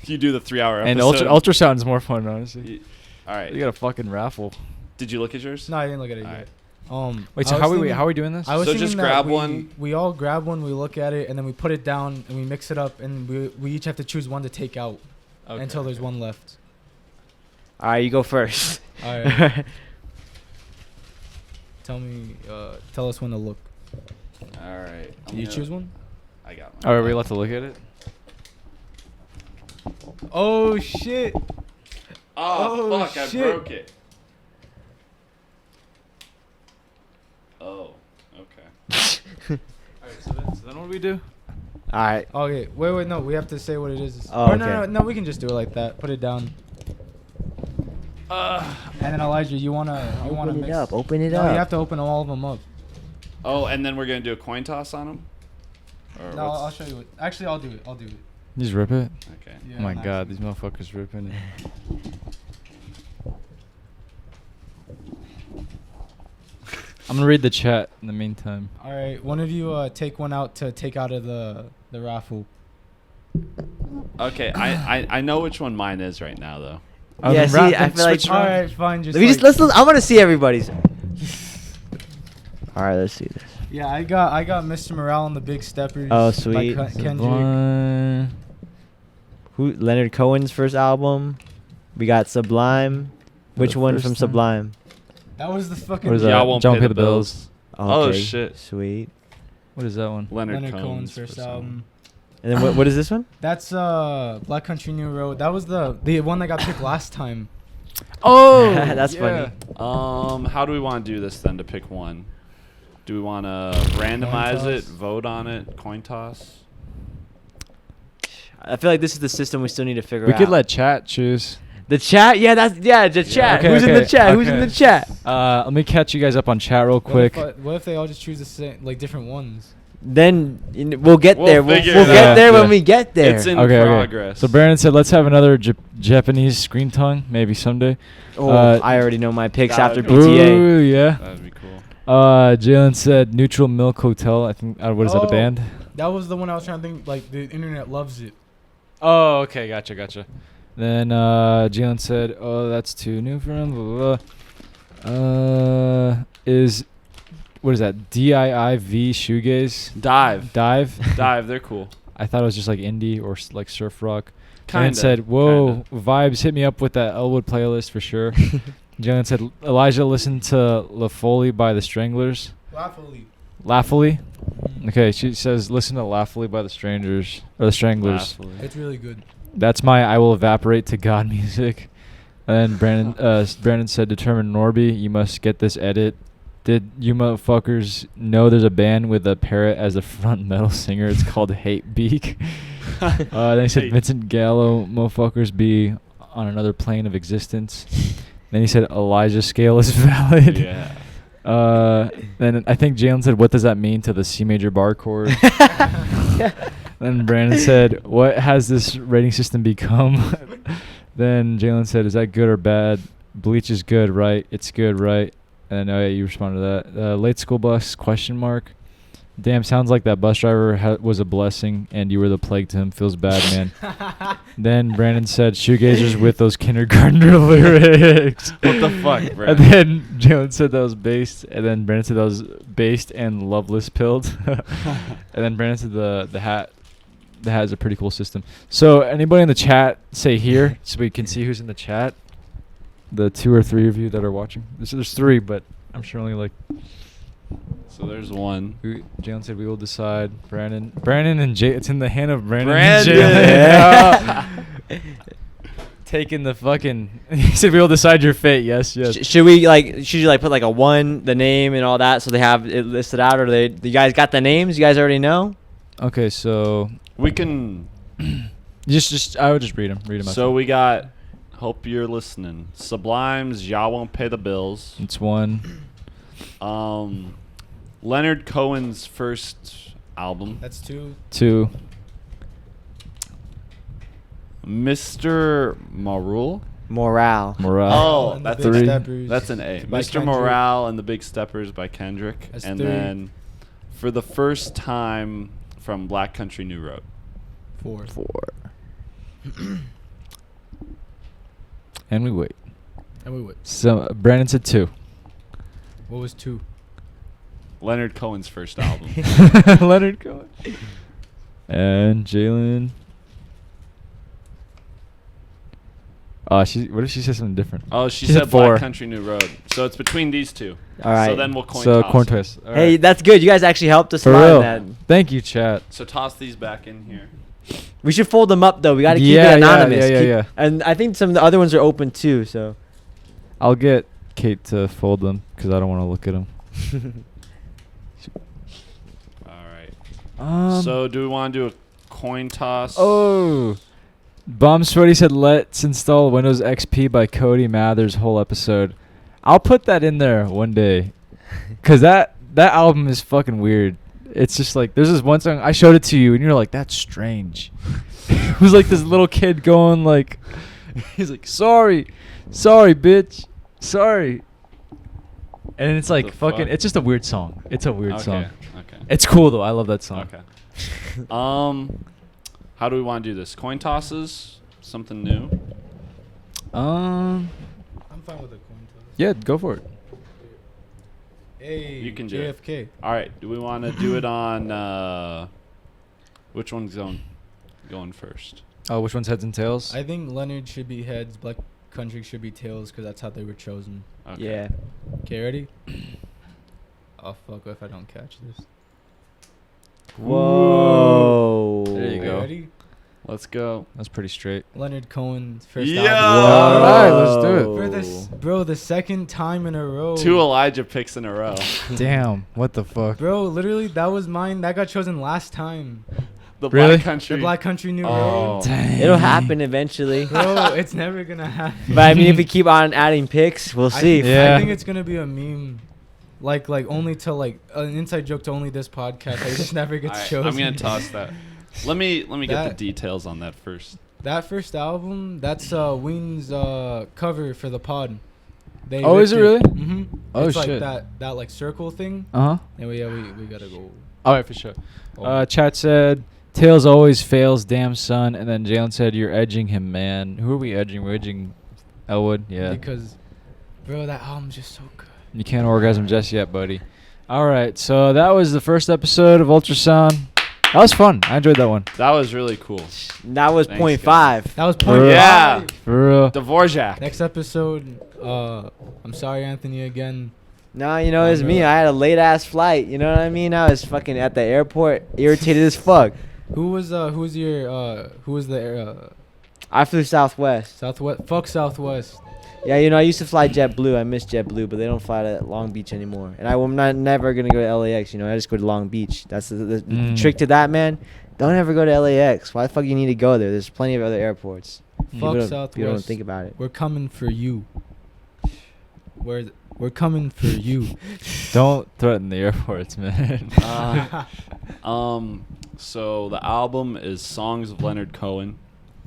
You do the 3-hour And episode. ultrasound is more fun, honestly. All right. You got a fucking raffle. Did you look at yours? No, I didn't look at it All yet. right. Wait, I so was how thinking- are we doing this? I was So thinking just that grab we, one. We all grab one, we look at it, and then we put it down and we mix it up, and we each have to choose one to take out until there's one left. All right, you go first. All right. Tell us when to look. All right. Did you choose one? I got one. All right, we allowed to look at it. Oh shit! Oh, Oh, fuck! I shit. broke it. Oh. Okay. All right, so then what do we do? All right. Okay, wait, no, we have to say what it is. Oh, Or no, okay. no, we can just do it like that. Put it down. And then Elijah, you wanna Open mix? it up. Open it No, up. you have to open all of them up. Oh, and then we're gonna do a coin toss on them. Or No, what's- I'll show you. Actually, I'll do it. You just rip it. Okay. Yeah, Oh my nice. god, these motherfuckers ripping it. I'm gonna read the chat in the meantime. All right, one of you take one out to take out of the raffle. Okay. I know which one mine is right now though. Oh, Yeah, then see, wrap- I then feel like- switch All around. right, fine. Just Let me just let's. I want to see everybody's. All right, let's see this. Yeah, I got Mr. Morale and the Big Steppers. Oh, by sweet. Kendrick. Sublime. Who? Leonard Cohen's first album. We got Sublime. Which the one first from time. Sublime? That was the fucking What is that? Y'all won't Don't pay the bills. Oh, Oh, shit. Sweet. What is that one? Leonard, Cohen's first album. And then what is this one? That's Black Country New Road. That was the one that got picked last time. Oh, That's yeah. funny. How do we want to do this then to pick one? Do we want to randomize it, toss. vote on it, coin toss? I feel like this is the system we still need to figure We out. could let chat choose. the chat. Yeah, the chat. Okay, Who's in the okay, chat? Who's in okay. the chat? Let me catch you guys up on chat real quick. What if they all just choose the same, like different ones? then we'll get We'll there. We'll figure get it out. there Yeah. when we get there. It's in Okay. progress. So Brandon said, let's have another Japanese screen tongue, maybe someday. Oh, Uh, I already know my picks that after would be- PTA. Ooh, yeah. That'd be cool. Jalen said Neutral Milk Hotel. I think. What is that? A Oh. band? That was the one I was trying to think. Like the internet loves it. Oh, okay. Gotcha. Then Jalen said, "Oh, that's too new for him." Blah, blah, blah. What is that? DIIV shoegaze? Dive. Dive. They're cool. I thought it was just like indie or like surf rock. Kinda. And said, "Whoa, vibes! Hit me up with that Elwood playlist for sure." Jalen said, "Elijah listened to La Folie by the Stranglers." Laughfully. Okay, she says, "Listen to Laughfully by the Stranglers." Laughably. It's really good. That's my "I Will Evaporate to God" music. And then Brandon said, "Determined Norby, you must get this edit. Did you motherfuckers know there's a band with a parrot as the front metal singer? It's called Hate Beak." Then he said, Hate. "Vincent Gallo, motherfuckers be on another plane of existence." Then he said, "Elijah scale is valid." Yeah. Then I think Jalen said, "What does that mean to the C major bar chord?" Then Brandon said, "What has this rating system become?" Then Jalen said, "Is that good or bad? Bleach is good, right? It's good, right?" And yeah, you responded to that. Late school bus, question mark. Damn, sounds like that bus driver was a blessing and you were the plague to him. Feels bad, man. Then Brandon said, "Shoegazers with those kindergartner lyrics." What the fuck, bro? And then Jalen said that was based. And then Brandon said that was based and Loveless pilled. And then Brandon said the hat. The hat is a pretty cool system. So anybody in the chat say here so we can see who's in the chat. The 2 or 3 of you that are watching. There's 3, but I'm sure only like. So there's one. Jalen said we will decide. Brandon and Jay. It's in the hand of Brandon. Brandon. And Jalen. Taking the fucking. He said we will decide your fate. Yes. Should you put like a 1, the name and all that, so they have it listed out, or you guys got the names? You guys already know? Okay, so We can. just I would just read them. Read them. So we got. Hope you're listening. Sublime's "Y'all Won't Pay the Bills." It's 1. Leonard Cohen's first album. That's 2. 2. Mr. Morale. Morale. Oh, And the that's Big three. Steppers That's an A. by Mr. Kendrick. Morale and the Big Steppers by Kendrick. That's and 3. then for the first time from Black Country New Road. 4. And we wait. And we would. So Brandon said 2. What was 2? Leonard Cohen's first album. Leonard Cohen. And Jalen. What if she says something different? Oh, she She said said 4. Black Country New Road. So it's between these 2. All right. So then we'll coin So toss corn them. twist. All Hey, right. that's good. You guys actually helped us For a lot real. in that. Thank you, chat. So toss these back in here. We should fold them up though. We got to keep Yeah, it anonymous. yeah. And I think some of the other ones are open too. So. I'll get Kate to fold them because I don't want to look at them. All right. So do we want to do a coin toss? Oh. Bomb Sweaty said, "Let's install Windows XP by Cody Mather's whole episode." I'll put that in there one day, cause that album is fucking weird. It's just like there's this one song I showed it to you and you're like, "That's strange." It was like this little kid going like, he's like, sorry, bitch, sorry," and it's like The fucking. fuck? It's just a weird song. It's a weird song. Okay. It's cool though. I love that song. Okay. How do we want to do this? Coin tosses? Something new? I'm fine with a coin toss. Yeah, go for it. Hey, You can do it. JFK. All right. Do we want to do it on which one's going first? Oh, which one's heads and tails? I think Leonard should be heads, Black Country should be tails, because that's how they were chosen. Okay. Yeah. Okay, ready? Oh, fuck if I don't catch this. Whoa. There you Okay, go. ready? Let's go. That's pretty straight. Leonard Cohen's first Yeah. album. All right, let's do it. For this, bro, the second time in a row. 2 Elijah picks in a row. Damn, what the fuck? Bro, literally, that was mine. That got chosen last time. The Really? Black Country. The Black Country New Oh. Road. Dang. It'll happen eventually. Bro, it's never gonna happen. But I mean, if we keep on adding picks, we'll see. Yeah. I think it's gonna be a meme. Like only to like an inside joke to only this podcast. I just never gets Alright, chosen. I'm gonna toss that. Let me get the That- details on that first. That first album, that's Ween's cover for the pod. They Oh, is ripped it really? Mm-hmm. Oh, it's shit. like that like circle thing. Uh huh. And we gotta go. All right, for sure. Oh. Chat said, Tails always fails, damn son. And then Jalen said, you're edging him, man. Who are we edging? We're edging Elwood. Yeah. Because, bro, that album's just so good. You can't orgasm just yet, buddy. All right, so that was the first episode of Ultrasound. That was fun. I enjoyed that one. That was really cool. That was Thanks, point guys. 5. That was For point real. Yeah. five. For real. Dvorak. Next episode, I'm sorry, Anthony, again. No, you know, it's me. I had a late ass flight. You know what I mean? I was fucking at the airport, irritated as fuck. Who was the I flew Southwest. Southwest? Fuck Southwest. Yeah, you know, I used to fly JetBlue. I miss JetBlue, but they don't fly to Long Beach anymore. And I'm not never gonna go to LAX. You know, I just go to Long Beach. That's the trick to that, man. Don't ever go to LAX. Why the fuck you need to go there? There's plenty of other airports. Fuck People don't- Southwest. You don't think about it. We're coming for you. We're coming for you. Don't threaten the airports, man. So the album is Songs of Leonard Cohen.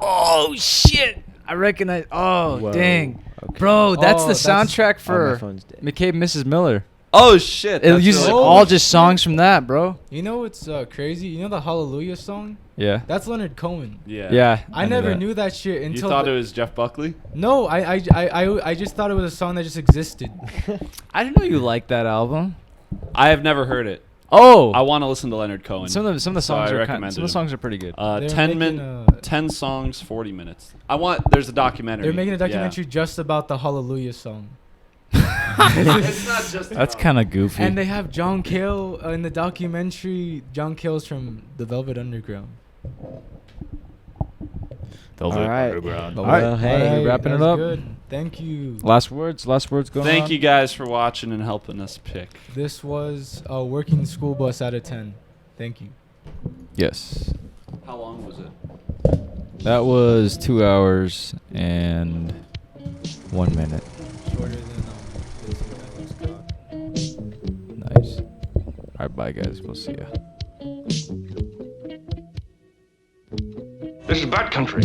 Oh, shit. I recognize. Oh, Whoa. dang. Okay. Bro, that's Oh, the that's- soundtrack Oh, my for phone's dead. McCabe and Mrs. Miller. Oh shit! It that's uses really really all cool. just songs from that, bro. You know what's crazy? You know the Hallelujah song? Yeah. That's Leonard Cohen. Yeah. Yeah. I never that. knew that shit You until. thought it was Jeff Buckley? No, I just thought it was a song that just existed. I didn't know you liked that album. I have never heard it. Oh. I want to listen to Leonard Cohen. Some of the So songs I are recommended some of the him. songs are pretty good. They're 10 making 10 songs, 40 minutes. There's a documentary. They're making a Yeah. documentary just about the Hallelujah song. It's not just That's about- kind of goofy. And they have John Cale in the documentary. John Cale's from the Velvet Underground. All right. All right. Well, hey, Alright, wrapping it that's up. Good. Thank you. Last words going Thank on? you guys for watching and helping us pick. This was a working school bus out of 10. Thank you. Yes. How long was it? That was 2 hours and 1 minute. Shorter than Nice. All right, bye, guys. We'll see ya. This is bad country.